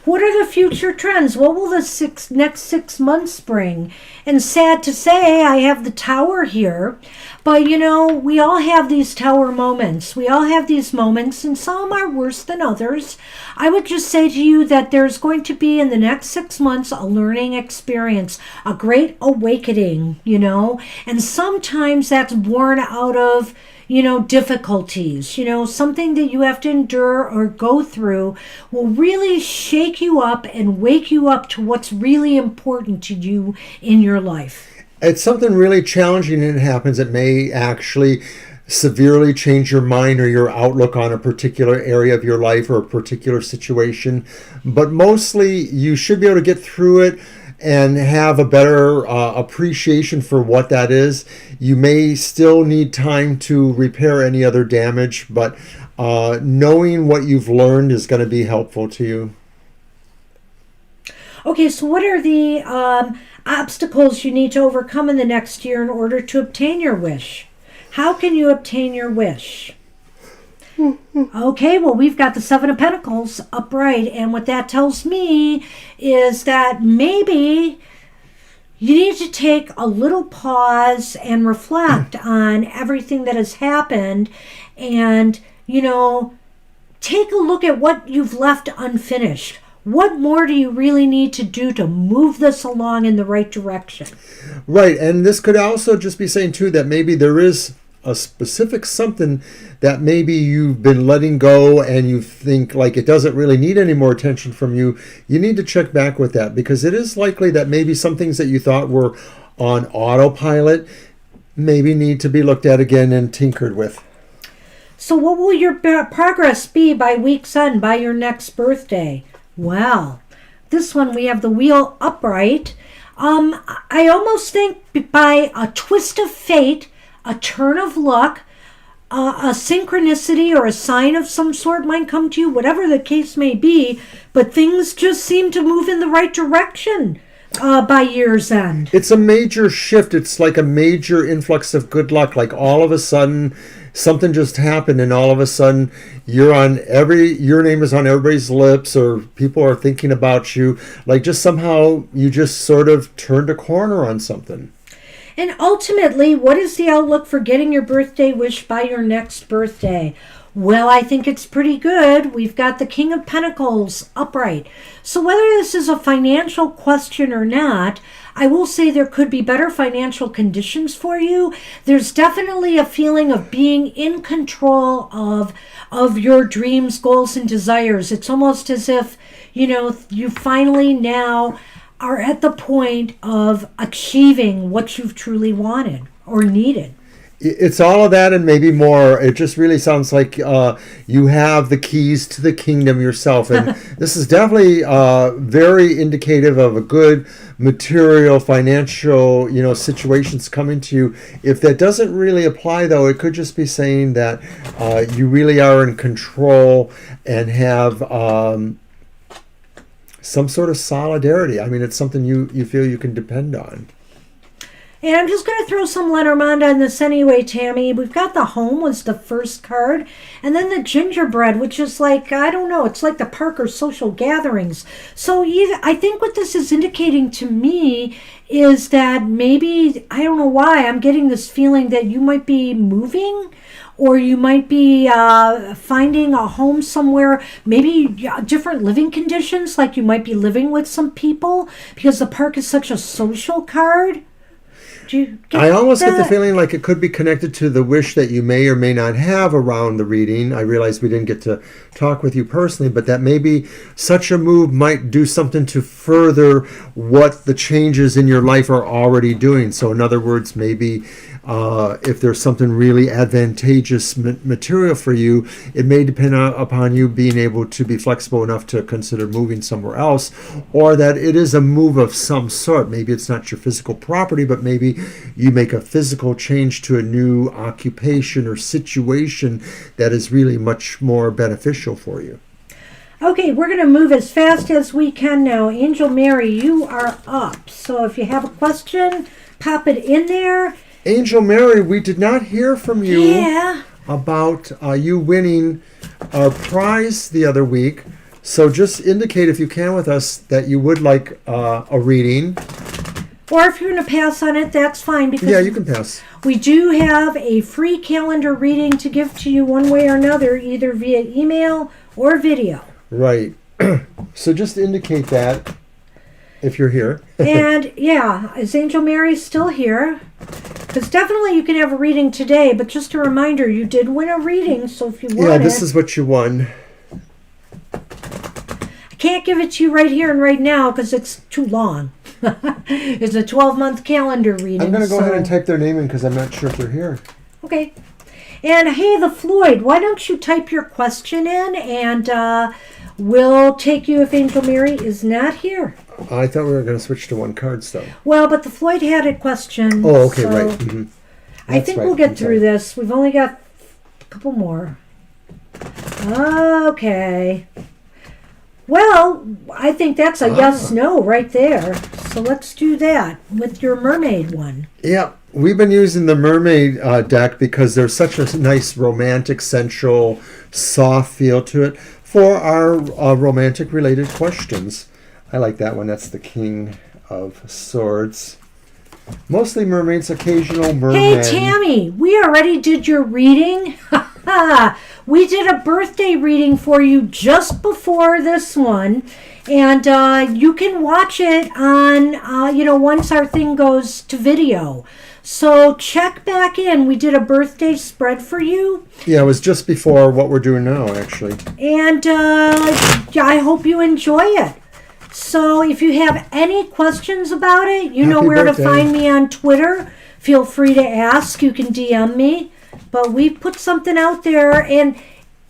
what are the future trends? What will the next 6 months bring? And sad to say, I have the Tower here. But, we all have these Tower moments. We all have these moments, and some are worse than others. I would just say to you that there's going to be, in the next 6 months, a learning experience, a great awakening, And sometimes that's born out of difficulties, something that you have to endure or go through will really shake you up and wake you up to what's really important to you in your life. It's something really challenging that happens. It may actually severely change your mind or your outlook on a particular area of your life or a particular situation. But mostly you should be able to get through it and have a better appreciation for what that is. You may still need time to repair any other damage, but knowing what you've learned is going to be helpful to you. Okay, so what are the obstacles you need to overcome in the next year in order to obtain your wish? How can you obtain your wish? Okay, well, we've got the Seven of Pentacles upright, and what that tells me is that maybe you need to take a little pause and reflect on everything that has happened and, take a look at what you've left unfinished. What more do you really need to do to move this along in the right direction? Right, and this could also just be saying, too, that maybe there is a specific something that maybe you've been letting go and you think like it doesn't really need any more attention from you. You need to check back with that, because it is likely that maybe some things that you thought were on autopilot maybe need to be looked at again and tinkered with. So what will your progress be by week's end, by your next birthday? Well, this one we have the Wheel upright. I almost think by a twist of fate, a turn of luck, a synchronicity or a sign of some sort might come to you, whatever the case may be, but things just seem to move in the right direction by year's end. It's a major shift. It's like a major influx of good luck. Like all of a sudden, something just happened, and all of a sudden, your name is on everybody's lips, or people are thinking about you. Like just somehow you just sort of turned a corner on something. And ultimately, what is the outlook for getting your birthday wish by your next birthday? Well, I think it's pretty good. We've got the King of Pentacles upright. So whether this is a financial question or not, I will say there could be better financial conditions for you. There's definitely a feeling of being in control of your dreams, goals, and desires. It's almost as if, you finally now are at the point of achieving what you've truly wanted or needed. It's all of that and maybe more. It just really sounds like you have the keys to the kingdom yourself. And this is definitely very indicative of a good material, financial, situations coming to you. If that doesn't really apply, though, it could just be saying that you really are in control and have some sort of solidarity. I mean, it's something you feel you can depend on. And I'm just going to throw some Lenormand on this anyway, Tammy. We've got the Home was the first card. And then the Gingerbread, which is like, I don't know, it's like the Parker social gatherings. So I think what this is indicating to me is that maybe, I don't know why, I'm getting this feeling that you might be moving, or you might be finding a home somewhere, maybe different living conditions, like you might be living with some people, because the Park is such a social card. I almost get the feeling like it could be connected to the wish that you may or may not have around the reading. I realize we didn't get to talk with you personally, but that maybe such a move might do something to further what the changes in your life are already doing. So in other words, maybe if there's something really advantageous material for you, it may depend upon you being able to be flexible enough to consider moving somewhere else, or that it is a move of some sort. Maybe it's not your physical property, but maybe you make a physical change to a new occupation or situation that is really much more beneficial for you. Okay, we're going to move as fast as we can now. Angel Mary, you are up. So if you have a question, pop it in there. Angel Mary, we did not hear from you Yeah. about you winning our prize the other week. So just indicate, if you can with us, that you would like a reading. Or if you're going to pass on it, that's fine. Because Yeah, you can pass. we do have a free calendar reading to give to you one way or another, either via email or video. Right. So just indicate that if you're here. And yeah, is Angel Mary still here? Because definitely you can have a reading today, but just a reminder, you did win a reading, so if you want Yeah, this is what you won. I can't give it to you right here and right now because it's too long. It's a 12-month calendar reading. I'm going to go ahead and type their name in because I'm not sure if they're here. Okay. And hey, the Floyd, why don't you type your question in and we'll take you if Angel Mary is not here. I thought we were going to switch to one card still. Well, but the Floyd had a question. Oh, okay, so right. Mm-hmm. I think we'll get through this. We've only got a couple more. Okay. Well, I think that's a yes-no right there. So let's do that with your mermaid one. Yeah, we've been using the mermaid deck because there's such a nice romantic, sensual, soft feel to it for our romantic related questions. I like that one. That's the King of Swords. Mostly mermaids, occasional mermen. Hey, Tammy, we already did your reading. We did a birthday reading for you just before this one. And you can watch it on, once our thing goes to video. So check back in. We did a birthday spread for you. Yeah, it was just before what we're doing now, actually. And I hope you enjoy it. So if you have any questions about it, you know where to find me on Twitter. Feel free to ask. You can DM me. But we put something out there, and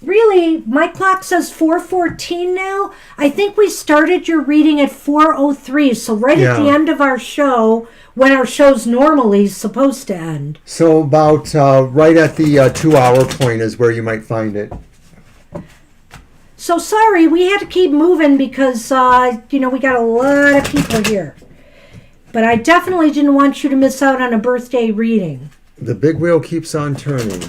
really, my clock says 4:14 now. I think we started your reading at 4:03, so right at the end of our show, when our show's normally supposed to end. So about right at the 2-hour point is where you might find it. So sorry, we had to keep moving because, we got a lot of people here. But I definitely didn't want you to miss out on a birthday reading. The big wheel keeps on turning.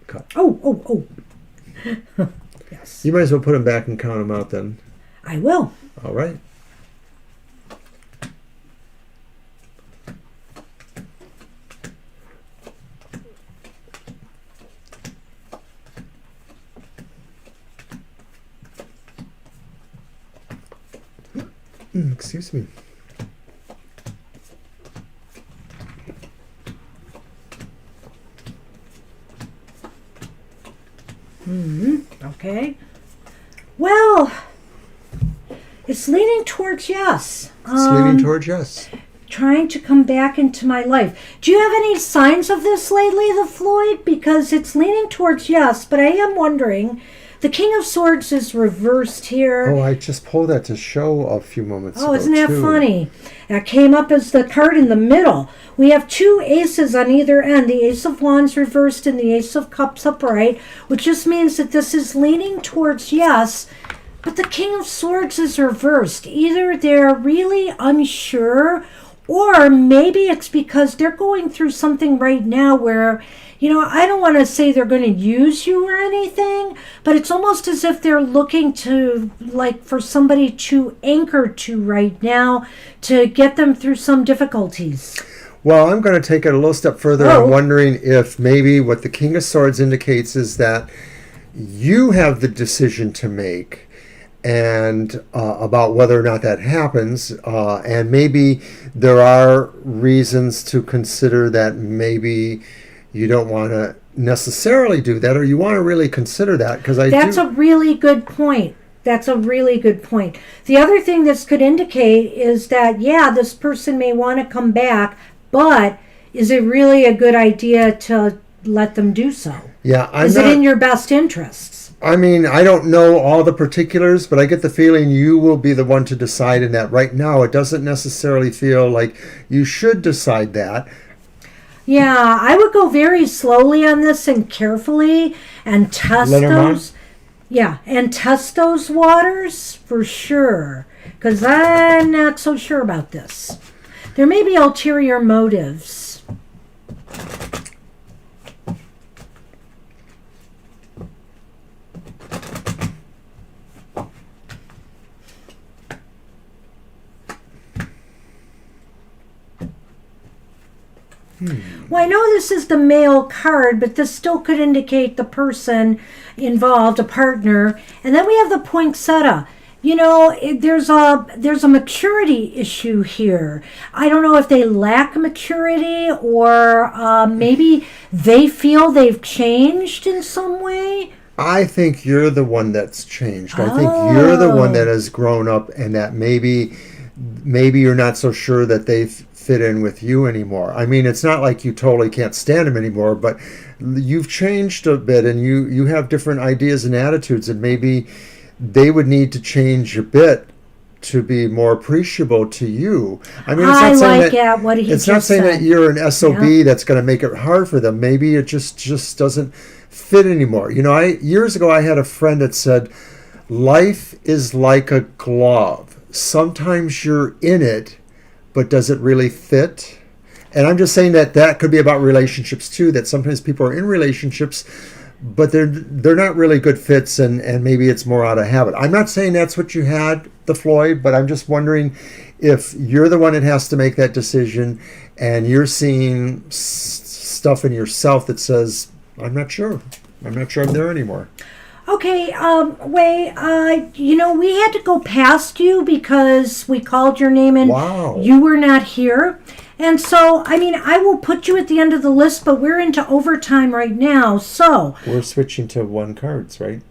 Cut. Oh. Yes. You might as well put them back and count them out then. I will. All right. Excuse me. Okay. Well, it's leaning towards yes. It's leaning towards yes. Trying to come back into my life. Do you have any signs of this lately, the Floyd? Because it's leaning towards yes, but I am wondering. The King of Swords is reversed here. Oh, I just pulled that to show a few moments ago. Oh, isn't that funny? That came up as the card in the middle. We have two aces on either end, the Ace of Wands reversed and the Ace of Cups upright, which just means that this is leaning towards yes, but the King of Swords is reversed. Either they're really unsure, or maybe it's because they're going through something right now where, I don't want to say they're going to use you or anything, but it's almost as if they're looking to, for somebody to anchor to right now to get them through some difficulties. Well, I'm going to take it a little step further. I'm wondering if maybe what the King of Swords indicates is that you have the decision to make and about whether or not that happens. And maybe there are reasons to consider that maybe you don't want to necessarily do that, or you want to really consider that, because That's a really good point. The other thing this could indicate is that, this person may want to come back, but is it really a good idea to let them do so? Yeah, Is it in your best interests? I mean, I don't know all the particulars, but I get the feeling you will be the one to decide in that. Right now, it doesn't necessarily feel like you should decide that. Yeah, I would go very slowly on this and carefully and test those. Yeah, and test those waters for sure, because I'm not so sure about this. There may be ulterior motives. Well, I know this is the male card, but this still could indicate the person involved, a partner. And then we have the poinsettia. You know, there's a maturity issue here. I don't know if they lack maturity or maybe they feel they've changed in some way. I think you're the one that's changed. I think you're the one that has grown up, and that maybe you're not so sure that they fit in with you anymore. I mean, it's not like you totally can't stand them anymore, but you've changed a bit, and you have different ideas and attitudes, and maybe they would need to change a bit to be more appreciable to you. I mean, it's not saying that what he it's not saying said. that you're an SOB that's going to make it hard for them. Maybe it just doesn't fit anymore. You know, years ago I had a friend that said, "Life is like a glove. Sometimes you're in it, but does it really fit?" And I'm just saying that could be about relationships too, that sometimes people are in relationships, but they're not really good fits, and maybe it's more out of habit. I'm not saying that's what you had, the Floyd, but I'm just wondering if you're the one that has to make that decision, and you're seeing stuff in yourself that says, I'm not sure I'm there anymore. Okay, Wei, you know, we had to go past you because we called your name and you were not here. And so, I mean, I will put you at the end of the list, but we're into overtime right now, so... We're switching to one cards, right?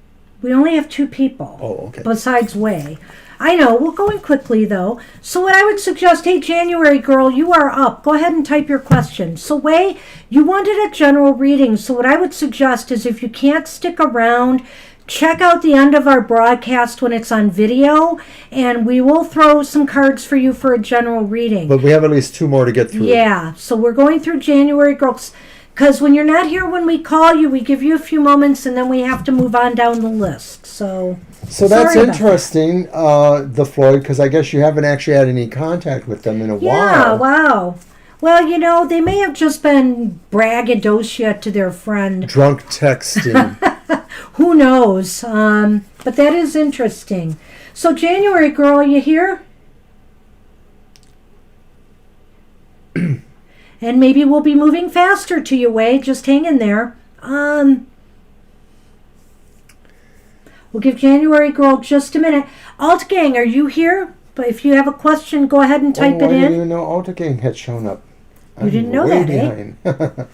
We only have 2 people. Oh, okay. Besides Wei. I know, we're going quickly, though. So what I would suggest, hey, January girl, you are up. Go ahead and type your question. So, Wei, you wanted a general reading, so what I would suggest is if you can't stick around... check out the end of our broadcast when it's on video, and we will throw some cards for you for a general reading. But we have at least 2 more to get through. Yeah, so we're going through January girls, because when you're not here when we call you, we give you a few moments, and then we have to move on down the list. So that's interesting, the Floyd, because I guess you haven't actually had any contact with them in a while. Yeah, wow. Well, you know, they may have just been braggadocio to their friend. Drunk texting. Who knows? But that is interesting. So, January girl, you here? And maybe we'll be moving faster to you, Wei. Just hang in there. We'll give January girl just a minute. Alt Gang, are you here? But if you have a question, go ahead and type it in. I didn't even know Alt Gang had shown up. You didn't know that, eh?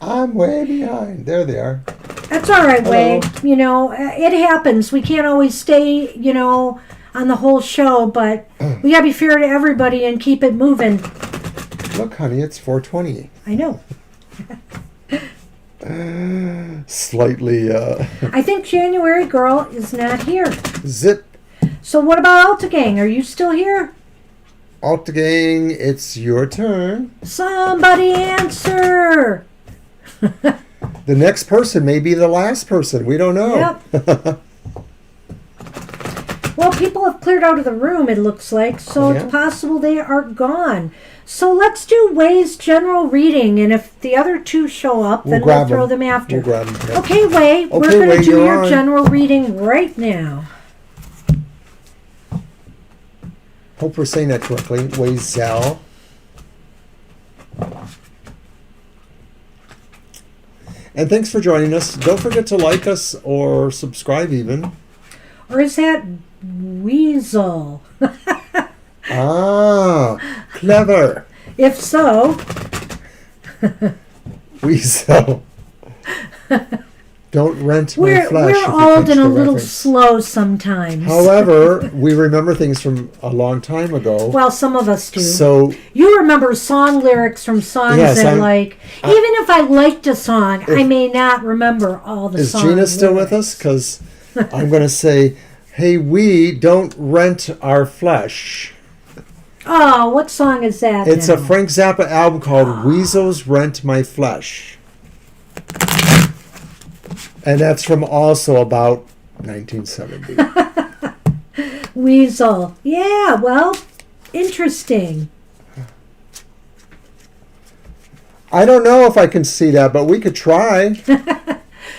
I'm way behind. There they are. That's all right, Wei. You know, it happens. We can't always stay, you know, on the whole show, but we got to be fair to everybody and keep it moving. Look, honey, it's 4:20. I know. Slightly, I think January girl is not here. Zip. So what about Alta Gang? Are you still here? Alta Gang, it's your turn. Somebody answer. The next person may be the last person. We don't know. Yep. Well, people have cleared out of the room, it looks like, so it's possible they are gone. So let's do Wei's general reading, and if the other 2 show up, then we'll throw them after. We'll grab them. Yep. Okay, Wei, we're going to do your general reading right now. Hope we're saying that correctly. Wei Zhao. And thanks for joining us. Don't forget to like us or subscribe even. Or is that Weasel? Ah, clever. If so. Weasel. Don't rent my flesh. We're old and a little slow sometimes. However, we remember things from a long time ago. Well, some of us do. So you remember song lyrics from songs that, like, even if I liked a song, I may not remember all the songs. Is Gina still with us? Because I'm going to say, hey, we don't rent our flesh. Oh, what song is that? It's a Frank Zappa album called Weasels Rent My Flesh. And that's from also about 1970. Weasel. Yeah, well, interesting. I don't know if I can see that, but we could try.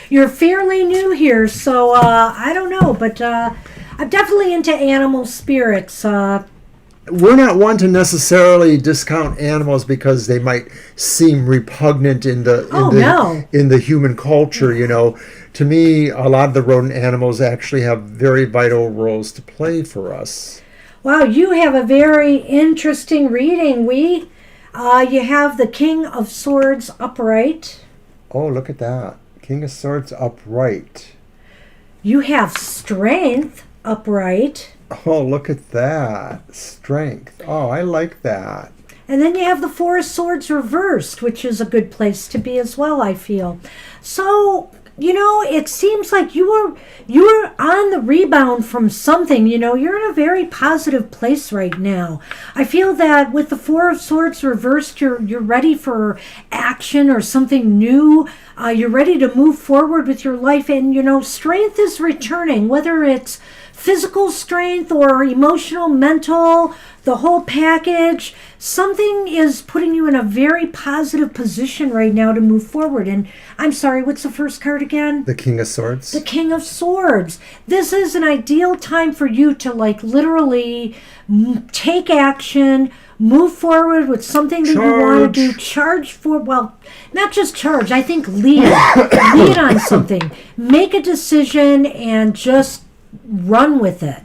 You're fairly new here, so I don't know, but I'm definitely into animal spirits. We're not one to necessarily discount animals because they might seem repugnant in the human culture. You know, to me, a lot of the rodent animals actually have very vital roles to play for us. Wow, you have a very interesting reading. You have the King of Swords upright. Oh, look at that. King of Swords upright. You have Strength upright. Oh, look at that. Strength. Oh, I like that. And then you have the Four of Swords reversed, which is a good place to be as well, I feel. So, you know, it seems like you were on the rebound from something. You know, you're in a very positive place right now. I feel that with the Four of Swords reversed, you're ready for action or something new. You're ready to move forward with your life. And, you know, strength is returning, whether it's physical strength or emotional, mental, the whole package. Something is putting you in a very positive position right now to move forward. And I'm sorry, what's the first card again? The King of Swords. The King of Swords. This is an ideal time for you to literally take action, move forward with something that you want to do, charge for, well, not just charge, I think lead on something. Make a decision and just run with it.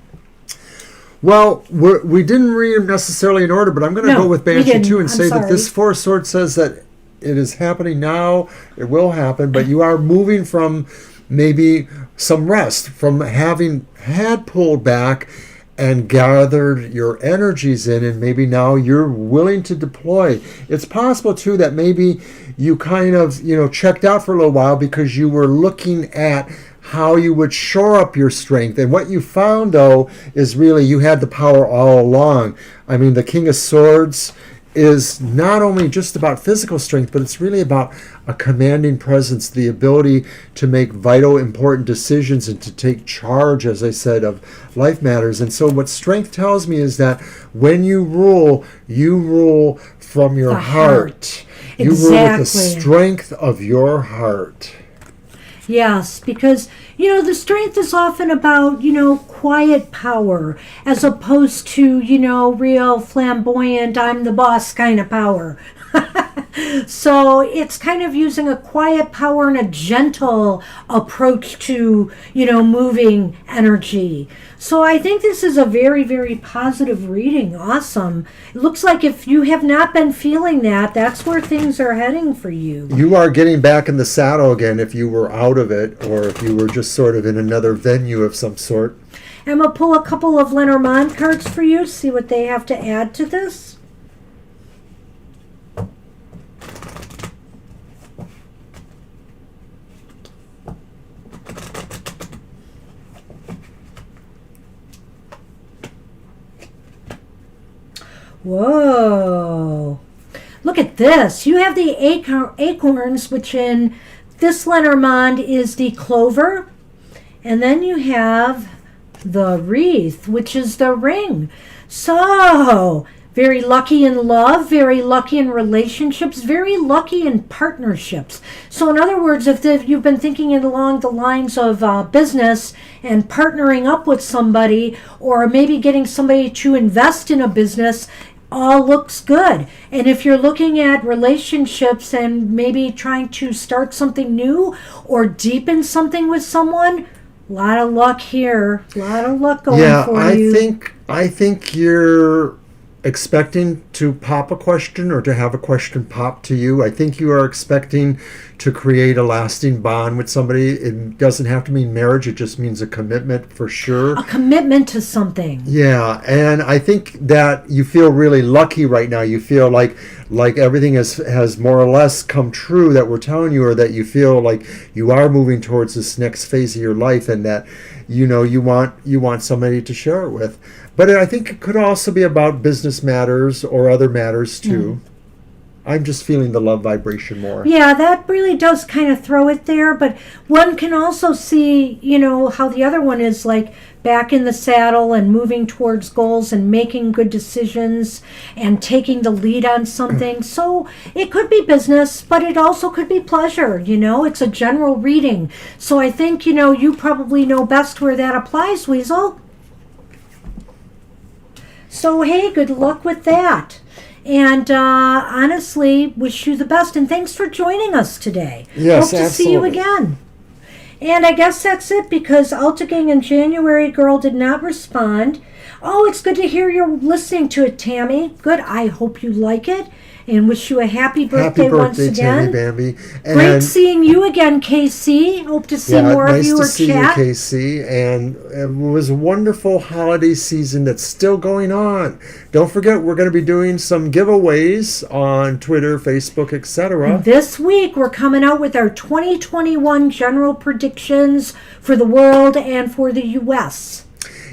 Well, we didn't read them necessarily in order, but I'm going to go with Banshee too and say that this Four of Swords says that it is happening now, it will happen, but you are moving from maybe some rest, from having had pulled back and gathered your energies in, and maybe now you're willing to deploy. It's possible too that maybe you kind of, checked out for a little while because you were looking at how you would shore up your strength. And what you found, though, is really you had the power all along. I mean, the King of Swords is not only just about physical strength, but it's really about a commanding presence, the ability to make vital, important decisions and to take charge, as I said, of life matters. And so what strength tells me is that when you rule from your heart. You rule with the strength of your heart. Yes, because, the strength is often about, quiet power as opposed to, real flamboyant, I'm the boss kind of power. So it's kind of using a quiet power and a gentle approach to, moving energy. So I think this is a very, very positive reading. Awesome. It looks like if you have not been feeling that, that's where things are heading for you. You are getting back in the saddle again if you were out of it or if you were just sort of in another venue of some sort. I'm going to pull a couple of Lenormand cards for you, see what they have to add to this. Whoa. Look at this. You have the acorns, which in this Lenormand is the clover. And then you have the wreath, which is the ring. So, very lucky in love, very lucky in relationships, very lucky in partnerships. So in other words, if you've been thinking along the lines of business and partnering up with somebody, or maybe getting somebody to invest in a business, all looks good. And if you're looking at relationships and maybe trying to start something new or deepen something with someone, a lot of luck here. A lot of luck going for you. I think you're expecting to pop a question or to have a question pop to you. I think you are expecting to create a lasting bond with somebody. It doesn't have to mean marriage. It just means a commitment for sure. A commitment to something. Yeah, and I think that you feel really lucky right now. You feel like everything has more or less come true that we're telling you, or that you feel like you are moving towards this next phase of your life, and that you want somebody to share it with. But I think it could also be about business matters or other matters too. I'm just feeling the love vibration more. Yeah, that really does kind of throw it there, but one can also see, how the other one is like back in the saddle and moving towards goals and making good decisions and taking the lead on something. So it could be business, but it also could be pleasure, It's a general reading. So I think, you probably know best where that applies, Weasel. So, hey, good luck with that. And honestly, wish you the best. And thanks for joining us today. Yes, Hope to see you again. And I guess that's it, because Altagang and January Girl did not respond. Oh, it's good to hear you're listening to it, Tammy. Good. I hope you like it. And wish you a happy birthday once again. Tammy Bambi. And great seeing you again, KC. Hope to see more of you or nice to see chat. you, KC. And it was a wonderful holiday season that's still going on. Don't forget, we're going to be doing some giveaways on Twitter, Facebook, etc. This week, we're coming out with our 2021 general predictions for the world and for the U.S.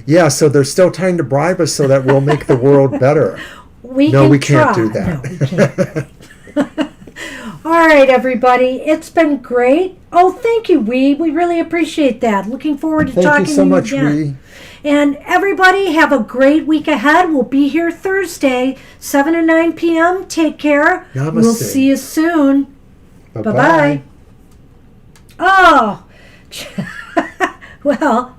Yeah, so there's still time to bribe us so that we'll make the world better. We can't do that. No, we can't. All right, everybody. It's been great. Oh, thank you, We really appreciate that. Looking forward to talking to you again. Thank you so much, We. And everybody, have a great week ahead. We'll be here Thursday, 7 to 9 p.m. Take care. Namaste. We'll see you soon. Bye-bye. Bye-bye. Oh, well...